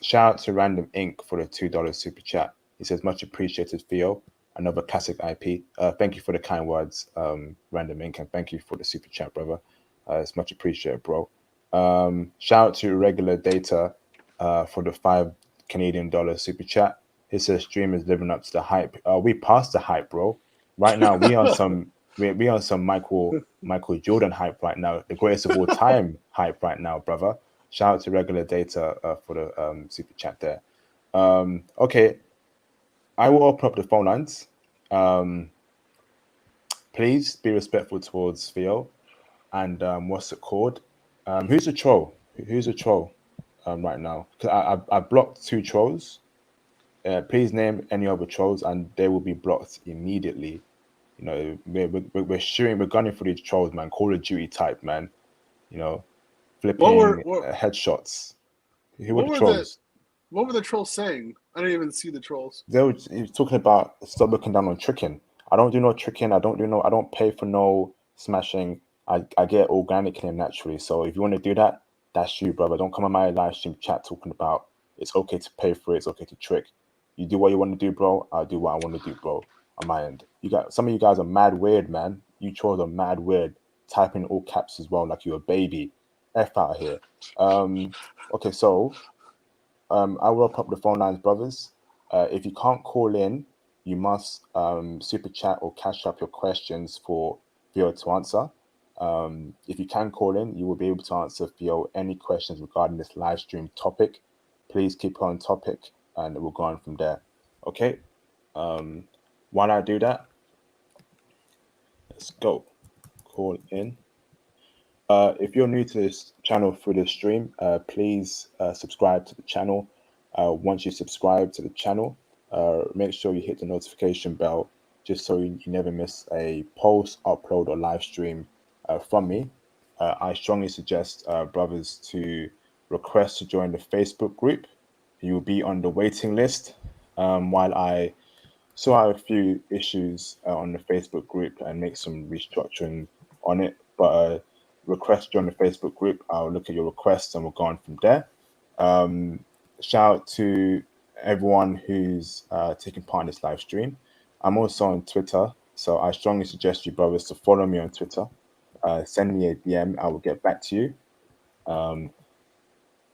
Shout out to Random Inc. for the $2 super chat. He says, much appreciated, Theo. Another classic IP. Thank you for the kind words, Random Inc. And thank you for the super chat, brother. It's much appreciated, bro. Shout out to Regular Data for the $5 super chat. He says, stream is living up to the hype. We passed the hype, bro. Right now, we on some Michael Jordan hype right now, the greatest of all time hype right now, brother. Shout out to Regular Data for the super chat there. Okay, I will open up the phone lines. Please be respectful towards Theo. And what's it called? Who's a troll? Who's a troll right now? Because I blocked 2 trolls. Please name any other trolls, and they will be blocked immediately. You know, we're gunning for these trolls, man. Call of Duty type, man. You know, flipping headshots. Who were the trolls? What were the trolls saying? I didn't even see the trolls. He was talking about stop looking down on tricking. I don't do no tricking. I don't pay for no smashing. I get organically and naturally. So if you want to do that, that's you, brother. Don't come on my live stream chat talking about it's okay to pay for it. It's okay to trick. You do what you want to do, bro. I'll do what I want to do, bro. On my end, some of you guys are mad weird, man. You trolls are mad weird. Typing all caps as well, like you're a baby. F out of here. Okay, so I will open up the phone lines, brothers. If you can't call in, you must super chat or cash up your questions for Theo to answer. If you can call in, you will be able to answer Theo any questions regarding this live stream topic. Please keep on topic, and we'll go on from there. Okay. While I do that, let's go. Call in. If you're new to this channel through the stream, please subscribe to the channel. Once you subscribe to the channel, make sure you hit the notification bell just so you never miss a post, upload, or live stream from me. I strongly suggest brothers to request to join the Facebook group. You will be on the waiting list while I sort out a few issues on the Facebook group and make some restructuring on it. But request join the Facebook group. I'll look at your requests and we'll go on from there. Shout out to everyone who's taking part in this live stream. I'm also on Twitter, so I strongly suggest you brothers to follow me on Twitter. Send me a DM. I will get back to you. Um,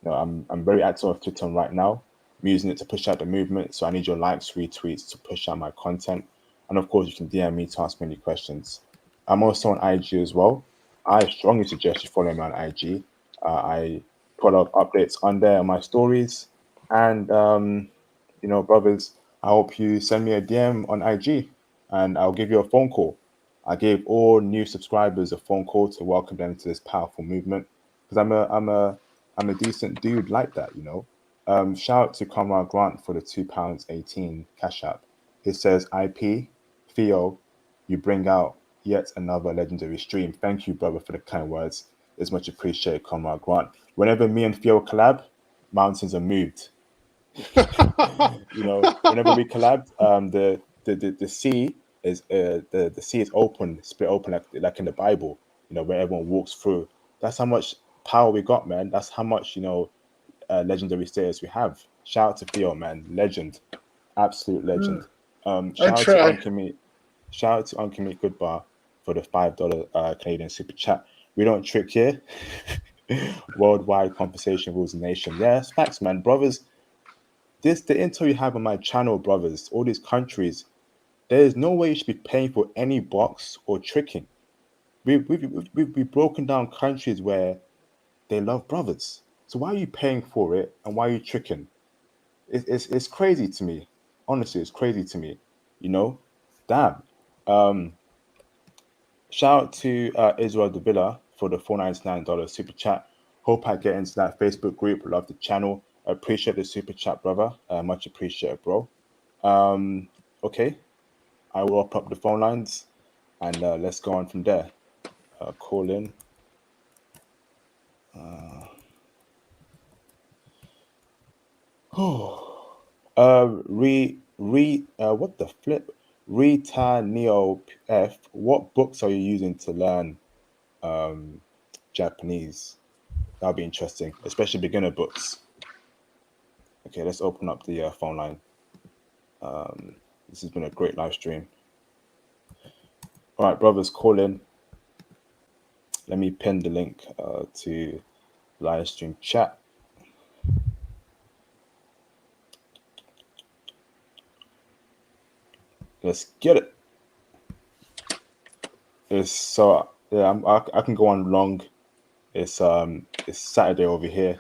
I'm very active on Twitter right now. I'm using it to push out the movement. So I need your likes, retweets to push out my content. And of course, you can DM me to ask me any questions. I'm also on IG as well. I strongly suggest you follow me on IG. I put up updates on there on my stories. And, brothers, I hope you send me a DM on IG and I'll give you a phone call. I gave all new subscribers a phone call to welcome them to this powerful movement because I'm a decent dude like that. Shout out to Conrad Grant for the £2.18 cash app. It says IP Theo, you bring out yet another legendary stream. Thank you, brother, for the kind words. It's much appreciated, Conrad Grant. Whenever me and Theo collab, mountains are moved. Whenever we collab, the sea is the sea is open, split open like in the Bible. Where everyone walks through. That's how much power we got, man. That's how much legendary status we have. Shout out to Theo, man, legend, absolute legend. I Shout out to try. Uncle Meat. Shout out to Uncle Meat Goodbar for the $5 Canadian super chat. We don't trick here. Worldwide compensation rules the nation. Yeah, it's facts, man, brothers. The intel you have on my channel, brothers, all these countries, there is no way you should be paying for any box or tricking. We've broken down countries where they love brothers. So why are you paying for it and why are you tricking? It's crazy to me. Honestly, it's crazy to me. Damn. Shout out to Israel Davila for the $4.99 super chat. Hope I get into that Facebook group. Love the channel. Appreciate the super chat, brother. Much appreciated, bro. Okay, I will open up the phone lines and let's go on from there. Call in. What the flip? Rita Neo F. What books are you using to learn Japanese? That'll be interesting, especially beginner books. Okay, let's open up the phone line. This has been a great live stream. All right, brothers, call in. Let me pin the link to live stream chat. Let's get it. I can go on long. It's Saturday over here,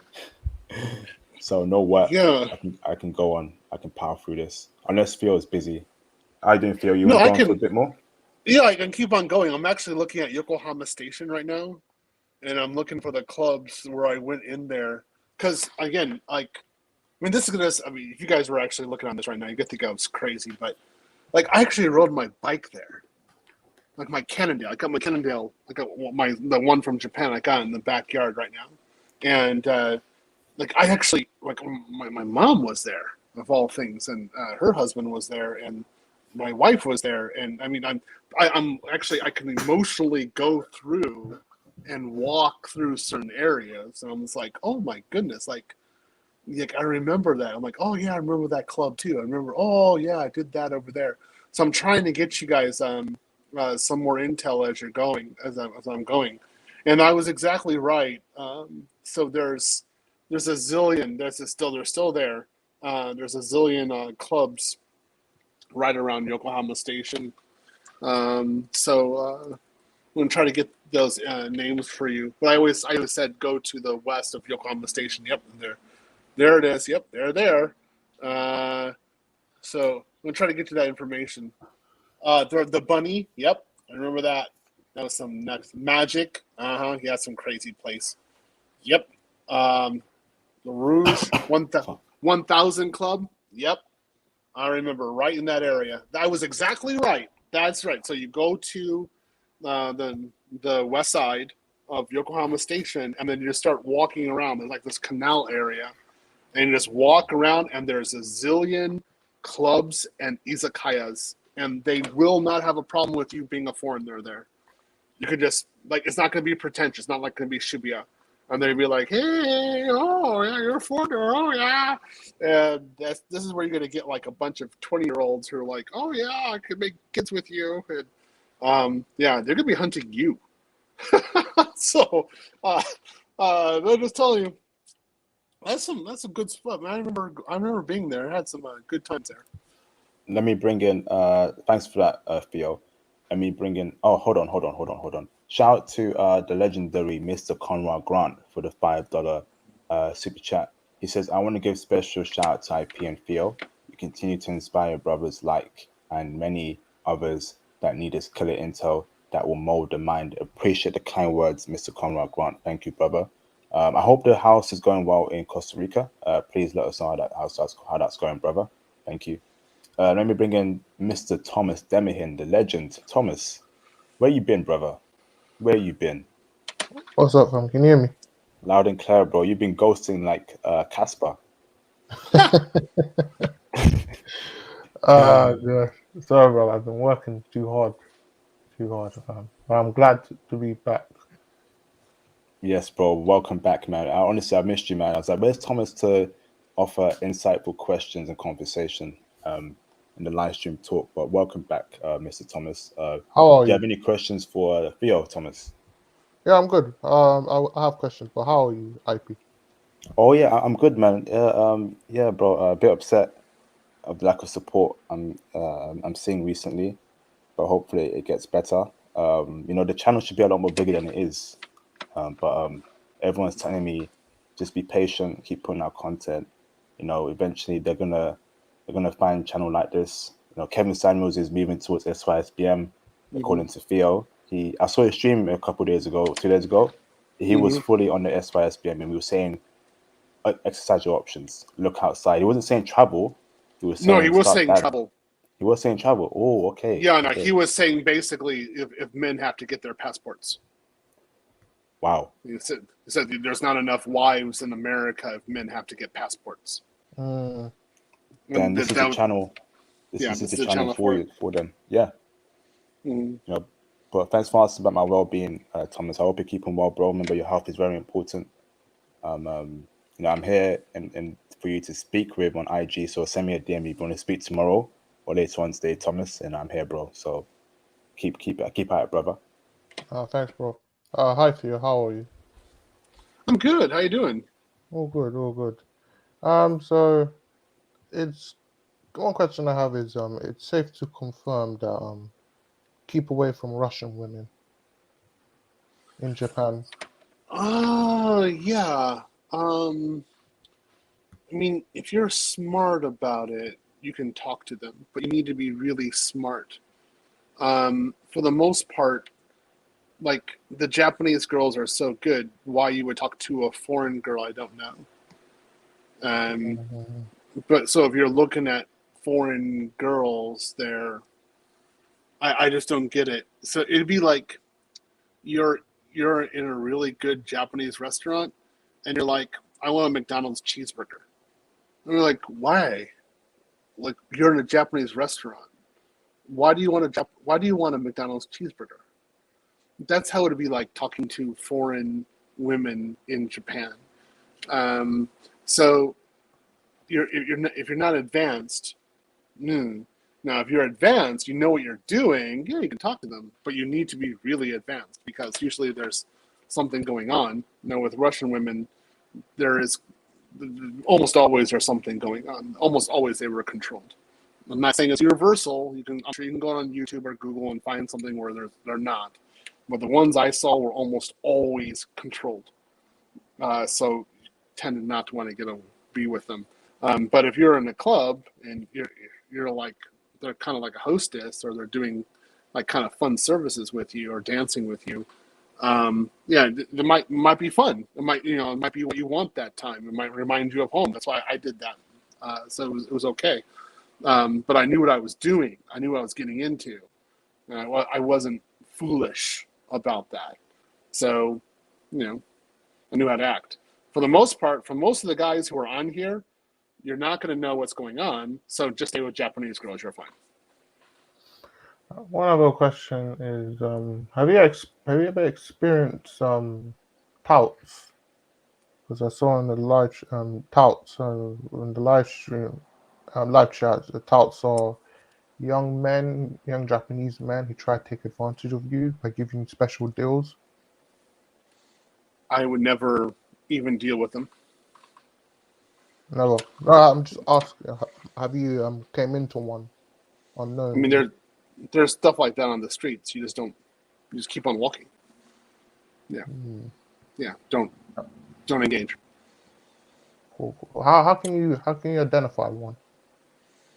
so no work. Yeah. I can go on. I can power through this unless Theo is busy. I didn't feel you No, want to I go on for a can. bit more. Yeah, I can keep on going. I'm actually looking at Yokohama Station right now, and I'm looking for the clubs where I went in there. Because again, this is gonna. I mean, if you guys were actually looking on this right now, you get to think I was crazy, but I actually rode my bike there. Like my Cannondale. I got my Cannondale. I got the one from Japan. I got in the backyard right now, and I actually my mom was there of all things, and her husband was there, and my wife was there, and I mean I'm actually I can emotionally go through and walk through certain areas, and I'm just like, oh my goodness, I remember that. I'm like, oh yeah, I remember that club too. I remember, oh yeah, I did that over there. So I'm trying to get you guys some more intel as you're going, as I'm going, and I was exactly right. So there's a zillion. They're still there. There's a zillion clubs right around Yokohama Station. I'm gonna try to get those names for you. But I always said go to the west of Yokohama Station. Yep, there it is. Yep, they're there. So I'm gonna try to get you that information. The bunny. Yep, I remember that. That was some next magic. Yeah, some crazy place. Yep. The Rouge 1000 Club. Yep, I remember right in that area. That was exactly right. That's right. So you go to the west side of Yokohama Station, and then you just start walking around. There's like this canal area, and you just walk around, and there's a zillion clubs and izakayas, and they will not have a problem with you being a foreigner there. You could just like it's not going to be pretentious, not like going to be Shibuya, and they'd be like, "Hey, oh yeah, you're a foreigner, oh yeah," and this is where you're going to get like a bunch of 20-year-olds who are like, "Oh yeah, I could make kids with you," and yeah, they're going to be hunting you. So, they're just telling you that's some good stuff. I remember being there. I had some good times there. Let me bring in. Thanks for that, Theo. Let me bring in. Oh, hold on. Shout out to the legendary Mr. Conrad Grant for the $5 super chat. He says, "I want to give special shout out to IP and Theo. You continue to inspire brothers like and many others that need this killer intel that will mold the mind." Appreciate the kind words, Mr. Conrad Grant. Thank you, brother. I hope the house is going well in Costa Rica. Please let us know how that's going, brother. Thank you. Let me bring in Mr. Thomas Demihin, the legend. Thomas, where you been, brother? Where you been? What's up, fam? Can you hear me? Loud and clear, bro. You've been ghosting like Casper. Yeah. Sorry, bro. I've been working too hard, fam. But I'm glad to be back. Yes, bro. Welcome back, man. Honestly, I missed you, man. I was like, where's Thomas to offer insightful questions and conversation in the live stream talk? But welcome back, Mr. Thomas. Do How are you you? have any questions for Theo, Thomas? Yeah, I'm good. I have questions, but how are you, IP? Oh yeah, I'm good, man. Yeah, bro. A bit upset of the lack of support I'm seeing recently, but hopefully it gets better. The channel should be a lot more bigger than it is. But everyone's telling me just be patient, keep putting out content. Eventually they're gonna find a channel like this. Kevin Samuels is moving towards SYSBM, Mm-hmm. according to Theo. I saw his stream a couple days ago, 2 days ago. He was Mm-hmm. fully on the SYSBM, and we were saying exercise your options, look outside. He wasn't saying travel. He was No, he saying was start saying that. trouble. He was saying travel. Oh, okay, Yeah, no, okay. he was saying basically if men have to get their passports. Wow. He said there's not enough wives in America if men have to get passports. Mm, Then And this is the channel. This, yeah, this is this the is the channel channel for for it. you, for them. Yeah. Mm-hmm. But thanks for asking about my well-being, Thomas. I hope you're keeping well, bro. Remember, your health is very important. I'm here and for you to speak with on IG. So send me a DM if you want to speak tomorrow or later on today, Thomas. And I'm here, bro. So keep at it, brother. thanks, bro. Hi, Theo. How are you? I'm good. How you doing? All good, all good. So it's one question I have is it's safe to confirm that keep away from Russian women in Japan. Yeah. I mean, if you're smart about it, you can talk to them, but you need to be really smart. For the most part, like the Japanese girls are so good. Why you would talk to a foreign girl, I don't know. Um, Mhm. but so if you're looking at foreign girls, there, I just don't get it. So it'd be like you're you're in a really good Japanese restaurant, and you're like, I want a McDonald's cheeseburger. And you're like, why? Like you're in a Japanese restaurant. Why do you want a McDonald's cheeseburger? That's how it'd be like talking to foreign women in Japan. Um, so if you're not advanced, now if you're advanced, you know what you're doing. Yeah, you can talk to them, but you need to be really advanced because usually there's something going on. With Russian women, there is almost always there's something going on. Almost always they were controlled. I'm not saying it's universal. I'm sure you can go on YouTube or Google and find something where they're not. But the ones I saw were almost always controlled. So tended not to want to be with them. But if you're in a club and you're like they're kind of like a hostess or they're doing like kind of fun services with you or dancing with you, yeah, it might be fun. It might be what you want that time. It might remind you of home. That's why I did that. So it was okay. But I knew what I was doing. I knew what I was getting into. And I wasn't foolish about that. So, I knew how to act. For the most part, for most of the guys who are on here, You're not going to know what's going on, so just stay with Japanese girls. You're fine. One other question is, have you ever experienced touts? Because I saw in the touts in the live stream, live chat, the touts are young men, young Japanese men who try to take advantage of you by giving you special deals. I would never even deal with them. Never. No, I'm just asking. Have you came into one I unknown? mean, there's stuff like that on the streets. You just don't. You just keep on walking. Yeah, yeah. Don't engage. Cool, cool. How can you identify one?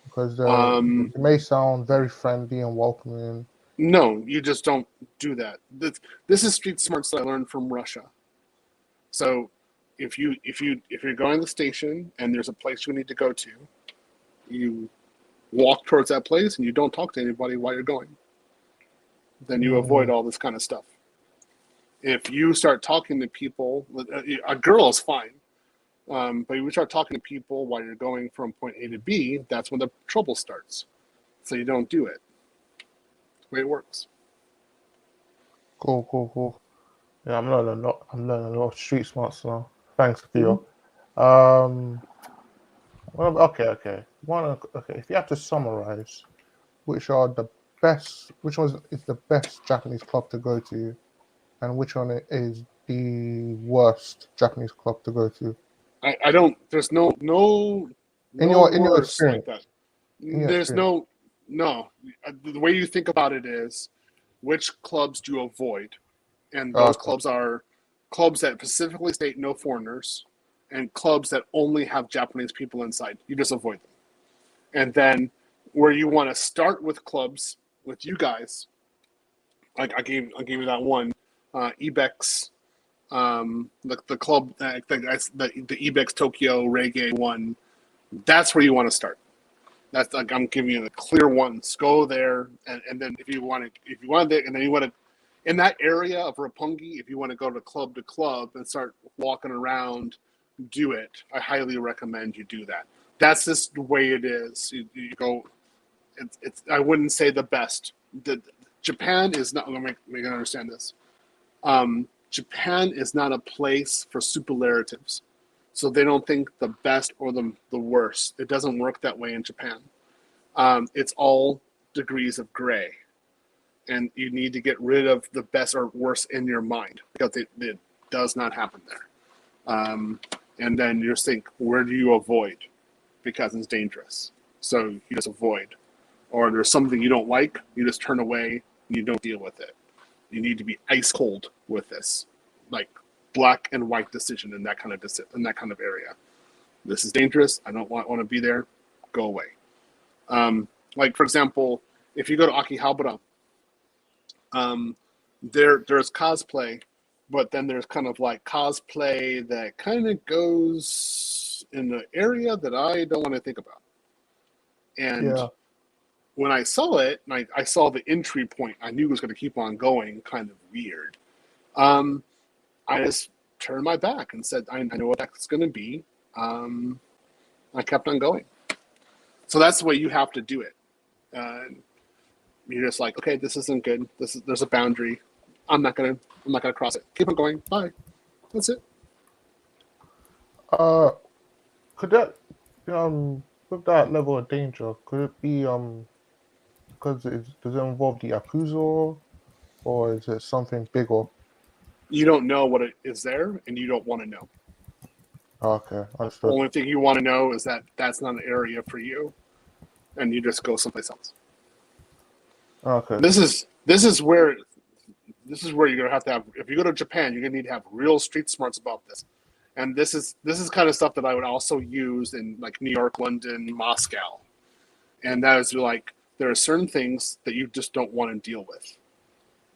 Because it may sound very friendly and welcoming. No, you just don't do that. This is street smarts that I learned from Russia. So, if you're going to the station and there's a place you need to go to, you walk towards that place and you don't talk to anybody while you're going. Then you avoid all this kind of stuff. If you start talking to people, a girl is fine, but if you start talking to people while you're going from point A to B, that's when the trouble starts. So you don't do it. That's the way it works. Cool, cool, cool. Yeah, I'm learning a lot. I'm learning a lot of street smarts now. Thanks, Theo. Well, okay. Okay. If you have to summarize, which one is the best Japanese club to go to, and which one is the worst Japanese club to go to? I don't. There's no In your worse like experience. that. In your There's experience. no. The way you think about it is, which clubs do you avoid, and those Okay. clubs are clubs that specifically state no foreigners, and clubs that only have Japanese people inside. You just avoid them. And then where you want to start with clubs with you guys, like I gave you that one, Ibex, the club, the Ibex Tokyo Reggae one. That's where you want to start. That's like I'm giving you the clear ones. Go there, and then if you want to, and then you want to, in that area of Roppongi, if you want to go to club and start walking around, do it. I highly recommend you do that. That's just the way it is. You go. It's. I wouldn't say the best. Japan is not. Let me understand this. Japan is not a place for superlatives. So they don't think the best or the worst. It doesn't work that way in Japan. It's all degrees of gray. And you need to get rid of the best or worst in your mind because it does not happen there. And then you just think, where do you avoid? Because it's dangerous. So you just avoid. Or there's something you don't like, you just turn away and you don't deal with it. You need to be ice cold with this. Like black and white decision in that kind of area. This is dangerous. I don't want to be there. Go away. Like for example, if you go to Akihabara, there's cosplay, but then there's kind of like cosplay that kind of goes in the area that I don't want to think about. And when I saw it, and I saw the entry point, I knew it was going to keep on going. Kind of weird. I just turned my back and said, I know what that's going to be. I kept on going. So that's the way you have to do it. You're just like, okay, this isn't good. There's a boundary. I'm not gonna cross it. Keep on going. Bye. That's it. Could that with that level of danger, could it be because does it involve the Yakuza, or is it something bigger? You don't know what it is there, and you don't want to know. Okay, The understood. only thing you want to know is that that's not an area for you, and you just go someplace else. Okay. This is where you're gonna have to have. If you go to Japan, you're gonna need to have real street smarts about this. And this is kind of stuff that I would also use in like New York, London, Moscow. And that is like there are certain things that you just don't want to deal with,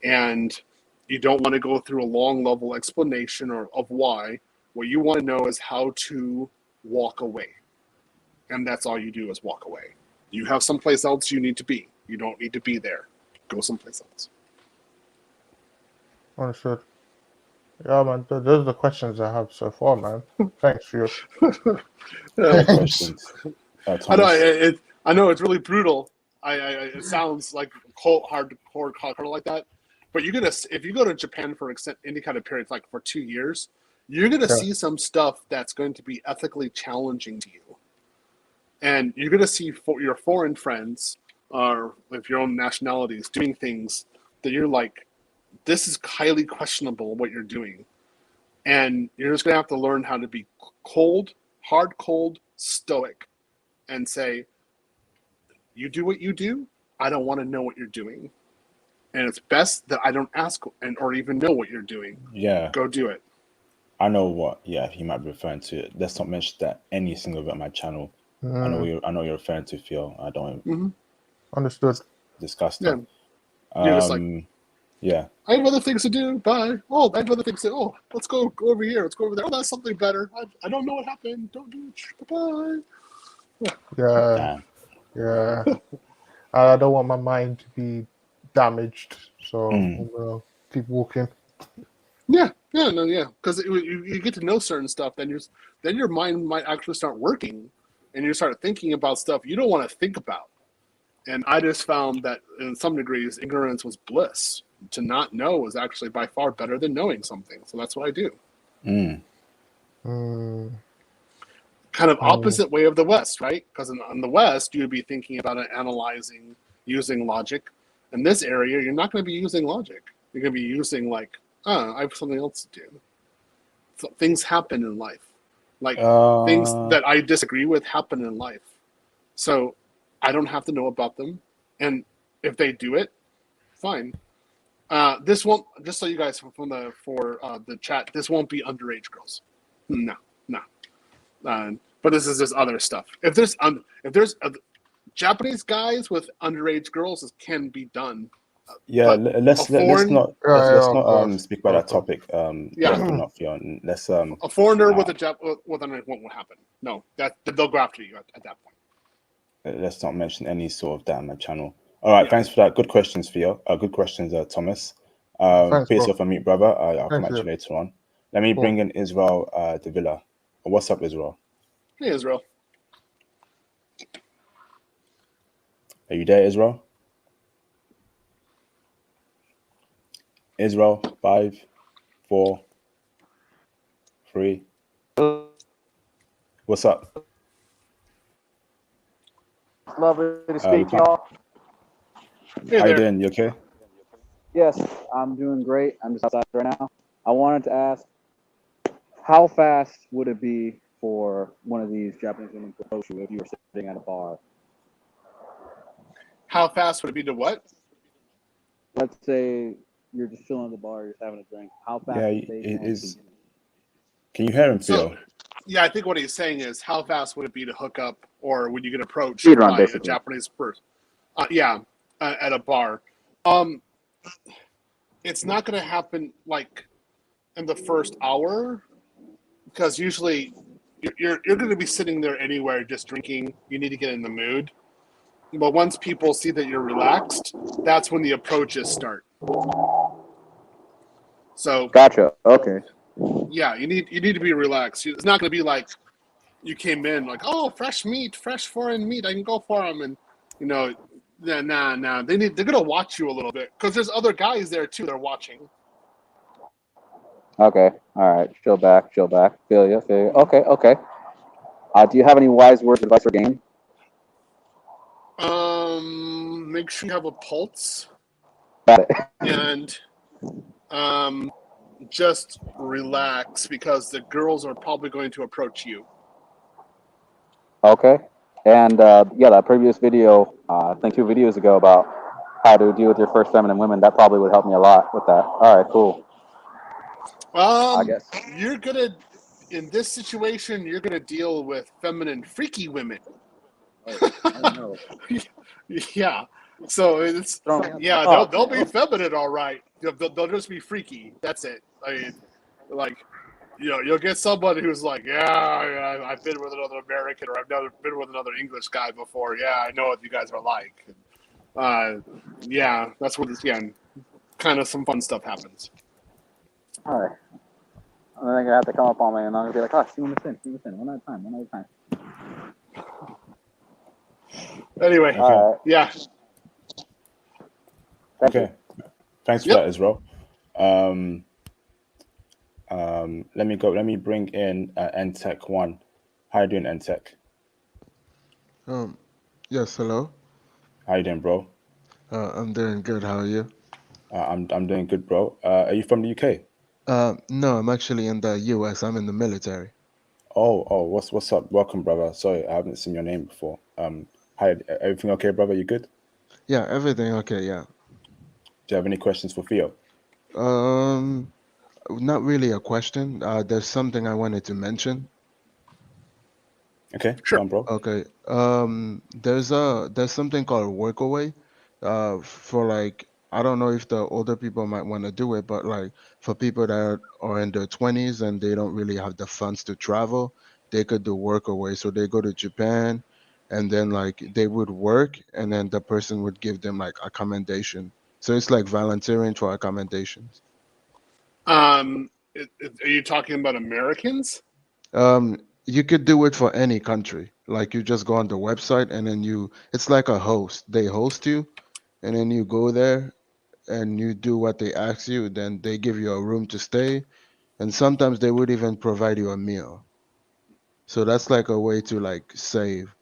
and you don't want to go through a long level explanation of why. What you want to know is how to walk away, and that's all you do is walk away. You have someplace else you need to be. You don't need to be there. Go someplace else. Understood. Yeah, man. Those are the questions I have so far, man. Thanks for your. Great Thanks. questions. I know Thomas. I know it's really brutal. It sounds like cold, hardcore color like that, but you're gonna if you go to Japan for any kind of period, like for 2 years, you're gonna Yeah. see some stuff that's going to be ethically challenging to you, and you're gonna see your foreign friends or with your own nationalities doing things that you're like, this is highly questionable what you're doing, and you're just gonna have to learn how to be cold, hard, cold, stoic, and say, you do what you do. I don't want to know what you're doing. And it's best that I don't ask or even know what you're doing. Yeah, Go do it. I know what. Yeah, he might be referring to. Let's not mention that any single bit on my channel. I know you're referring to, Phil. I don't Mm-hmm. Understood. discuss Yeah. that. You're just like, Yeah. I have other things to do. Bye. Oh, I have other things to do. Oh, let's go over here. Let's go over there. Oh, that's something better. I don't know what happened. Don't do it. Bye-bye. Yeah. Damn. Yeah. I don't want my mind to be damaged, so I'm Mm. gonna keep walking. Yeah. Because you get to know certain stuff, then your mind might actually start working, and you start thinking about stuff you don't want to think about. And I just found that in some degrees, ignorance was bliss. To not know was actually by far better than knowing something. So that's what I do. Mm. Mm, Kind of mm, opposite way of the West, right? Because in the West, you'd be thinking about it, analyzing, using logic. In this area, you're not going to be using logic. You're going to be using like, I have something else to do. So things happen in life. Like things Uh. that I disagree with happen in life. So I don't have to know about them. And if they do it, fine. This won't. Just so you guys for the chat, this won't be underage girls. No, no. But this is just other stuff. If there's Japanese guys with underage girls, it can be done. Yeah. But Let's a foreign, yeah, let's of not course. speak about that topic. yeah, Definitely not, Phil. Let's a foreigner uh, with underage won't happen. No, that they'll go after you at that point. let's not mention any sort of that on my channel. All right. Yeah. Thanks for that. Good questions, Theo. Good questions, Thomas. Thanks, Put bro. yourself on mute, brother. I'll come Thanks, at yeah. you later on. Let me Cool. bring in Israel De Villa. What's up, Israel? Hey, Israel. Are you there, Israel? Israel, 5, 4, 3. What's up? Lovely to We speak to can't. y'all. Hey How you there. doing? You okay? Yes, I'm doing great. I'm just outside right now. I wanted to ask, how fast would it be for one of these Japanese women to approach you if you were sitting at a bar? How fast would it be to what? Let's say you're just chilling at the bar, you're just having a drink. How fast Yeah, would they it want is. to? Can you hear him, So, Theo? yeah, I think what he's saying is, how fast would it be to hook up, or would you get approached Speed run, by a basically. Japanese person? At a bar. It's not going to happen like in the first hour, because usually you're going to be sitting there anywhere just drinking. You need to get in the mood. But once people see that you're relaxed, that's when the approaches start. So Gotcha. Okay. yeah, you need to be relaxed. It's not going to be like you came in like, oh, fresh meat, fresh foreign meat. I can go for them, and nah. They're going to watch you a little bit because there's other guys there too. They're watching. Okay. All right. Chill back. Feel you. Okay. Do you have any wise words of advice for game? Make sure you have a pulse Got it. and just relax because the girls are probably going to approach you. Okay. And that previous video, I think 2 videos ago, about how to deal with your first feminine women, that probably would help me a lot with that. All right, cool. I guess. You're gonna, in this situation, you're gonna deal with feminine, freaky women. Oh no. Yeah. So it's they'll be feminine, all right. They'll just be freaky. That's it. I mean, like, you'll get somebody who's like, yeah, I've been with another American or I've never been with another English guy before. Yeah, I know what you guys are like. Yeah, that's what it's kind of some fun stuff happens. All right. And then they're gonna have to come up on me, and I'm gonna be like, swing this in, one at a time. Anyway, Okay. yeah. Thank Okay. Thanks for Yep. that, Israel. Let me bring in NTech One. How you doing, NTech? Yes, hello. How you doing, bro? I'm doing good. How are you? I'm doing good, bro. Are you from the UK? No, I'm actually in the US. I'm in the military. Oh, what's up? Welcome, brother. Sorry, I haven't seen your name before. Hi, everything okay, brother? You good? Yeah, everything okay, yeah. Do you have any questions for Theo? Um, Not really a question. There's something I wanted to mention. Okay, go Sure. on, bro. Okay. There's something called workaway. For like I don't know if the older people might want to do it, but like for people that are in their 20s and they don't really have the funds to travel, they could do workaway. So they go to Japan and then like they would work and then the person would give them like accommodation. So it's like volunteering for accommodations. Are you talking about Americans? You could do it for any country. Like you just go on the website and then it's like a host. They host you and then you go there and you do what they ask you, then they give you a room to stay, and sometimes they would even provide you a meal. So that's like a way to like save.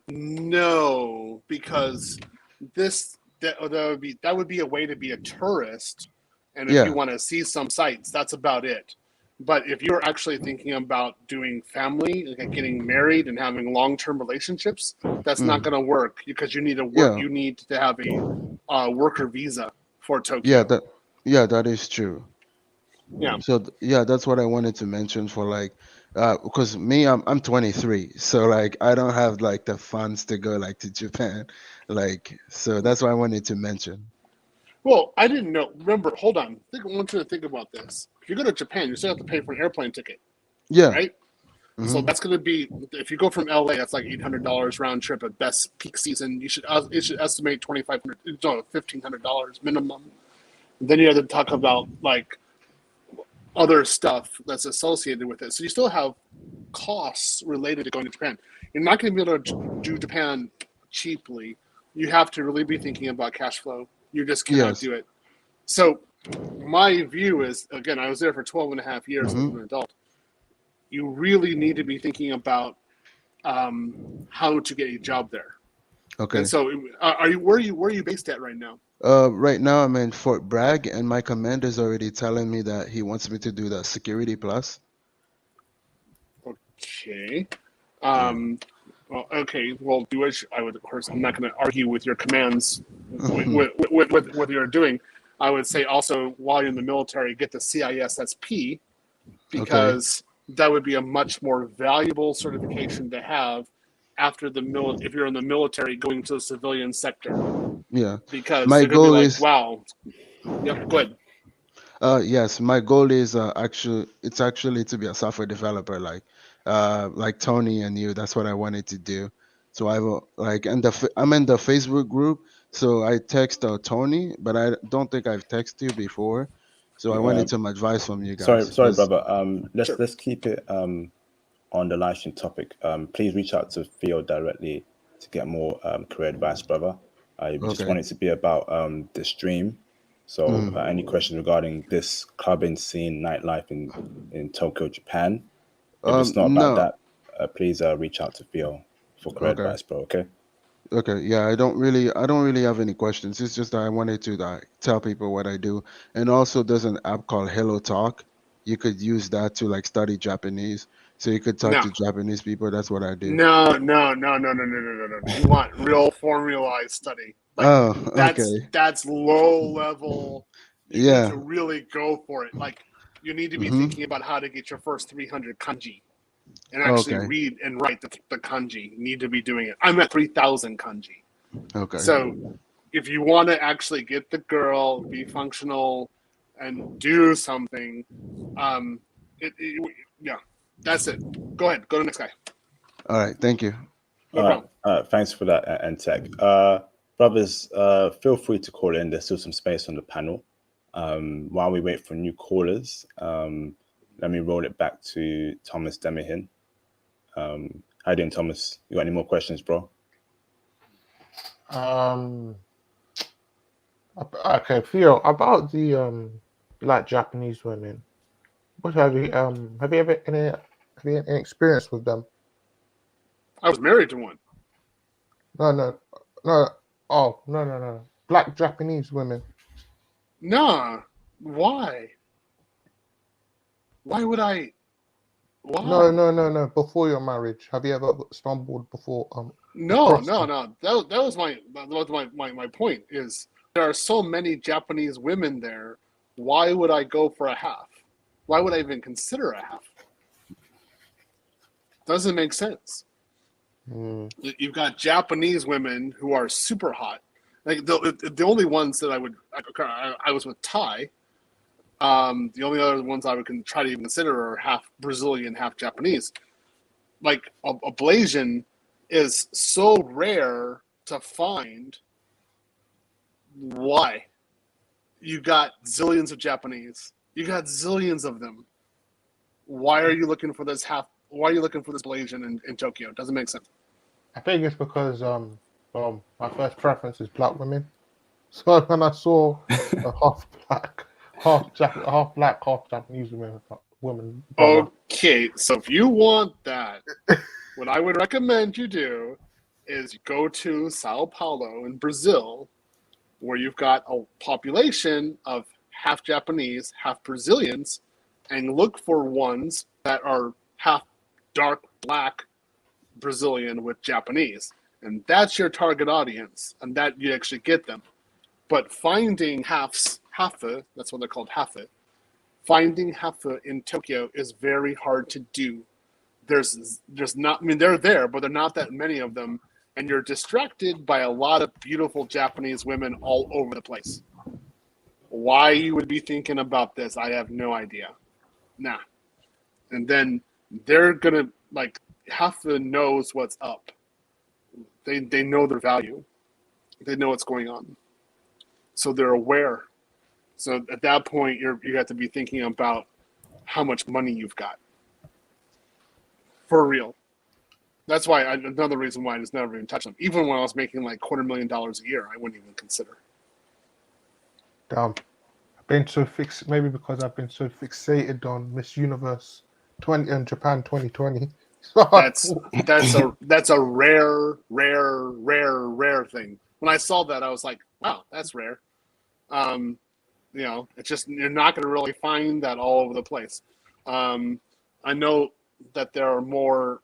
No, because that would be a way to be a tourist, and if you Yeah. want to see some sights, that's about it. But if you're actually thinking about doing family, like getting married and having long-term relationships, that's not Mm. going to work because you need to work. Yeah. You need to have a worker visa for Yeah, Tokyo. that is true. Yeah. So yeah, that's what I wanted to mention for like because me I'm 23, so like I don't have like the funds to go like to Japan, like so that's why I wanted to mention. Well, I didn't know. Remember, hold on. I want you to think about this. If you go to Japan, you still have to pay for an airplane ticket, Yeah. right? So Hmm. that's going to be if you go from LA, that's like $800 round trip at best peak season. It should estimate $2,500, no, $1,500 minimum. And then you have to talk about like other stuff that's associated with it. So you still have costs related to going to Japan. You're not going to be able to do Japan cheaply. You have to really be thinking about cash flow. You just cannot Yes. do it. So my view is, again, I was there for 12 and a half years as Hmm. an adult. You really need to be thinking about how to get a job there. And Okay. so, where are you based at right now? Right now I'm in Fort Bragg, and my commander's already telling me that he wants me to do the security plus. Okay. Yeah. Well, okay. Well, do as I would. Of course, I'm not going to argue with your commands Mhm. with what you're doing. I would say also while you're in the military, get the CISSP Okay. because that would be a much more valuable certification to have after if you're in the military going to the civilian sector Yeah. because My they're going to be goal like, is wow, yep, good. yes, my goal is actually to be a software developer like Tony and you. That's what I wanted to do. So I will like and I'm in the Facebook group, so I text Tony, but I don't think I've texted you before. So I wanted some advice from you guys Sorry, because brother. Let's Sure. let's keep it on the live stream topic. Please reach out to Theo directly to get more career advice, brother. We just okay. want it to be about the stream. So Mm. any questions regarding this clubbing scene, nightlife in Tokyo, Japan? If it's not about No. that, please reach out to Theo for career Okay. advice, bro. Okay. Okay, yeah, I don't really have any questions. It's just that I wanted to tell people what I do. And also there's an app called Hello Talk. You could use that to like study Japanese. So you could talk No, to Japanese people. That's what I do. no. You want real formalized study. Like Oh, okay. that's low level. You need Yeah. to really go for it. Like you need to be Mm-hmm. thinking about how to get your first 300 kanji and actually Okay. read and write the kanji. You need to be doing it. I'm at 3,000 kanji. Okay. So if you want to actually get the girl, be functional, and do something, um, yeah, that's it. Go ahead. Go to the next guy. All right. Thank you. No problem. Thanks for that, Ntech. Brothers, feel free to call in. There's still some space on the panel. While we wait for new callers, let me roll it back to Thomas Demihin. How you doing, Thomas? You got any more questions, bro? Okay, Theo, about the like Japanese women. What have you ever any experience with them? I was married to one. No. Oh, no. Black Japanese women. Nah. Why? Why would I? Why? No. Before your marriage, have you ever stumbled No. across them? That was my point. Is there are so many Japanese women there? Why would I go for a half? Why would I even consider a half? Doesn't make sense. You've got Japanese women who are super hot. Like the only ones that I was with Thai. The only other ones I would try to even consider are half Brazilian, half Japanese. Like a Blasian is so rare to find. Why? You got zillions of Japanese. You got zillions of them. Why are you looking for this half? Why are you looking for this Blasian in Tokyo? It doesn't make sense. I think it's because my first preference is black women. So when I saw a half black, half Japanese woman brother. Okay, so if you want that, what I would recommend you do is go to Sao Paulo in Brazil, where you've got a population of half Japanese, half Brazilians, and look for ones that are half dark black Brazilian with Japanese. And that's your target audience, and that you actually get them. But finding hafe, that's what they're called, hafe, finding hafe in Tokyo is very hard to do. There's not, I mean, they're there, but there are not that many of them. And you're distracted by a lot of beautiful Japanese women all over the place. Why you would be thinking about this, I have no idea. Nah. And then they're going to, like, hafe knows what's up. They know their value. They know what's going on. So they're aware. So at that point, you have to be thinking about how much money you've got. For real. That's why another reason why I just never even touched them. Even when I was making like $250,000 a year, I wouldn't even consider. Damn. I've been so fixed, maybe because I've been so fixated on Miss Universe 20 and Japan 2020. That's a rare thing. When I saw that, I was like, wow, that's rare. It's just, you're not going to really find that all over the place. I know that there are more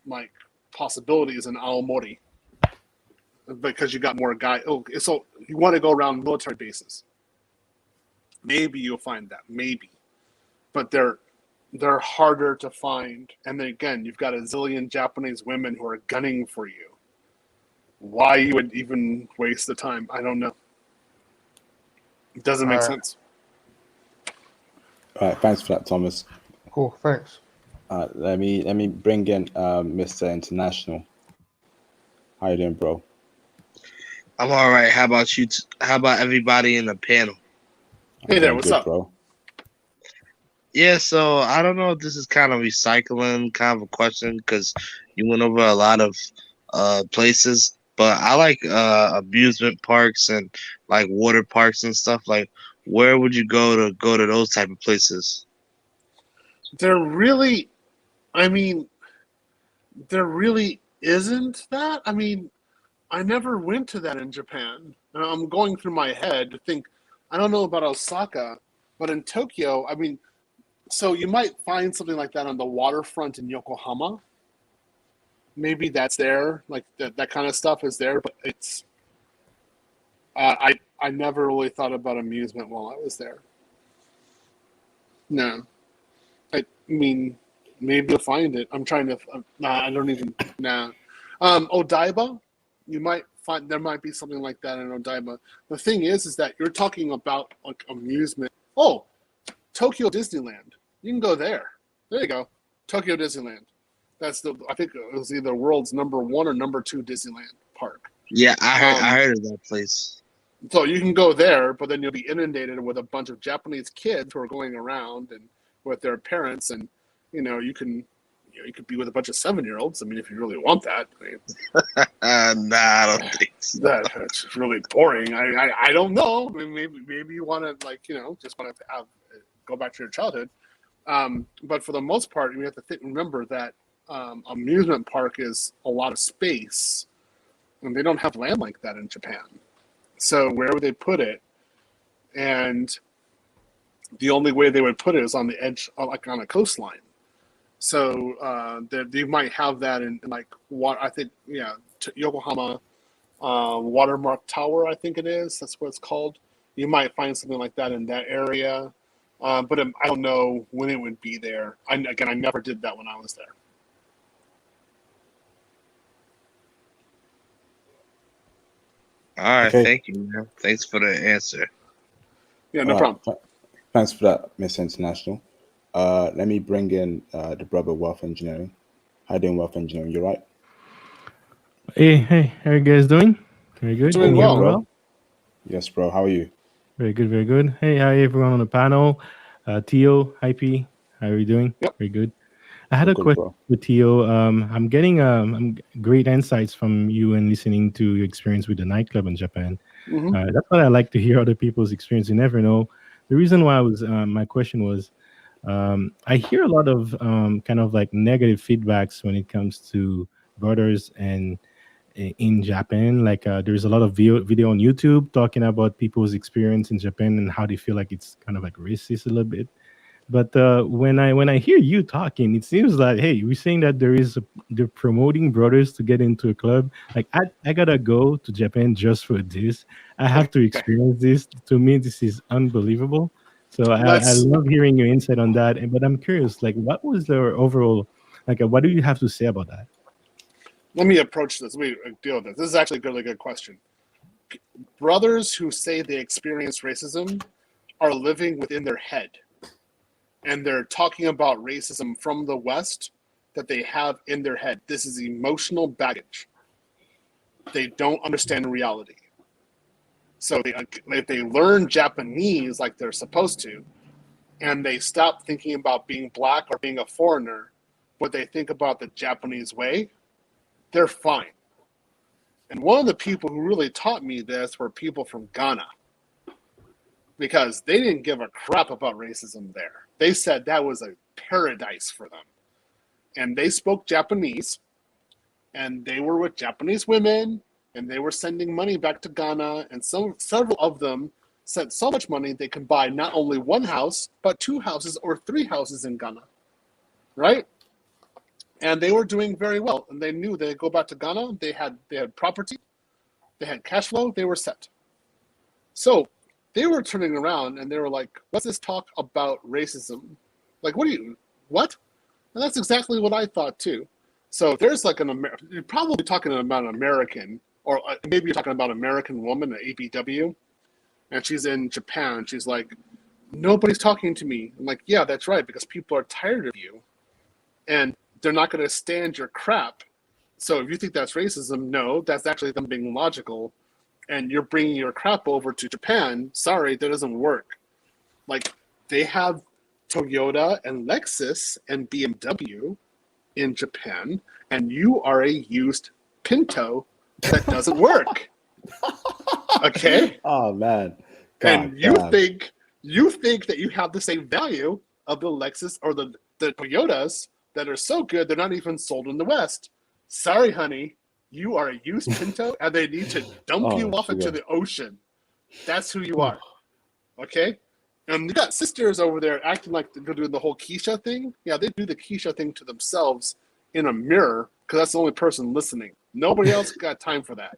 like possibilities in Aomori because you got more guys. Oh, so you want to go around military bases. Maybe you'll find that, maybe, but they're harder to find. And then again, you've got a zillion Japanese women who are gunning for you. Why you would even waste the time, I don't know. It doesn't make sense. All right, thanks for that, Thomas. Cool, thanks. Let me bring in Mr. International. How you doing, bro? I'm all right. How about you? How about everybody in the panel? Hey there, what's up, bro? Yeah, so I don't know if this is kind of recycling kind of a question because you went over a lot of places, but I like amusement parks and like water parks and stuff. Like, where would you go to those type of places? There really isn't that. I mean, I never went to that in Japan. I'm going through my head to think, I don't know about Osaka, but in Tokyo, I mean, so you might find something like that on the waterfront in Yokohama. Maybe that's there, like that kind of stuff is there, but it's, I never really thought about amusement while I was there. No. I mean, maybe you'll find it. I'm trying to, I don't even, nah. Odaiba, you might find, there might be something like that in Odaiba. The thing is that you're talking about like amusement. Oh, Tokyo Disneyland. You can go there. There you go. Tokyo Disneyland. That's I think it was either world's #1 or #2 Disneyland park. Yeah, I heard of that place. So you can go there, but then you'll be inundated with a bunch of Japanese kids who are going around and with their parents, and you could be with a bunch of 7-year-olds. I mean, if you really want that. I mean, Nah, I don't think so. that's really boring. I don't know. I mean, maybe you want to just want to go back to your childhood. But for the most part, you have to remember that amusement park is a lot of space, and they don't have land like that in Japan. So where would they put it? And the only way they would put it is on the edge, like on a coastline. So you might have that in like what I think, Yokohama Watermark Tower, I think it is. That's what it's called. You might find something like that in that area, but I don't know when it would be there. I never did that when I was there. All right, Okay. thank you, man. Thanks for the answer. Yeah, no problem. Thanks for that, Miss International. Let me bring in the brother Wealth Engineering. How you doing, Wealth Engineering? You right? Hey, how you guys doing? Very good. Doing Can you hear me well. well? Yes, bro. How are you? Very good, very good. Hey, hi everyone on the panel. Tio, hi P, how are you doing? Yep. Very good. I had I'm a good, question bro. for Tio. I'm getting great insights from you and listening to your experience with the nightclub in Japan. Hmm. That's what I like to hear other people's experience. You never know. The reason why my question was, I hear a lot of kind of like negative feedbacks when it comes to brothers and in Japan. Like there's a lot of video on YouTube talking about people's experience in Japan and how they feel like it's kind of like racist a little bit. But when I hear you talking, it seems like, hey, we're saying that they're promoting brothers to get into a club. Like I gotta go to Japan just for this. I have to Okay. experience this. To me, this is unbelievable. So I Let's love hearing your insight on that. But I'm curious, like, what was the overall, like, what do you have to say about that? let me approach this. Let me deal with this. This is actually a really good question. Brothers who say they experience racism are living within their head, and they're talking about racism from the West that they have in their head. This is emotional baggage. They don't understand reality. So if they learn Japanese like they're supposed to, and they stop thinking about being black or being a foreigner, but they think about the Japanese way, they're fine. And one of the people who really taught me this were people from Ghana, because they didn't give a crap about racism there. They said that was a paradise for them. And they spoke Japanese, and they were with Japanese women, and they were sending money back to Ghana, and several of them sent so much money they could buy not only one house, but 2 houses or 3 houses in Ghana, right? And they were doing very well, and they knew they'd go back to Ghana. They had property, they had cash flow, they were set. So they were turning around and they were like, "What's this talk about racism? Like, what?" And that's exactly what I thought too. So there's like you're probably talking about an American, or maybe you're talking about an American woman, an ABW, and she's in Japan. She's like, "Nobody's talking to me." I'm like, "Yeah, that's right, because people are tired of you, and they're not going to stand your crap. So if you think that's racism, no, that's actually them being logical, and you're bringing your crap over to Japan. Sorry, that doesn't work. Like, they have Toyota and Lexus and BMW in Japan, and you are a used Pinto that doesn't work." Okay? Oh man. And God you damn. think that you have the same value of the Lexus or the Toyotas that are so good they're not even sold in the West. Sorry, honey, you are a used Pinto, and they need to dump you off into the ocean. That's who you are. Okay? And you got sisters over there acting like they're doing the whole Keisha thing. Yeah, they do the Keisha thing to themselves in a mirror because that's the only person listening. Nobody else got time for that.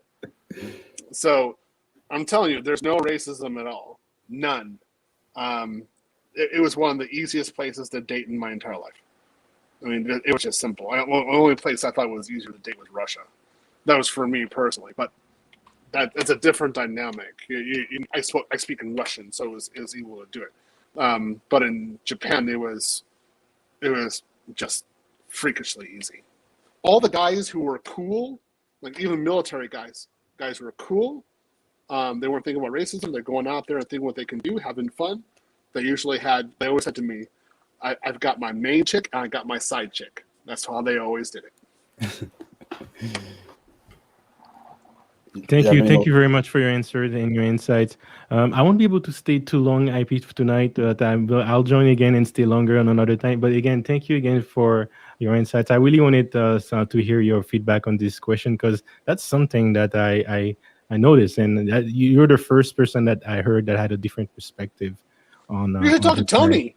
So I'm telling you, there's no racism at all. None. It was one of the easiest places to date in my entire life. I mean, it was just simple. The only place I thought was easier to date was Russia. That was for me personally, but it's a different dynamic. I speak in Russian, so it was able to do it. But in Japan, it was just freakishly easy. All the guys who were cool, like even military guys who were cool, They weren't thinking about racism. They're going out there and thinking what they can do, having fun. They always said to me, I've got my main chick and I got my side chick. That's how they always did it. Thank you very much for your answers and your insights. I won't be able to stay too long, IP, tonight. But I'll join again and stay longer on another time. But again, thank you again for your insights. I really wanted to hear your feedback on this question because that's something that I noticed, and you're the first person that I heard that had a different perspective on. You should talk to this matter. Tony.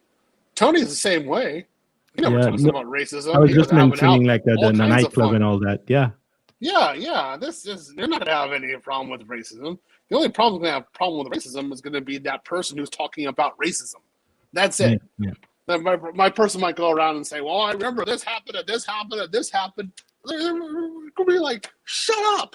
Tony's the same way. He never Yeah, talks no, about racism. I was He just was having mentioning like the all kinds of nightclub fun. and all that. Yeah. Yeah. They're not gonna have any problem with racism. The only problem with racism is gonna be that person who's talking about racism. That's it. Yeah. My person might go around and say, "Well, I remember this happened, and this happened, and this happened." They're gonna be like, "Shut up!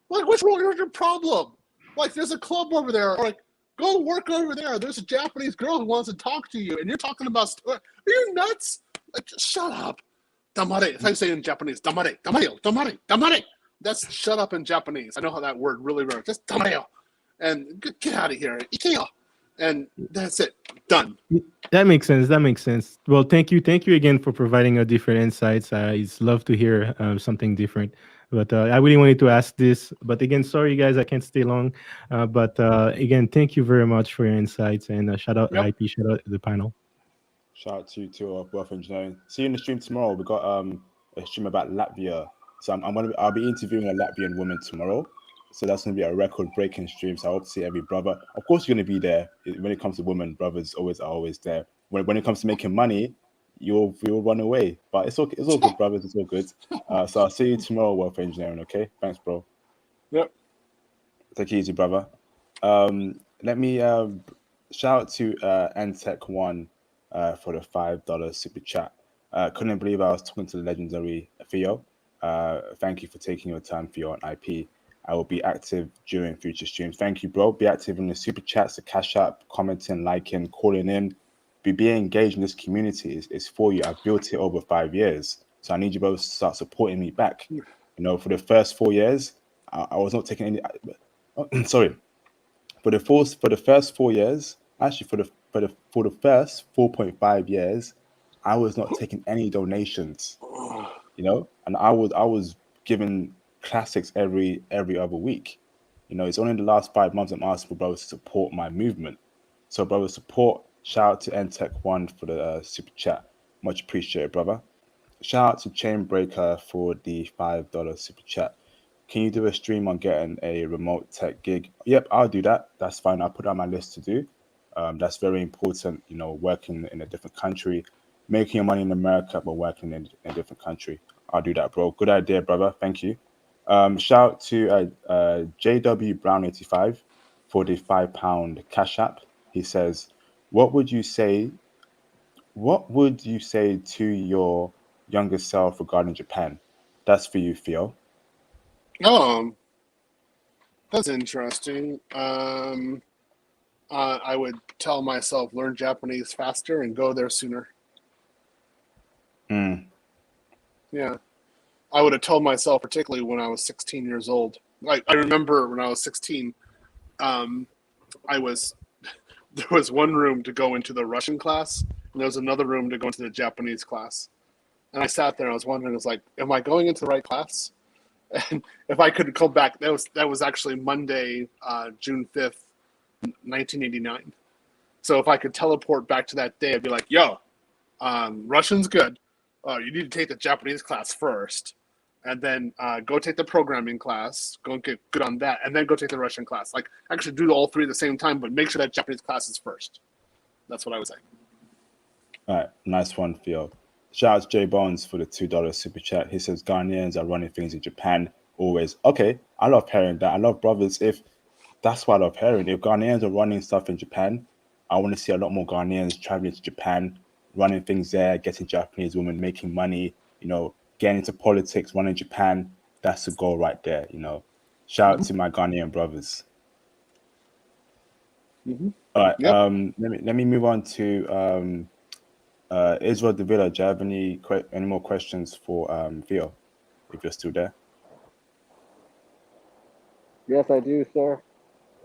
Like, what's wrong with your problem? Like, there's a club over there, or like, go work over there. There's a Japanese girl who wants to talk to you, and you're talking about. Are you nuts? Like, just shut up, damare." If I say in Japanese, damare, damare, damare, damare. That's shut up in Japanese. I know how that word really works. Just damare, and get out of here, ikeo, and that's it. Done. That makes sense. Well, thank you again for providing a different insights. It's love to hear something different. But I really wanted to ask this. But again, sorry guys, I can't stay long. But again, thank you very much for your insights and shout out Yep. IP, shout out the panel. Shout out to Wealth Engineering. See you in the stream tomorrow. We got a stream about Latvia. So I'll be interviewing a Latvian woman tomorrow. So that's going to be a record-breaking stream. So I hope to see every brother. Of course, you're going to be there. When it comes to women, brothers are always there. When it comes to making money, you'll run away. But it's okay. It's all good, brothers. It's all good. So I'll see you tomorrow, Wealth Engineering. Okay. Thanks, bro. Yep. Take it easy, brother. Let me shout out to Ntech One for the $5 super chat. Couldn't believe I was talking to the legendary Theo. Thank you for taking your time, Theo, on IP. I will be active during future streams. Thank you, bro. Be active in the super chats, the cash app, commenting, liking, calling in. Be engaged in this community. It's for you. I've built it over 5 years. So I need you both to start supporting me back. You know, for the first 4 years, I was not taking any sorry. For the first 4 years, actually for the first 4.5 years, I was not taking any donations. You know, and I was giving classics every other week. You know, it's only in the last 5 months I'm asking for brothers to support my movement. So brothers, support. Shout out to Ntech One for the super chat. Much appreciated, brother. Shout out to Chainbreaker for the $5 super chat. Can you do a stream on getting a remote tech gig? Yep, I'll do that. That's fine. I'll put it on my list to do. That's very important, you know, working in a different country, making your money in America, but working in a different country. I'll do that, bro. Good idea, brother. Thank you. Shout out to JW Brown 85 for the £5 cash app. He says, what would you say to your younger self regarding Japan? That's for you, Theo. That's interesting. I would tell myself learn Japanese faster and go there sooner. Yeah. I would have told myself, particularly when I was 16 years old. I remember when I was 16, there was one room to go into the Russian class, and there was another room to go into the Japanese class. And I sat there and I was wondering, I was like, am I going into the right class? And if I could come back, that was actually Monday, June 5th, 1989. So if I could teleport back to that day, I'd be like, yo, Russian's good. You need to take the Japanese class first, and then go take the programming class, go and get good on that, and then go take the Russian class. Like, actually do all three at the same time, but make sure that Japanese class is first. That's what I would say. All right, nice one, Theo. Shout out to Jay Bones for the $2 super chat. He says Ghanaians are running things in Japan always. Okay, I love hearing that. I love brothers. If that's what I love hearing. If Ghanaians are running stuff in Japan, I want to see a lot more Ghanaians traveling to Japan, running things there, getting Japanese women, making money, you know, getting into politics, running Japan. That's the goal right there, you know. Shout out to my Ghanaian brothers. All right, Yep. let me move on to Israel Davila. Do you have any more questions for Theo, if you're still there? Yes, I do, sir.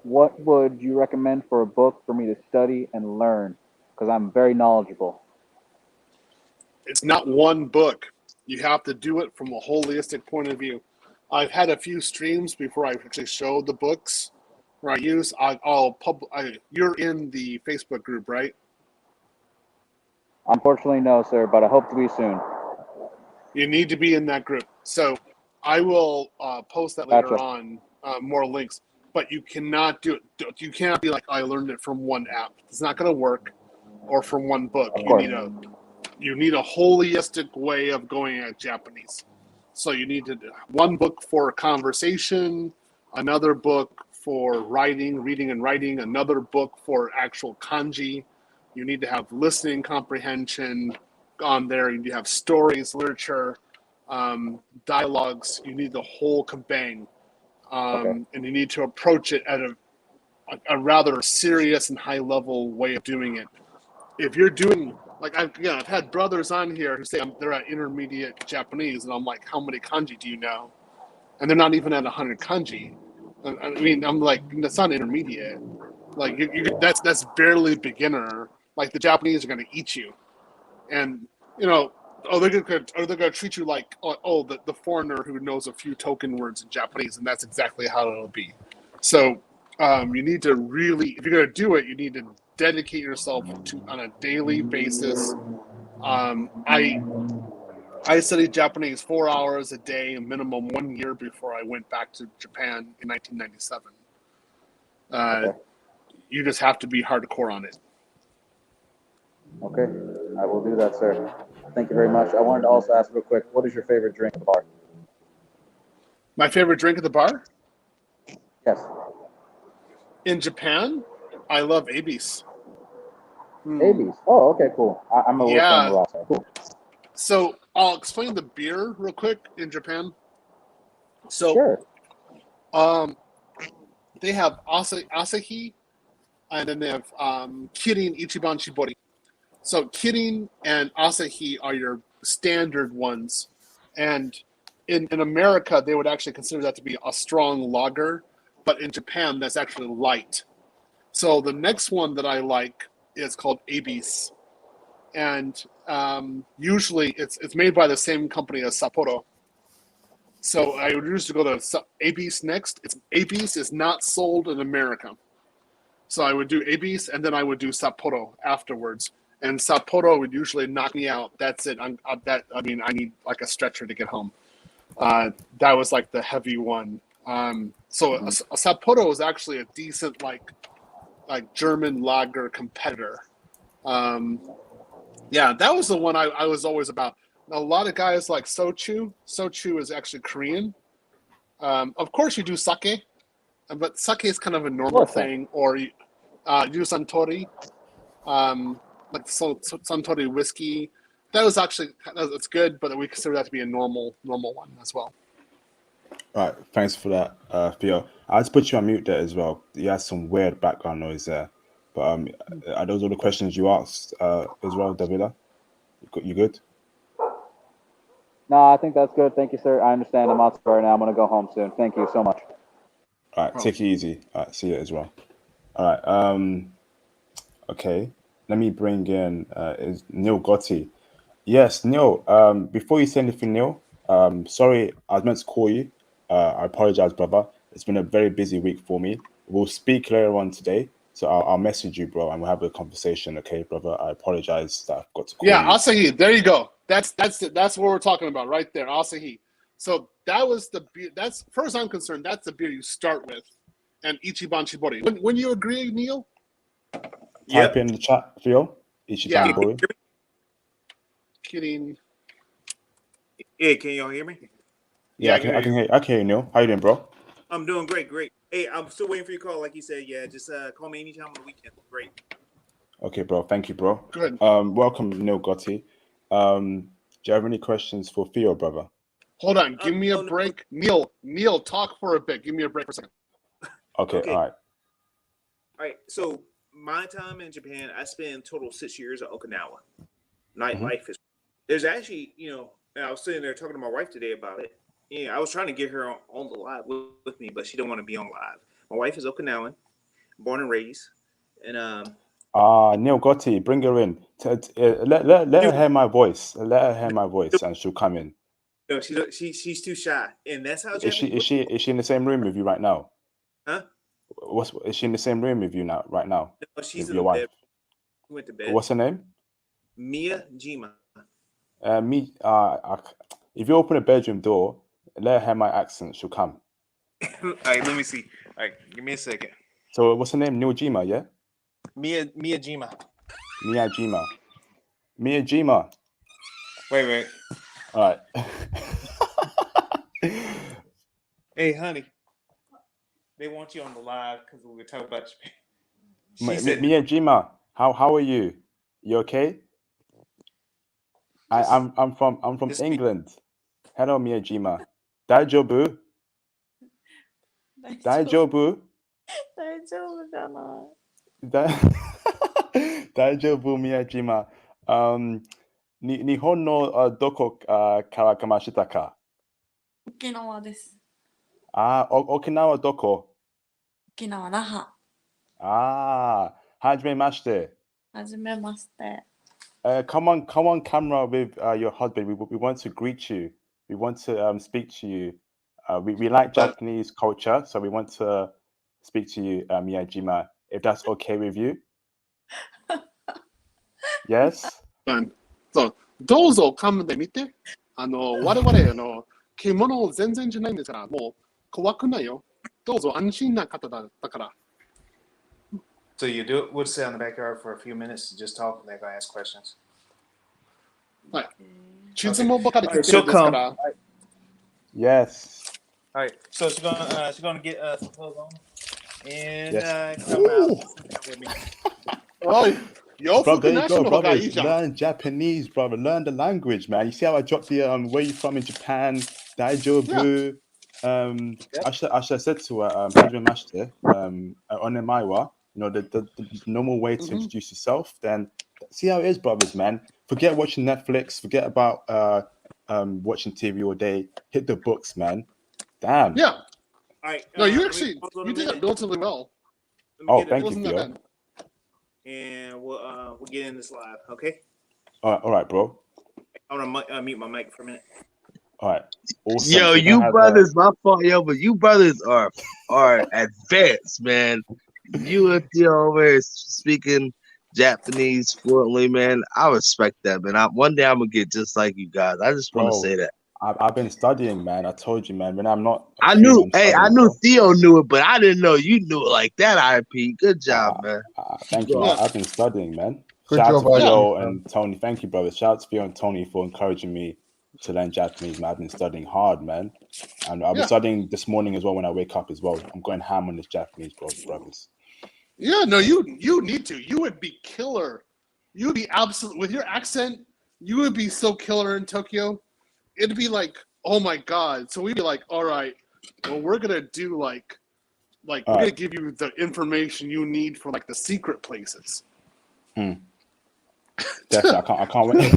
what would you recommend for a book for me to study and learn? Because I'm very knowledgeable. It's not one book. You have to do it from a holistic point of view. I've had a few streams before I actually showed the books where I use. You're in the Facebook group, right? Unfortunately, no, sir, but I hope to be soon. You need to be in that group. So I will post that later Gotcha. on, more links. But you cannot do it. You can't be like, I learned it from one app. It's not going to work. Or from one book. Of course. You need a holistic way of going at Japanese. So you need to one book for conversation, another book for reading and writing, another book for actual kanji. You need to have listening comprehension on there. You need to have stories, literature, dialogues. You need the whole kabang. Okay. And you need to approach it at a rather serious and high level way of doing it. If you're doing, like, I've had brothers on here who say they're at intermediate Japanese, and I'm like, how many kanji do you know? And they're not even at 100 kanji. I mean, I'm like, that's not intermediate. Like, that's barely beginner. Like, the Japanese are going to eat you, and they're gonna treat you like the foreigner who knows a few token words in Japanese, and that's exactly how it'll be. So you need to really, if you're gonna do it, you need to dedicate yourself to on a daily basis. I studied Japanese 4 hours a day, minimum 1 year before I went back to Japan in 1997. Okay. You just have to be hardcore on it. Okay. I will do that, sir. Thank you very much. I wanted to also ask real quick, what is your favorite drink at the bar? My favorite drink at the bar? Yes. In Japan, I love Abis. Abis. Oh, okay, cool. I'm a little fan of Rasa. Cool. So I'll explain the beer real quick in Japan. So, Sure. they have Asahi, and then they have Kirin Ichiban Shibori. So Kirin and Asahi are your standard ones, and in America they would actually consider that to be a strong lager, but in Japan that's actually light. So the next one that I like is called Abis, and usually it's made by the same company as Sapporo. So I would usually go to Abis next. Abis is not sold in America. So I would do Abis, and then I would do Sapporo afterwards. And Sapporo would usually knock me out. That's it. I need like a stretcher to get home. That was like the heavy one. So a Sapporo is actually a decent like German lager competitor. Yeah, that was the one I was always about. A lot of guys like Sochu. Sochu is actually Korean. Of course, you do sake, but sake is kind of a normal thing. Or you do Suntory, like Suntory whiskey. That's good, but we consider that to be a normal one as well. All right, thanks for that, Theo. I'll just put you on mute there as well. You had some weird background noise there. But are those all the questions you asked as well, Davila? You good? No, I think that's good. Thank you, sir. I understand. I'm outside right now. I'm going to go home soon. Thank you so much. All right, take it easy. All right, see you as well. All right, okay. Let me bring in is Neil Gotti. Yes, Neil. Before you say anything, Neil, sorry, I was meant to call you. I apologize, brother. It's been a very busy week for me. We'll speak later on today. So I'll message you, bro, and we'll have a conversation, okay, brother? I apologize that I've got to call you. Asahi. There you go. That's what we're talking about right there, Asahi. So that was the beer. That's, first I'm concerned, that's the beer you start with, and Ichiban Shibori. When you agree, Neil? Type in the chat, Theo. Ichiban Shibori. Kidding. Yeah, can y'all hear me? Yeah, I can hear you, Neil. How you doing, bro? I'm doing great. Hey, I'm still waiting for your call. Like you said, yeah, just call me anytime on the weekend. Great. Okay, bro. Thank you, bro. Good. Welcome, Neil Gotti. Do you have any questions for Theo, brother? Hold on. Give me a break. Neil, talk for a bit. Give me a break for a second. Okay. All right. So my time in Japan, I spent total 6 years at Okinawa. Nightlife is. There's actually, I was sitting there talking to my wife today about it. Yeah, I was trying to get her on the live with me, but she don't want to be on live. My wife is Okinawan. born and raised, and Neil Gotti, bring her in. Let her hear my voice. Let her hear my voice, and she'll come in. no, she's too shy, and that's how Is Japanese. she in the same room with you right now? Huh? Is she in the same room with you right now? No, she's With in your the wife. bed. She went to bed. What's her name? Miyajima. If you open a bedroom door, let her hear my accent. She'll come. All right, let me see. All right, give me a second. So what's her name? Niojima, yeah? Miyajima. Miyajima. Wait. All right. Hey, honey. They want you on the live because we were talking about Japan. She said, Miyajima, how are you? You okay? I'm from Just England. Hello, Miyajima. Daijoubu? Daijoubu? 大丈夫かな Daijoubu, Miyajima. Nihon no doko kara kamashita ka? 沖縄です。 Okinawa doko? 沖縄那覇。 Hajimemashite. はじめまして。 Come on camera with your husband. We want to greet you. We want to speak to you. We like Japanese culture, so we want to speak to you, Miyajima, if that's okay with you. Yes? そう、どうぞカムで見て。我々獣全然じゃないんですから、もう怖くないよ。どうぞ安心な方だから。 So you do it. We'll sit in the backyard for a few minutes to just talk, and they're gonna ask questions. はい。質問ばかり聞いてるんですから。Yes. All right. So she's gonna get some clothes on and Yes. come out with me. おい、洋 Bro, 服 there な you し go, の方がいい brothers. じゃん。 Learn Japanese, brother. Learn the language, man. You see how I dropped the where you from in Japan? Daijoubu. I should have said to her, Hajimemashite, Onemaiwa, the normal way to introduce yourself. Then see how it is, brothers, man. Forget watching Netflix. Forget about watching TV all day. Hit the books, man. Damn. Yeah. All right. No, you let actually me pause on a you did minute. that relatively well. Let me Oh, get it. thank It you, wasn't that Theo. bad. And we'll get in this live, okay? All right, bro. I'm gonna mute my mic for a minute. All right. Awesome. Yo, So we're you gonna have, brothers, my fault, yo, but you brothers are advanced, man. You and Theo over here speaking Japanese fluently, man. I respect that, man. One day I'm gonna get just like you guys. I just want to bro, say that. I've been studying, man. I told you, man. When I'm not I free, knew, I'm hey, I studying, knew bro. Theo knew it, but I didn't know you knew it like that, IP. Good job, man. Thank you. Yeah. I've been studying, man. Good Shout out job, to Theo Archie, and Tony. Thank you, brother. Shout out to Theo and Tony for encouraging me to learn Japanese, man. I've been studying hard, man. And I'll be studying this morning as well when I wake up as well. I'm going ham on this Japanese, brothers. Yeah, no, you need to. You would be killer. You would be absolute with your accent. You would be so killer in Tokyo. It'd be like, oh my god. So we'd be like, all right, well, we're gonna do like we're gonna give you the information you need for like the secret places. Definitely, I can't wait.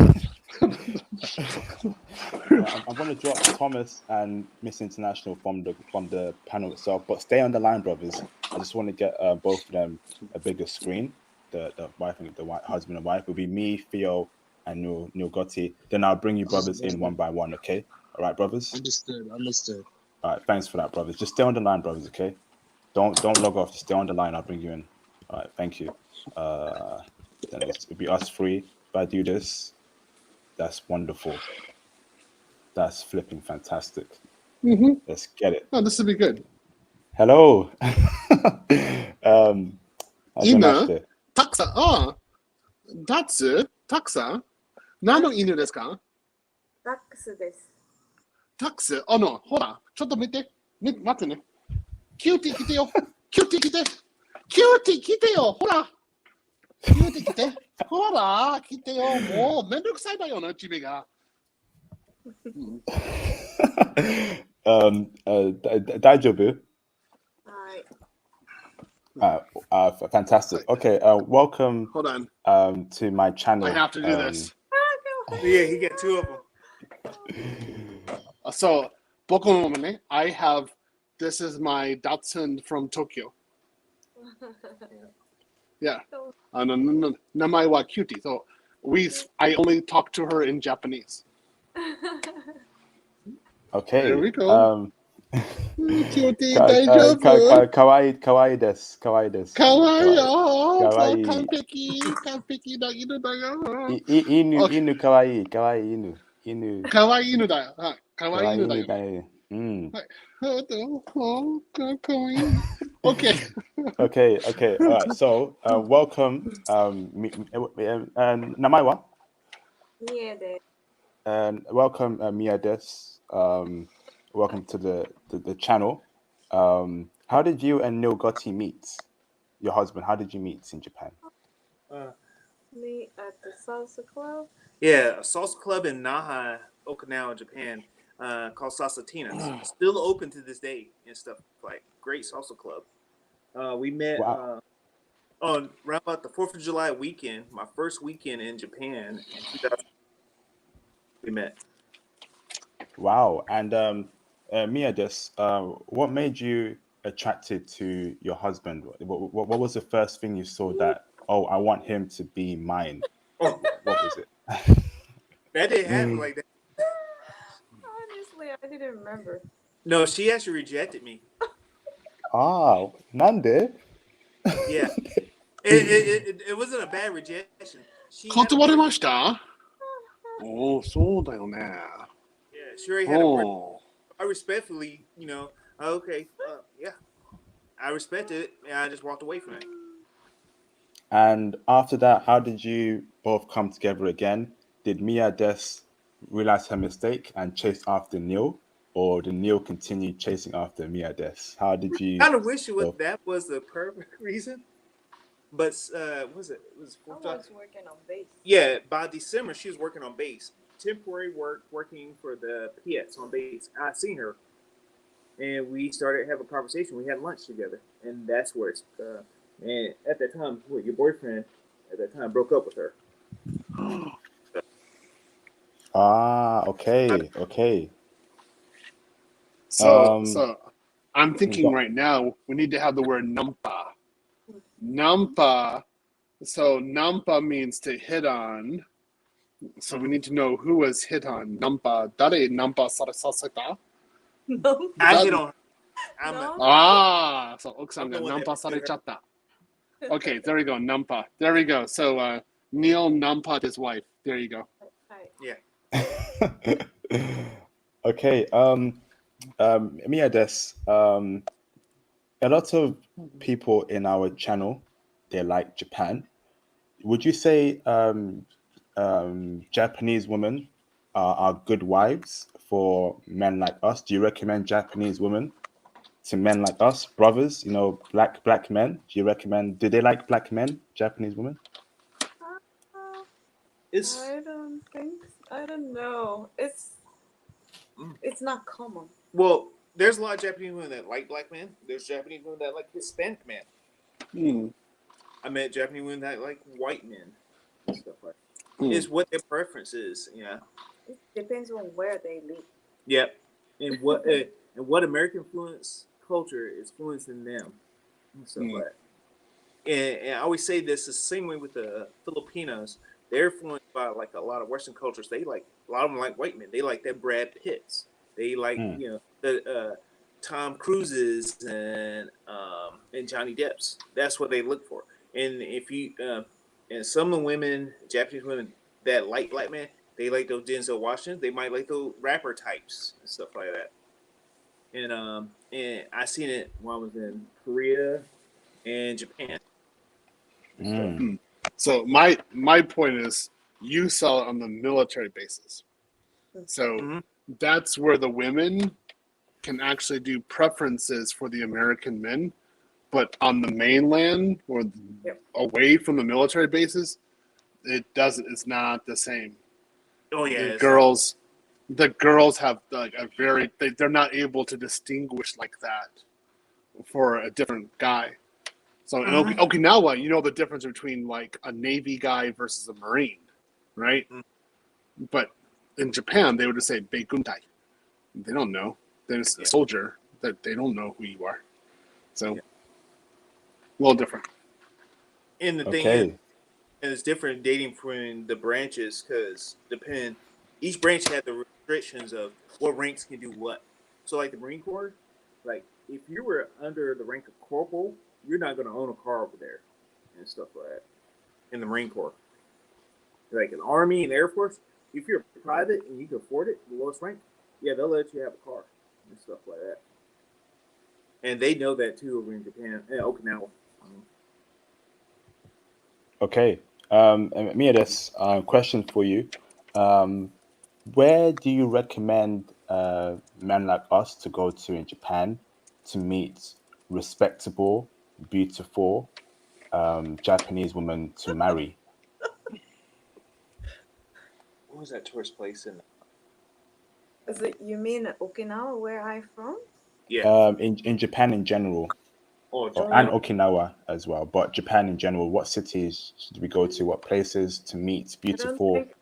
I'm going to drop Thomas and Miss International from the panel itself, but stay on the line, brothers. I just want to get both of them a bigger screen. The wife and the husband and wife will be me, Theo, and Neil Gotti. Then I'll bring you brothers in one by one. Okay, all right, brothers. Understood. All right, thanks for that, brothers. Just stay on the line, brothers. Okay, don't log off. Just stay on the line. I'll bring you in. All right, thank you. Then it'll be us three. If I do this, that's wonderful. That's flipping fantastic. Let's get it. Oh, this would be good. Hello. 犬たくさん、ダッツたくさん何の犬ですかダックスです。タクスほら、ちょっと見て。待ってね。キューティー来てよ。キューティー来て。キューティー来てよ。ほら。キューティー来て。ほら、来てよ。もうめんどくさいだよな、チビが。Daijoubu. Hi. Fantastic. Okay, welcome Hold on. to my channel. I have to do this. Yeah, he got two of them. So, 僕もね、I have, this is my Datsun from Tokyo. Yeah. Namai wa cutie. So I only talk to her in Japanese. Okay. There we go. Cutie, か、大丈夫？かわいい、かわいいです。かわいいです。かわいいよ。かわいい。完璧な犬だよ。犬かわいい、かわいい犬。かわいい犬だよ。はい。かわいい犬だよ。かわいい犬だよ。うん。はい。かわいい。Okay. Okay. All right. So, welcome. 名前は? 三重で And welcome, Mia Des. Welcome to the channel. How did you and Neil Gotti meet? Your husband, how did you meet in Japan? meet at the salsa club. Yeah, a salsa club in Naha, Okinawa, Japan, called Salsatinas. Still open to this day and stuff. Like great salsa club. We met on around about the 4th of July weekend. My first weekend in Japan in 2000. We met. Wow. And Mia Des, what made you attracted to your husband? What was the first thing you saw that, oh, I want him to be mine? What was it? That didn't happen like that. Honestly, I didn't remember. No, she actually rejected me. Ah, Nande? Yeah. It wasn't a bad rejection. She had a 断れました？おお、そうだよね。 Yeah, she already had a birthday. おー I respectfully, okay, yeah. I respected it, and I just walked away from it. And after that, how did you both come together again? Did Mia Des realize her mistake and chase after Neil? Or did Neil continue chasing after Mia Des? How did you... I kind of wish that was the perfect reason. But, was it? Was I was working on base. Yeah, by December, she was working on base. Temporary work, working for the Piets on base. I seen her. And we started having a conversation. We had lunch together. And that's where it's... and at that time, your boyfriend at that time broke up with her. Ah, okay. So I'm thinking right now we need to have the word nampa. Nampa. So nampa means to hit on. So we need to know who was hit on. Nampa. Dare nampa sarasaseta? No. I hit on her. No. Ah, so Oksan I'm the got one that nampa hit her. sarechatta. Okay, there we go. Nampa. There we go. So Neil nampa his wife. There you go. Right. Yeah. Okay. Mia Des, a lot of people in our channel, they like Japan. Would you say Japanese women are good wives for men like us? Do you recommend Japanese women to men like us, brothers? Black men. Do you recommend? Do they like black men, Japanese women? I don't think. I don't know. It's not common. Well, there's a lot of Japanese women that like black men. There's Japanese women that like Hispanic men. I met Japanese women that like white men and stuff like that. It's what their preference is. Yeah. It depends on where they live. Yep. And what American influence culture is influencing them and stuff like that. And I always say this the same way with the Filipinos. They're influenced by like a lot of Western cultures. They like a lot of them like white men. They like that Brad Pitts. They like the Tom Cruises and Johnny Depp's. That's what they look for. And if you and some of the women, Japanese women that like black men, they like those Denzel Washington. They might like those rapper types and stuff like that. And I seen it when I was in Korea and Japan. So my point is, you saw it on the military bases. So that's where the women can actually do preferences for the American men, but on the mainland or away from the military bases, it's not the same. Oh yeah, the girls have like they're not able to distinguish like that for a different guy. So in Okinawa, you know the difference between like a Navy guy versus a Marine, right? But in Japan, they would just say Beiguntai. They don't know. They're just a soldier. That they don't know who you are. So A little different. And the thing is, Okay. and it's different dating between the branches because each branch had the restrictions of what ranks can do what. So like the Marine Corps, like if you were under the rank of corporal, you're not going to own a car over there and stuff like that. In the Marine Corps, like in Army and Air Force, if you're private and you can afford it, the lowest rank, yeah, they'll let you have a car and stuff like that. And they know that too over in Japan and Okinawa. Okay. And Mia, this question for you. Where do you recommend men like us to go to in Japan to meet respectable, beautiful Japanese women to marry? What was that tourist place in? Is it, you mean Okinawa, where I'm from? Yeah. In Japan in general, Oh, and Japan. Okinawa as well, but Japan in general, what cities should we go to? What places to meet I don't beautiful? think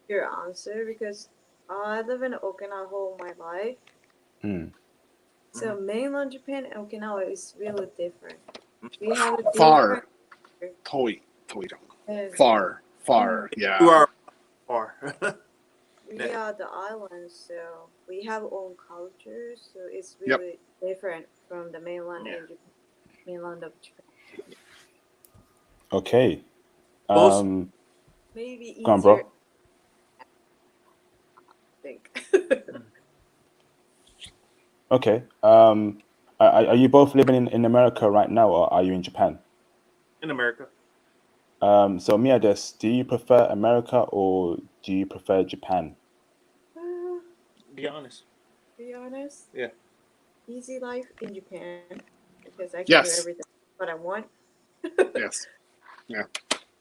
your answer because I live in Okinawa all my life. Hmm. So mainland Japan and Okinawa is really different. We have a Far. different Toy. and Far. Yeah. You are far. we are the island, so we have own culture, so it's Yep. really different from the mainland Yeah. and Japan, mainland of Japan. Okay. Most- Maybe Go on, easier, bro. I think. Okay. Are you both living in America right now, or are you in Japan? in America. So Mia, do you prefer America or do you prefer Japan? Be honest. Be honest, Yeah. easy life in Japan because I can do Yes. everything what I want. Yes. Yeah.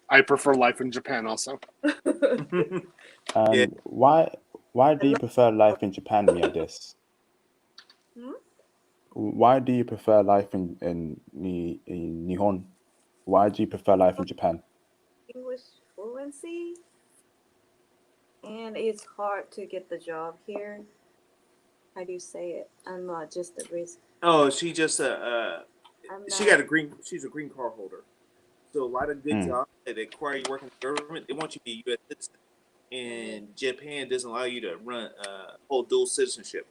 I prefer life in Japan also. And Yeah. why do you prefer life in Japan, Mia? Why do you prefer life in Nihon? Why do you prefer life in Japan? English fluency, and it's hard to get the job here. How do you say it? I'm not just a risk. Oh, she just I'm she not. got a green. She's a green card holder. So a lot of good Mm. jobs that require you working in the government, they want you to be a U.S. citizen. And Japan doesn't allow you to hold dual citizenship.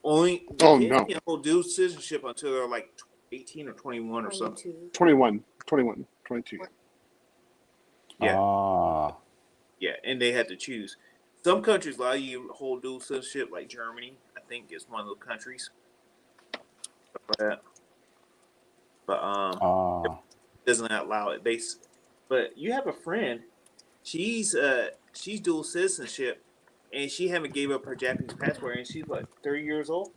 Only the Oh, kids no. can hold dual citizenship until they're like 18 or 21 or something. 22. 21, 22. Yeah. Ah. Yeah, and they had to choose. Some countries allow you to hold dual citizenship, like Germany, I think is one of those countries. But Ah. doesn't allow it. But you have a friend. She's dual citizenship, and she haven't gave up her Japanese passport, and she's like 30 years old.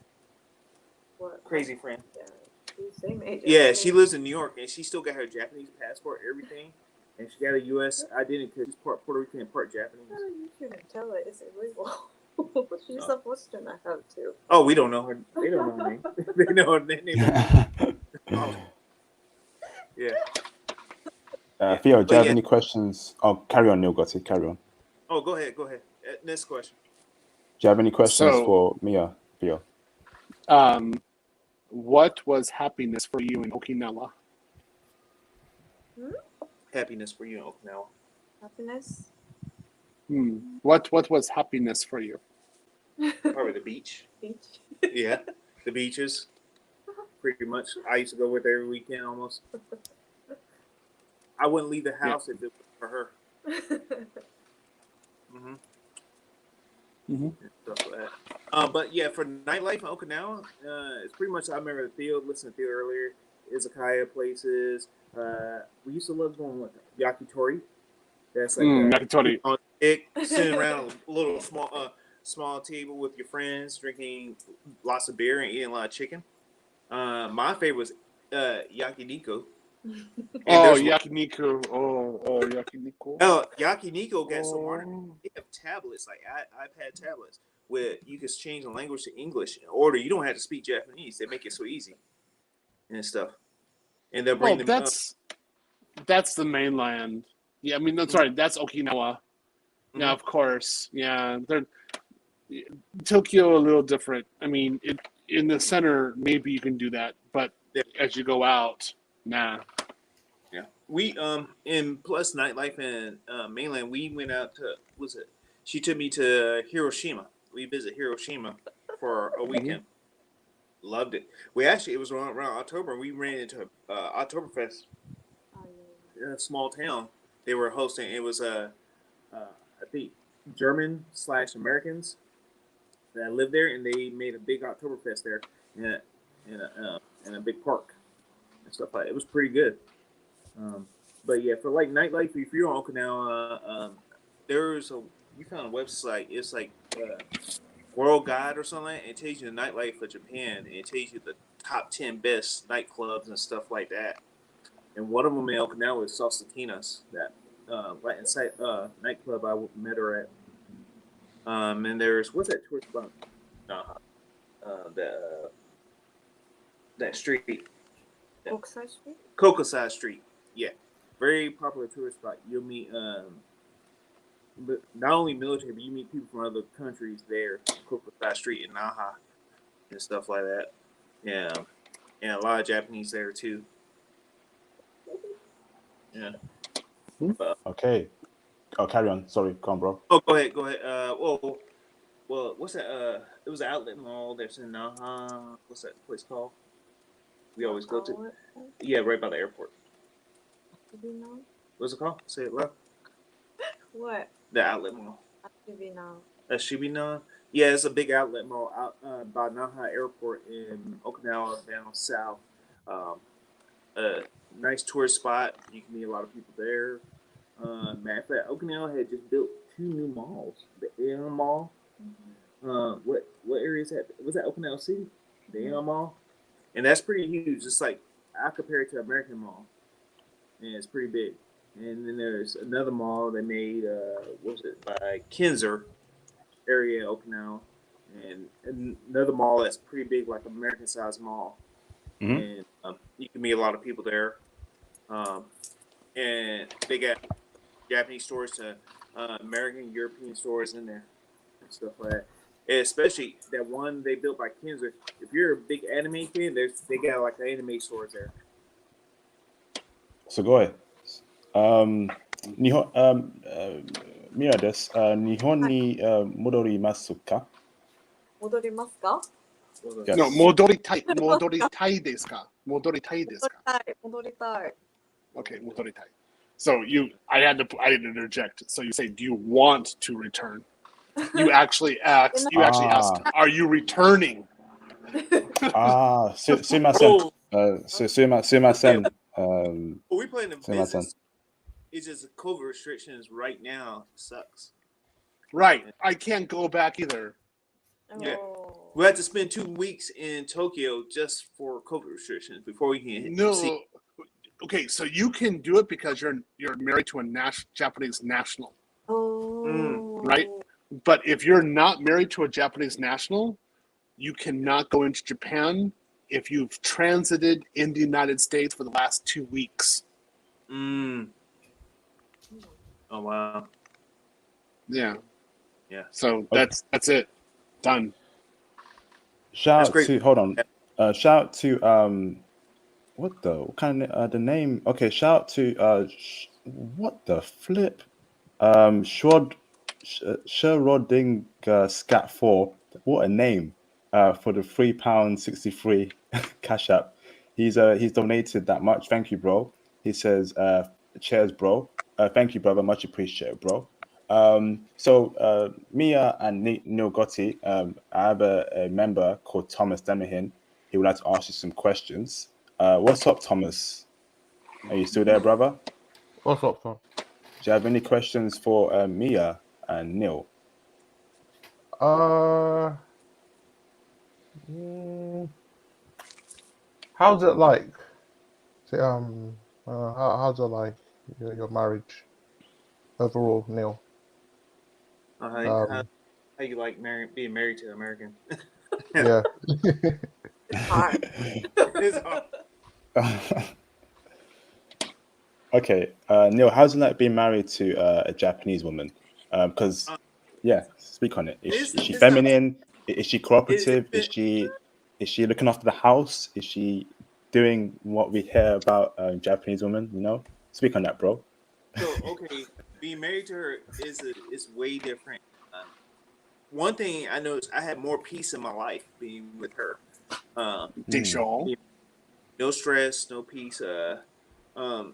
What? Crazy friend. Same age. Yeah, as she me. lives in New York, and she still got her Japanese passport, everything, and she got a U.S. identity because she's part Puerto Rican and part Japanese. Oh, you shouldn't tell her. It's illegal. She's No. supposed to not have to. Oh, we don't know her. They don't know her name. They know her name. Yeah. Theo, do you have yeah. any questions? Oh, carry on, Neil Gotti, carry on. Oh, go ahead. Next question. Do you have any questions So- for Mia, Theo? What was happiness for you in Okinawa? Happiness for you in Okinawa. Happiness. What was happiness for you? Probably the beach. Beach. Yeah, the beaches. Pretty much. I used to go with her every weekend almost. I wouldn't leave the house if it was for her. Stuff like that. But yeah, for nightlife in Okinawa, it's pretty much. I remember listening to Theo earlier. Izakaya places. We used to love going with yakitori. That's like yakitori. on stick, sitting around a little small table with your friends, drinking lots of beer and eating a lot of chicken. My favorite was yakiniku. Yakiniku. Oh, yakiniku. Oh, yakiniku got so modern. They have tablets, like iPad tablets, where you can change the language to English in order. You don't have to speak Japanese. They make it so easy and stuff. And they'll bring them up. That's the mainland. Yeah, I mean, that's right. That's Okinawa. Yeah, of course. Yeah, Tokyo a little different. I mean, in the center, maybe you can do that, but as you go out, Nah. Yeah, we in plus nightlife in mainland. We went out to she took me to Hiroshima. We visit Hiroshima for a weekend. Loved it. We actually it was around October. We ran into Oktoberfest in a small town. They were hosting. It was I think German/Americans that lived there, and they made a big Oktoberfest there in a big park and stuff like that. It was pretty good. But yeah, for like nightlife, if you're on Okinawa, there's a you found a website. It's like World Guide or something. It tells you the nightlife of Japan. And it tells you the top 10 best nightclubs and stuff like that. And one of them in Okinawa is Salsatinas, that right inside nightclub I met her at. And there's what's that tourist spot? That street. Oksai Street? Kokosai Street. Yeah, very popular tourist spot. You'll meet but not only military, but you meet people from other countries there. Kokosai Street in Naha and stuff like that. Yeah, and a lot of Japanese there too. Yeah. Okay. Oh, carry on. Sorry, come on, bro. Oh, go ahead. Well, what's that? It was an outlet mall that's in Naha. What's that place called? We always go to. Yeah, right by the airport. What's it called? Say it loud. What? The outlet mall. Shibina. Yeah, it's a big outlet mall out by Naha Airport in Okinawa, down south. A nice tourist spot. You can meet a lot of people there. Matter of fact, Okinawa had just built 2 new malls. The Aeon Mall. What area is that? Was that Okinawa City? The Aeon Mall. And that's pretty huge. It's like I compare it to American Mall, and it's pretty big. And then there's another mall they made. What was it by Kinzer area in Okinawa, and another mall that's pretty big, like American sized mall. And you can meet a lot of people there. And they got Japanese stores to American, European stores in there and stuff like that. And especially that one they built by Kinzer. If you're a big anime fan, they got like the anime stores there. So go ahead. Mira desu. Nihon ni modorimasu ka? 戻りますか? Yes. No, modoritai. Modoritai desu ka? Modoritai desu ka? 戻りたい. Okay, modoritai. So I had to interject. So you say, do you want to return? You actually asked. You actually asked, are you returning? Sumimasen. Sumimasen. We plan to visit. It's just COVID restrictions right now sucks. Right. I can't go back either. Yeah. We had to spend 2 weeks in Tokyo just for COVID restrictions before we can see. Okay, so you can do it because you're married to a Japanese national. Right? But if you're not married to a Japanese national, you cannot go into Japan if you've transited in the United States for the last 2 weeks. Oh wow. Yeah. Yeah. So that's it. Done. Shout out to hold on. Shout out to what the kind of the name? Okay, shout out to what the flip? Schroding Scat 4. What a name for the £3.63 cash app. He's donated that much. Thank you, bro. He says, cheers, bro. Thank you, brother. Much appreciated, bro. So Mia and Neil Gotti, I have a member called Thomas Demahin. He would like to ask you some questions. What's up, Thomas? Are you still there, brother? What's up, Tom? Do you have any questions for Mia and Neil? How's it like? How's it like your marriage overall, Neil? How you like being married to an American? Yeah. It's hard. It's hard. Okay, Neil, how's it like being married to a Japanese woman? Because, yeah, speak on it. Is she feminine? Is she cooperative? Is she looking after the house? Is she doing what we hear about Japanese women? You know, speak on that, bro. So okay, being married to her is way different. One thing I noticed, I had more peace in my life being with her. Dijon. No stress, no peace. Um,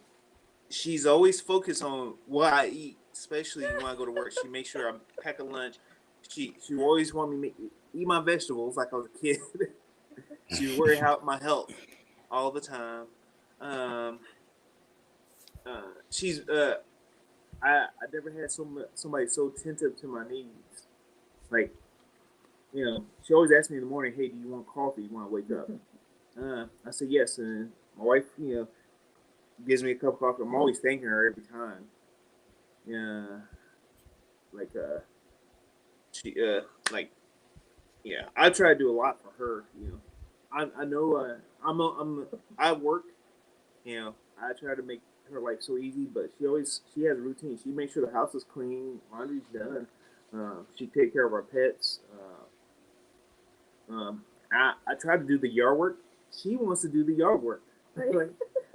she's always focused on what I eat, especially when I go to work. She makes sure I pack a lunch. She always want me to eat my vegetables like I was a kid. She worry about my health all the time. Um, she's I never had somebody so attentive to my needs. Like, she always asks me in the morning, "Hey, do you want coffee? You want to wake up?" I said yes, and my wife, gives me a cup of coffee. I'm always thanking her every time. Yeah, like she like I try to do a lot for her. I know I work. I try to make her life so easy, but she has a routine. She makes sure the house is clean, laundry's done. She take care of our pets. I try to do the yard work. She wants to do the yard work.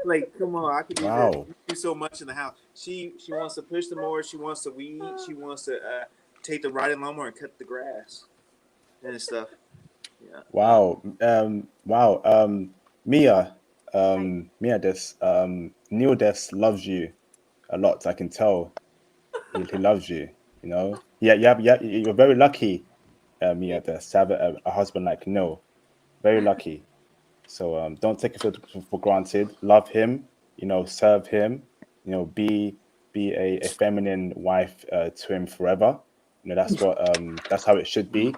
Like, come on, I can do that. Wow. You do so much in the house. She wants to push the mower. She wants to weed. She wants to take the riding lawnmower and cut the grass and stuff. Yeah. Wow. Wow. Mia. Mia Neil Des loves you a lot. I can tell. He loves you. Yeah. You're very lucky, Mia Des, to have a husband like Neil. Very lucky. So don't take it for granted. Love him. Serve him. Be a feminine wife to him forever. That's how it should be,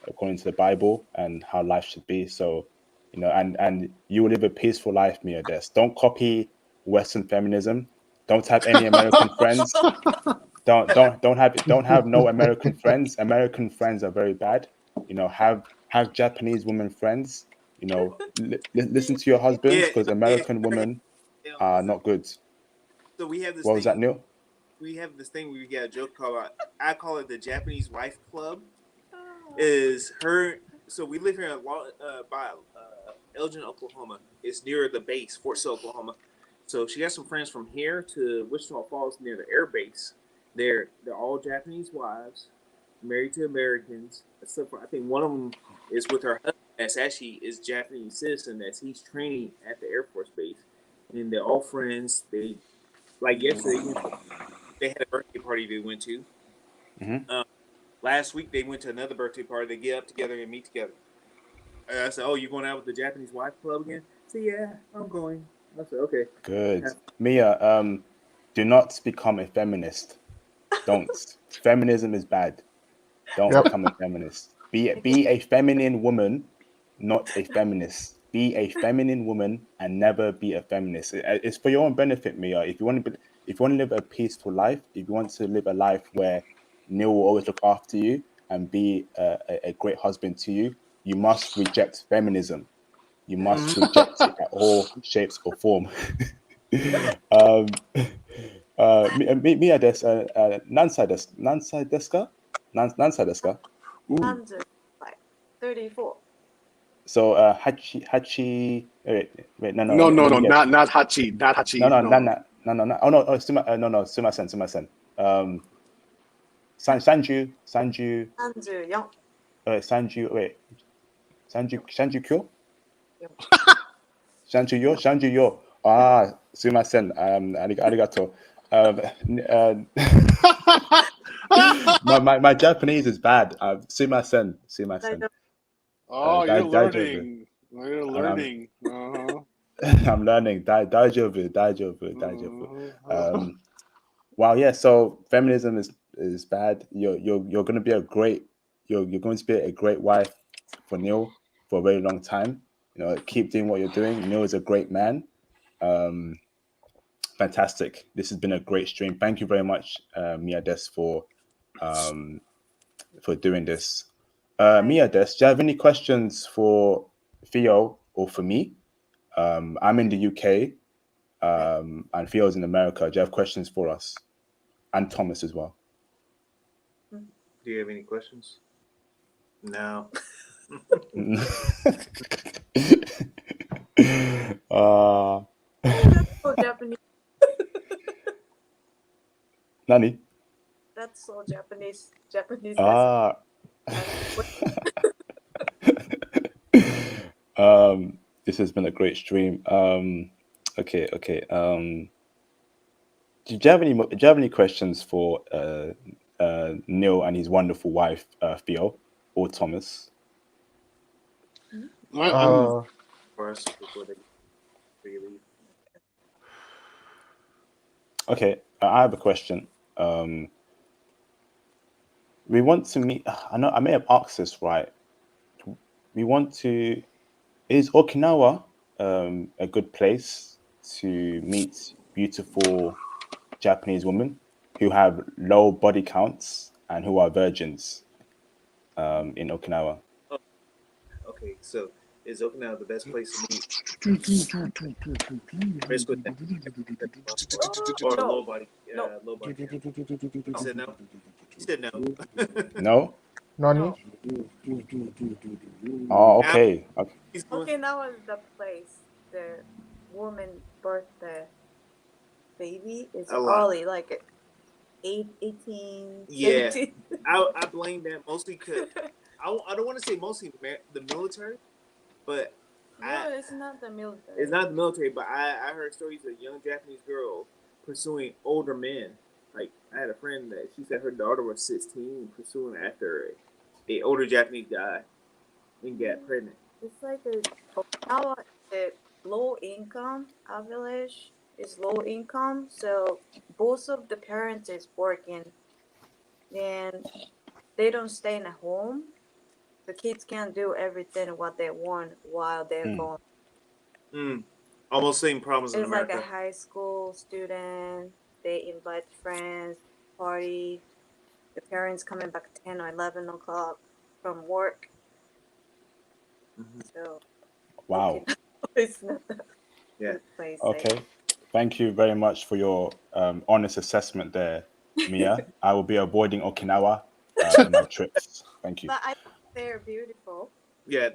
according to the Bible, and how life should be. So, and you will live a peaceful life, Mia Des. Don't copy Western feminism. Don't have any American friends. Don't have no American friends. American friends are very bad. Have Japanese women friends. Listen to your husbands, Yeah. because Yeah. American women Yeah. are not good. So we have this What was that, thing. Neil? We have this thing where we got a joke called. I call it the Japanese Wife Club. Is her? So we live here by Elgin, Oklahoma. It's near the base, Fort Sill, Oklahoma. So she has some friends from here to Wichita Falls near the air base. They're all Japanese wives, married to Americans. Except for I think one of them is with her husband. That's actually is Japanese citizen. That's he's training at the Air Force base, and they're all friends. They like yesterday they had a birthday party they went to. Mm-hmm. Last week they went to another birthday party. They get up together and meet together. And I said, "Oh, you going out with the Japanese Wife Club again?" I said, "Yeah, I'm going." I said, "Okay." Good. Mia, do not become a feminist. Don't. Feminism is bad. Don't Yep. become a feminist. Be a feminine woman, not a feminist. Be a feminine woman and never be a feminist. It's for your own benefit, Mia. If you want to live a peaceful life, if you want to live a life where Neil will always look after you and be a great husband to you, you must reject feminism. You must reject it at all shapes or form. Mia des, Nansai deska? Nansai deska? Under like 34. So Hachi. Wait, no, No, let me get. not Hachi, not Hachi. No, No. no. Oh no, Sumasen. Sanju. 34. Sanju. Wait, Sanju Kyo. Sanju Yo. Ah, Sumasen. Arigato. My Japanese is bad. Sumasen. Oh, you're Daijoubu. learning. You're learning. I'm learning. Daijoubu. Wow, yeah. So feminism is bad. You're going to be you're going to be a great wife for Neil for a very long time. Keep doing what you're doing. Neil is a great man. Fantastic. This has been a great stream. Thank you very much, Mia Des, for doing this. Mia Des, do you have any questions for Theo or for me? I'm in the UK, and Theo's in America. Do you have questions for us? And Thomas as well. Do you have any questions? No. so Japanese doesn't Ah. have This has been a great stream. Okay. Do you have any questions for Neil and his wonderful wife, Theo, or Thomas? I'm For us before they leave. Okay, I have a question. We want to meet. I know I may have asked this right. We want to. Is Okinawa a good place to meet beautiful Japanese women who have low body counts and who are virgins in Okinawa? Oh, okay, so is Okinawa the best place to meet? Risk with that. Or No. low body. No. Low body. You said no? You said no. No? Nani? Oh, okay. He's going. Okay, now is the place the woman birth the baby is A lot. early, like 18, Yeah. 17. I blame that mostly because I don't want to say mostly the military, but No, it's not the military. it's not the military. But I heard stories of young Japanese girls pursuing older men. Like I had a friend that she said her daughter was 16 pursuing after a older Japanese guy and got pregnant. It's like our the low income our village is low income, so both of the parents is working and they don't stay in a home. The kids can't do everything what they want while they're gone. Almost same problems in It's like America. a high school student. They invite friends, party. The parents coming back 10 or 11 o'clock from work. So, Wow. it's not the Yeah. good place. Okay. Thank you very much for your honest assessment there, Mia. I will be avoiding Okinawa in my trips. Thank you. But I think they're beautiful. Yeah.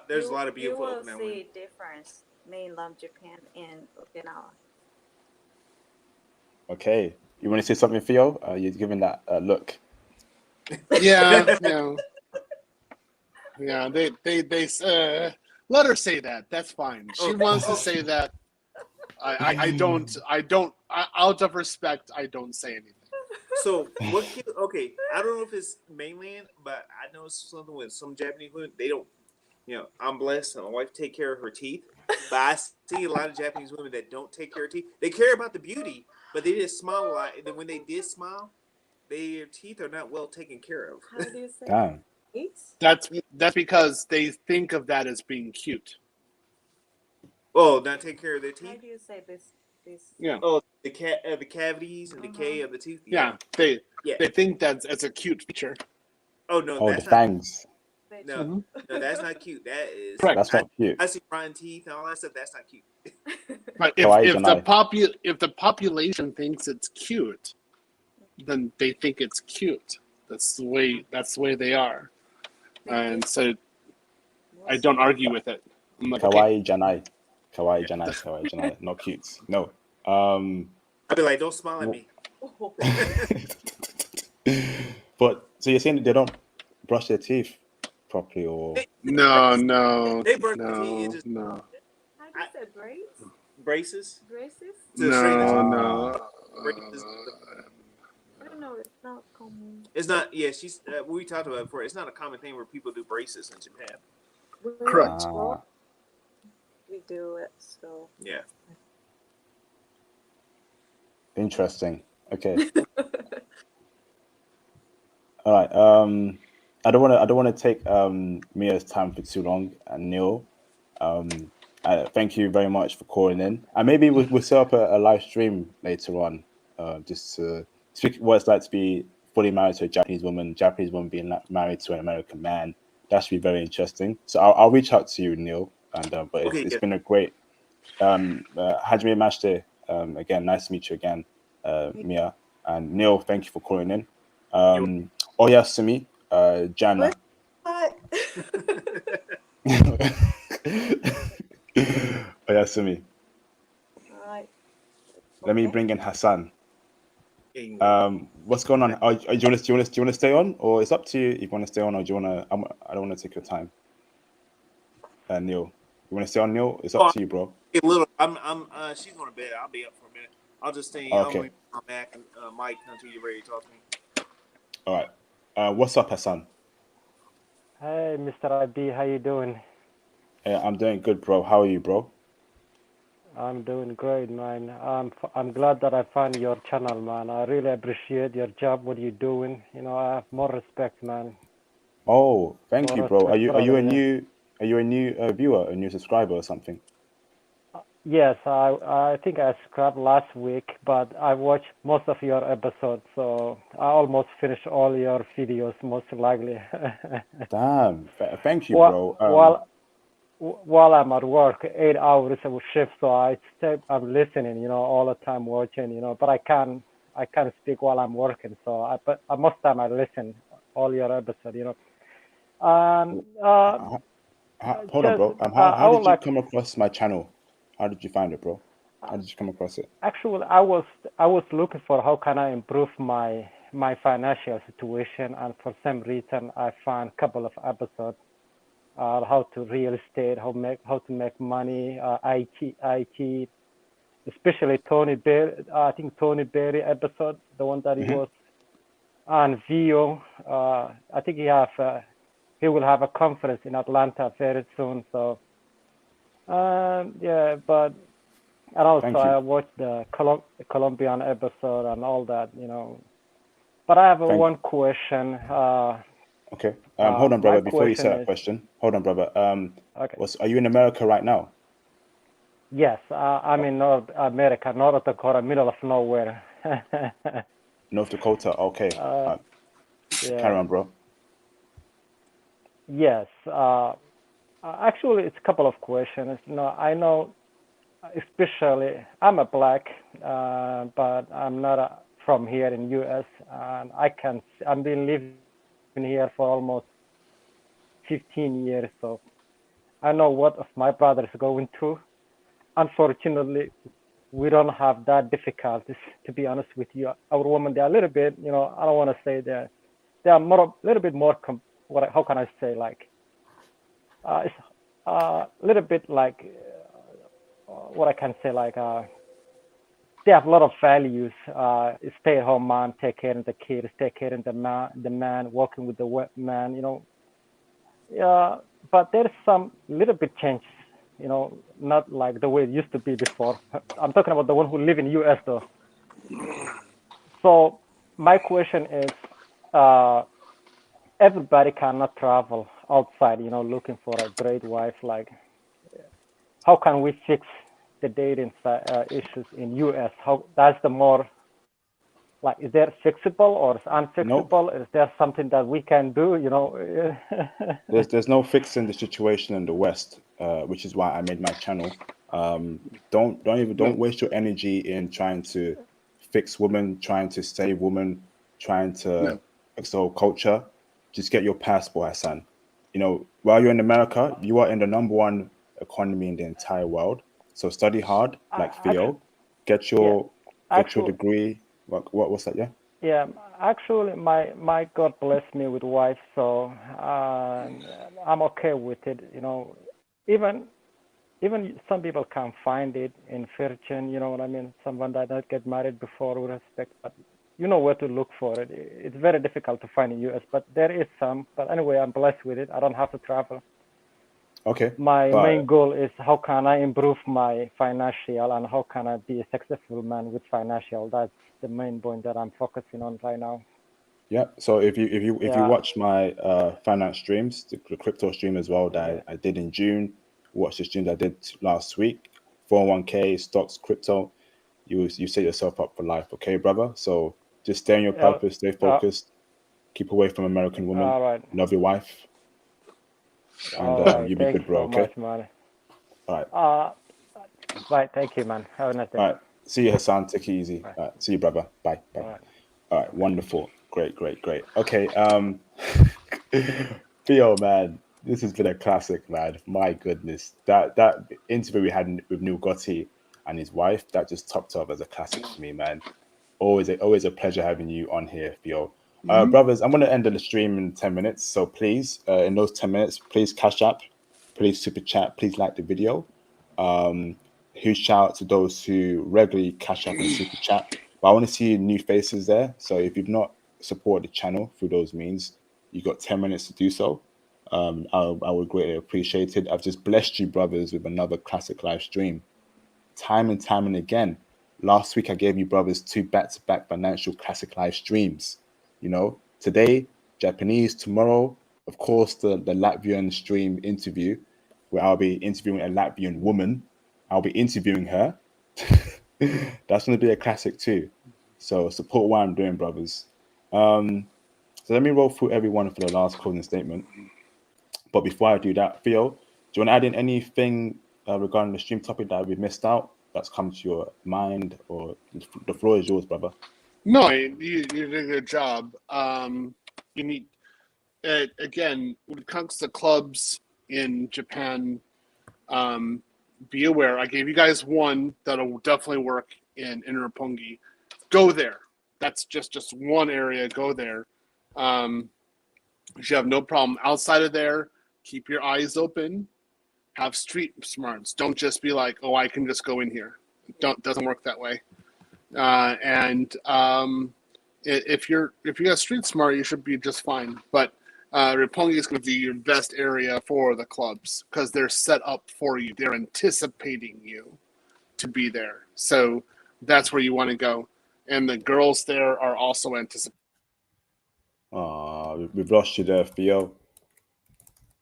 There's a lot of beautiful You will Okinawan. see difference mainland Japan and Okinawa. Okay. You want to say something, Theo? You're giving that look. yeah. They let her say that. That's fine. She wants to say that. I don't. Out of respect, I don't say anything. So what? Okay, I don't know if it's mainland, but I know something with some Japanese women. They don't. I'm blessed. And my wife take care of her teeth, but I see a lot of Japanese women that don't take care of teeth. They care about the beauty, but they just smile a lot. And then when they did smile, their teeth are not well taken care of. How do you say? Damn. That's because they think of that as being cute. Oh, not take care of their How teeth. do you say this? Yeah. Oh, the cavities and decay of the tooth. Yeah. They think that's a cute feature. Oh no, Oh, that's the not. fangs. No, that's not cute. That is. Correct. That's not cute. I see rotten teeth and all that stuff. That's not cute. But Kawaii if the population thinks it's cute, then they think it's cute. That's the way they are, and so I don't argue with it. I'm like, Kawaii janai. Kawaii janai. Not cute. No. I'd be like, don't smile at me. But so you're saying they don't brush their teeth properly, or no. They brush their teeth. It just No. How do you say braids? braces. Braces? No. Braces. I don't know. It's not common. It's not. Yeah, she's. We talked about it before. It's not a common thing where people do braces in Japan. Correct. We do it, so. Yeah. interesting. Okay. All right. I don't want to take Mia's time for too long. And Neil, thank you very much for calling in. And maybe we'll set up a live stream later on, just to speak what it's like to be fully married to a Japanese woman being married to an American man. That should be very interesting. So I'll reach out to you, Neil. And but it's been a great Hajime Mashite. Again, nice to meet you again, Mia. And Neil, thank you for calling in. Oyasumi, Jana. What? Oyasumi. Alright. Let me bring in Hassan. What's going on? Do you want to stay on, or it's up to you if you want to stay on, or do you want to? I don't want to take your time. Neil, you want to stay on, Neil? It's up to you, bro. A little. She's going to bed. I'll be up for a minute. I'll just stay. I'm Okay. going to come back and Mike until you're ready to talk to me. All right. What's up, Hassan? Hey, Mr. IB, how you doing? Hey, I'm doing good, bro. How are you, bro? I'm doing great, man. I'm glad that I found your channel, man. I really appreciate your job, what you're doing. You know, I have more respect, man. Oh, thank you, More bro. Are respect, you brother, a yeah. new viewer, a new subscriber, or something? Yes, I think I subscribed last week, but I watched most of your episodes, so I almost finished all your videos, most likely. Damn. Thank you, While bro. while I'm at work, 8 hours of shift, so I'm listening, you know, all the time watching, you know, but I can't speak while I'm working, but most time I listen all your episodes, you know. Hold on, bro. I How would did you like, come across my channel? How did you find it, bro? How did you come across it? actually, I was looking for how can I improve my financial situation, and for some reason I found a couple of episodes, how to real estate, how to make money, IT, especially Tony Berry. I think Tony Berry episode, the one that he Mhm. was on Vio. I think he will have a conference in Atlanta very soon. So yeah, but and also Thank you. I watched the Colombian episode and all that, you know. But I have Thank. one question. Okay. Hold on, My brother. Before you say question that is, question, hold on, brother. okay. Are you in America right now? Yes, I'm in North America, North Dakota, middle of nowhere. North Dakota. Okay. Carry Yeah. on, bro. Yes. Actually, it's a couple of questions. No, I know, especially I'm a black, but I'm not from here in U.S. And I've been living here for almost 15 years, so I know what of my brothers going through. Unfortunately, we don't have that difficulties. To be honest with you, our women they're a little bit, you know, I don't want to say they are more a little bit more. How can I say, like it's a little bit like what I can say, like they have a lot of values. Stay at home mom, take care of the kids, take care of the man, working with the man, you know. Yeah, but there's some little bit change, you know, not like the way it used to be before. I'm talking about the one who live in US though. So my question is, everybody cannot travel outside, you know, looking for a great wife. Like, how can we fix the dating issues in US? How that's the more like, is there fixable or is Nope. unfixable? Is there something that we can do? You know, There's no fixing the situation in the West, which is why I made my channel. Don't waste your energy in trying to fix women, trying to save women, trying to fix the whole culture. Just get your passport, Hassan. You know, while you're in America, you are in the #1 economy in the entire world. So study hard, like actually, Theo. Get yeah, your actually, degree. What's that? Yeah. yeah, actually, my God blessed me with wife, so I'm okay with it. You know, even some people can't find it in virgin. You know what I mean? Someone that not get married before, with respect, but you know where to look for it. It's very difficult to find in US, but there is some. But anyway, I'm blessed with it. I don't have to travel. Okay. My main But goal is how can I improve my financial and how can I be a successful man with financial. That's the main point that I'm focusing on right now. yeah, so if you Yeah. watch my finance streams, the crypto stream as well Okay. that I did in June, watch the streams I did last week, 401k, stocks, crypto, you set yourself up for life, okay, brother? So just stay on your Yeah. purpose, stay focused, keep away from American women, All right. love your wife, and All right. you'll be Thanks good, bro, so okay? much, man. All right. Right. Thank you, man. Have a nice day. All right. See you, Hassan. Take it easy. Bye. All right. See you, brother. Bye. Bye. All right. All right. Okay. Wonderful. Great. Okay. Theo, man, this has been a classic, man. My goodness, that interview we had with Neil Gotti and his wife, that just topped off as a classic for me, man. Always a pleasure having you on here, Theo. Mhm. Brothers, I'm going to end the stream in 10 minutes. So please, in those 10 minutes, please cash app, please super chat, please like the video. Huge shout out to those who regularly cash up and super chat. But I want to see new faces there. So if you've not supported the channel through those means, you got 10 minutes to do so. I would greatly appreciate it. I've just blessed you, brothers, with another classic live stream. Time and again. Last week I gave you brothers 2 back-to-back financial classic live streams. You know, today Japanese, tomorrow, of course, the Latvian stream interview where I'll be interviewing a Latvian woman. I'll be interviewing her. That's going to be a classic too. So support what I'm doing, brothers. So let me roll through everyone for the last closing statement. But before I do that, Theo, do you want to add in anything regarding the stream topic that we missed out that's come to your mind, or the floor is yours, brother? No, you did a good job. You need again when it comes to clubs in Japan. Be aware. I gave you guys one that'll definitely work in Roppongi. Go there. That's just one area. Go there. You should have no problem. Outside of there, keep your eyes open. Have street smarts. Don't just be like, oh, I can just go in here. Doesn't work that way. If you got street smart, you should be just fine. But Roppongi is going to be your best area for the clubs because they're set up for you. They're anticipating you to be there. So that's where you want to go. And the girls there are also anticipating. We've lost you there, Theo.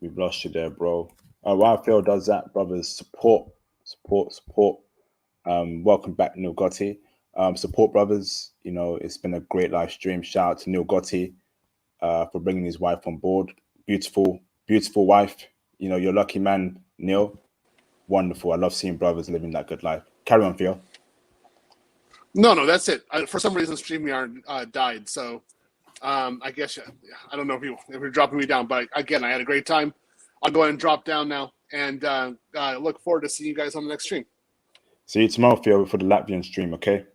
We've lost you there, bro. While Theo does that, brothers, support. Welcome back, Neil Gotti. Support, brothers. You know, it's been a great live stream. Shout out to Neil Gotti for bringing his wife on board. Beautiful wife. You know, you're a lucky man, Neil. Wonderful. I love seeing brothers living that good life. Carry on, Theo. No, that's it. For some reason, StreamYard died. So I guess I don't know if you're dropping me down, but again, I had a great time. I'll go ahead and drop down now, and look forward to seeing you guys on the next stream. See you tomorrow, Theo, for the Latvian stream, okay?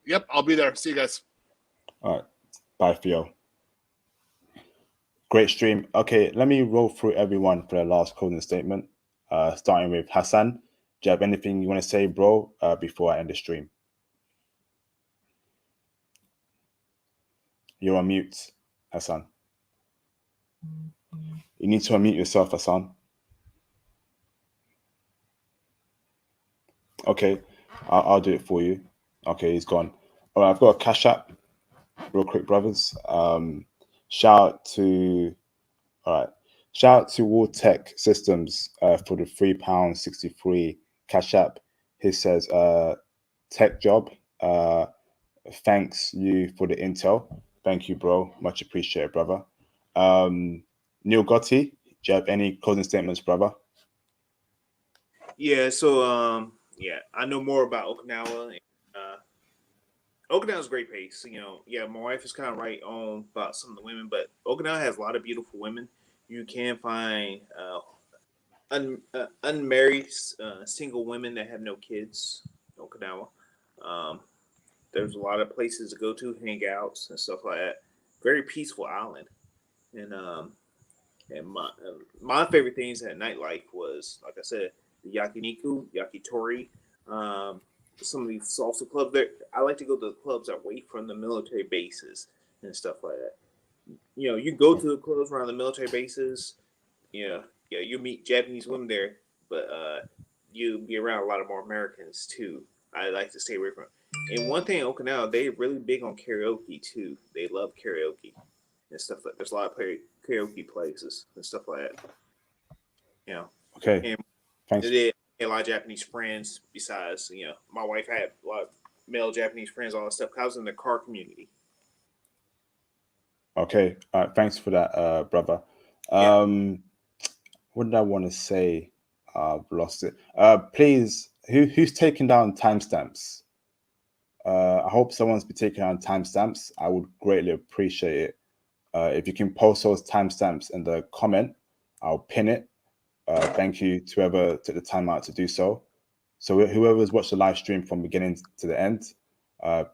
Yep, I'll be there. See you guys. All right. Bye, Theo. Great stream. Okay, let me roll through everyone for their last closing statement. Starting with Hassan. Do you have anything you want to say, bro, before I end the stream? You're on mute, Hassan. You need to unmute yourself, Hassan. Okay, I'll do it for you. Okay, he's gone. All right, I've got a cash app real quick, brothers. Shout out to War Tech Systems for the £3.63 cash app. He says, tech job. Thanks you for the intel. Thank you, bro. Much appreciated, brother. Neil Gotti, do you have any closing statements, brother? Yeah, so I know more about Okinawa. Okinawa's a great place. You know, yeah, my wife is kind of right on about some of the women, but Okinawa has a lot of beautiful women. You can find unmarried single women that have no kids in Okinawa. There's a lot of places to go to, hangouts and stuff like that. Very peaceful island, and my favorite things at Nightlife was, like I said, the yakiniku, yakitori, some of these salsa clubs. There, I like to go to the clubs away from the military bases and stuff like that. You know, you go to the clubs around the military bases. You meet Japanese women there, but you be around a lot of more Americans too. I like to stay away from. And one thing in Okinawa, they're really big on karaoke too. They love karaoke and stuff like. There's a lot of karaoke places and stuff like that. You know. Okay. And thanks. they had a lot of Japanese friends. Besides, my wife had a lot of male Japanese friends, all that stuff. 'Cause I was in the car community. Okay. All right. Thanks for that, brother. What did I want to say? I've lost it. Please, who's taking down timestamps? I hope someone's been taking down timestamps. I would greatly appreciate it. If you can post those timestamps in the comment, I'll pin it. Thank you to whoever took the time out to do so. So whoever's watched the live stream from beginning to the end,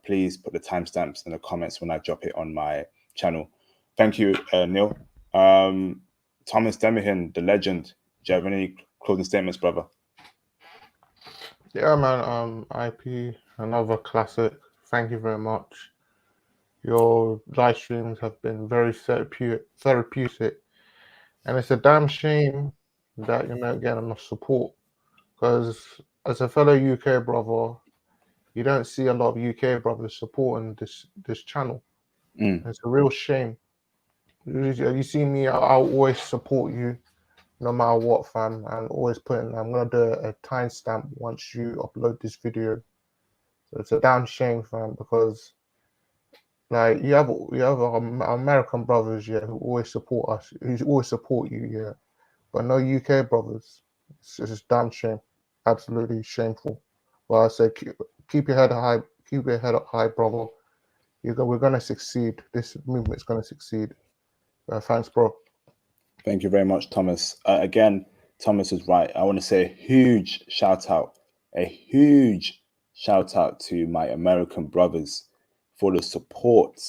please put the timestamps in the comments when I drop it on my channel. Thank you, Neil. Thomas Demihin, the legend. Do you have any closing statements, brother? Yeah, man. IP, another classic. Thank you very much. Your live streams have been very therapeutic, and it's a damn shame that you're not getting enough support. Because as a fellow UK brother, you don't see a lot of UK brothers supporting this channel. It's a real shame. You see me, I'll always support you, no matter what, fam, and always I'm gonna do a timestamp once you upload this video. So it's a damn shame, fam, because like you have our American brothers, yeah, who always support us, who always support you, yeah, but no UK brothers. It's just a damn shame, absolutely shameful. Well, I say keep your head high, keep your head up high, brother. We're gonna succeed. This movement's gonna succeed. Thanks, bro. Thank you very much, Thomas. Again, Thomas is right. I want to say a huge shout out to my American brothers for the support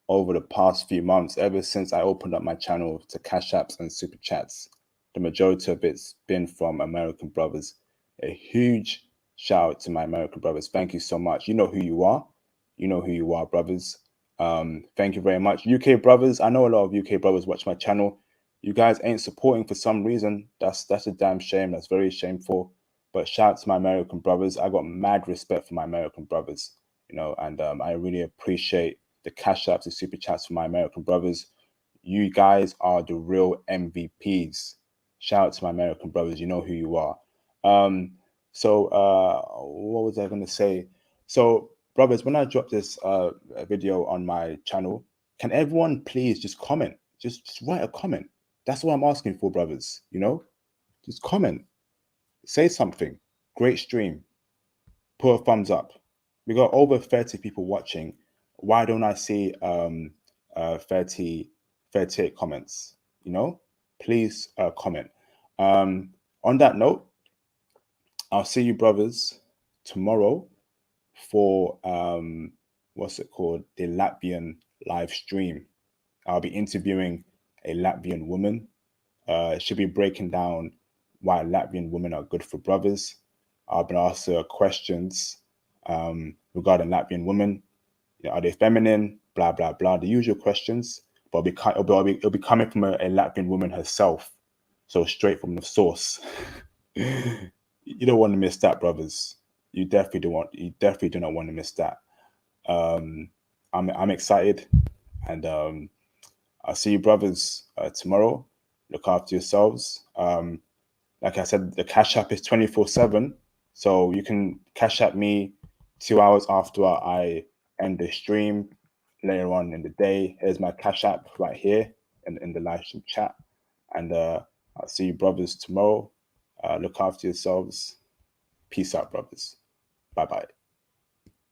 over the past few months, ever since I opened up my channel to Cash Apps and Super Chats. The majority of it's been from American brothers. A huge shout out to my American brothers. Thank you so much. You know who you are. You know who you are, brothers. Thank you very much. UK brothers, I know a lot of UK brothers watch my channel. You guys ain't supporting for some reason. That's a damn shame. That's very shameful. But shout out to my American brothers. I got mad respect for my American brothers, you know, and I really appreciate the Cash Apps, the Super Chats for my American brothers. You guys are the real MVPs. Shout out to my American brothers. You know who you are. So what was I going to say? So, brothers, when I drop this video on my channel, can everyone please just comment? Just write a comment. That's what I'm asking for, brothers. You know, just comment. Say something. Great stream. Put a thumbs up. We got over 30 people watching. Why don't I see 38 comments? You know, please comment. On that note, I'll see you, brothers, tomorrow for what's it called? The Latvian live stream. I'll be interviewing a Latvian woman. She'll be breaking down why Latvian women are good for brothers. I've been asked her questions regarding Latvian women. You know, are they feminine? Blah blah blah. The usual questions, but it'll be coming from a Latvian woman herself, so straight from the source. You don't want to miss that, brothers. You definitely don't want. You definitely do not want to miss that. I'm excited, and I'll see you, brothers, tomorrow. Look after yourselves. Like I said, the Cash App is 24/7, so you can Cash App me 2 hours after I end the stream later on in the day. Here's my Cash App right here in the live stream chat, and I'll see you, brothers, tomorrow. Look after yourselves. Peace out, brothers. Bye bye.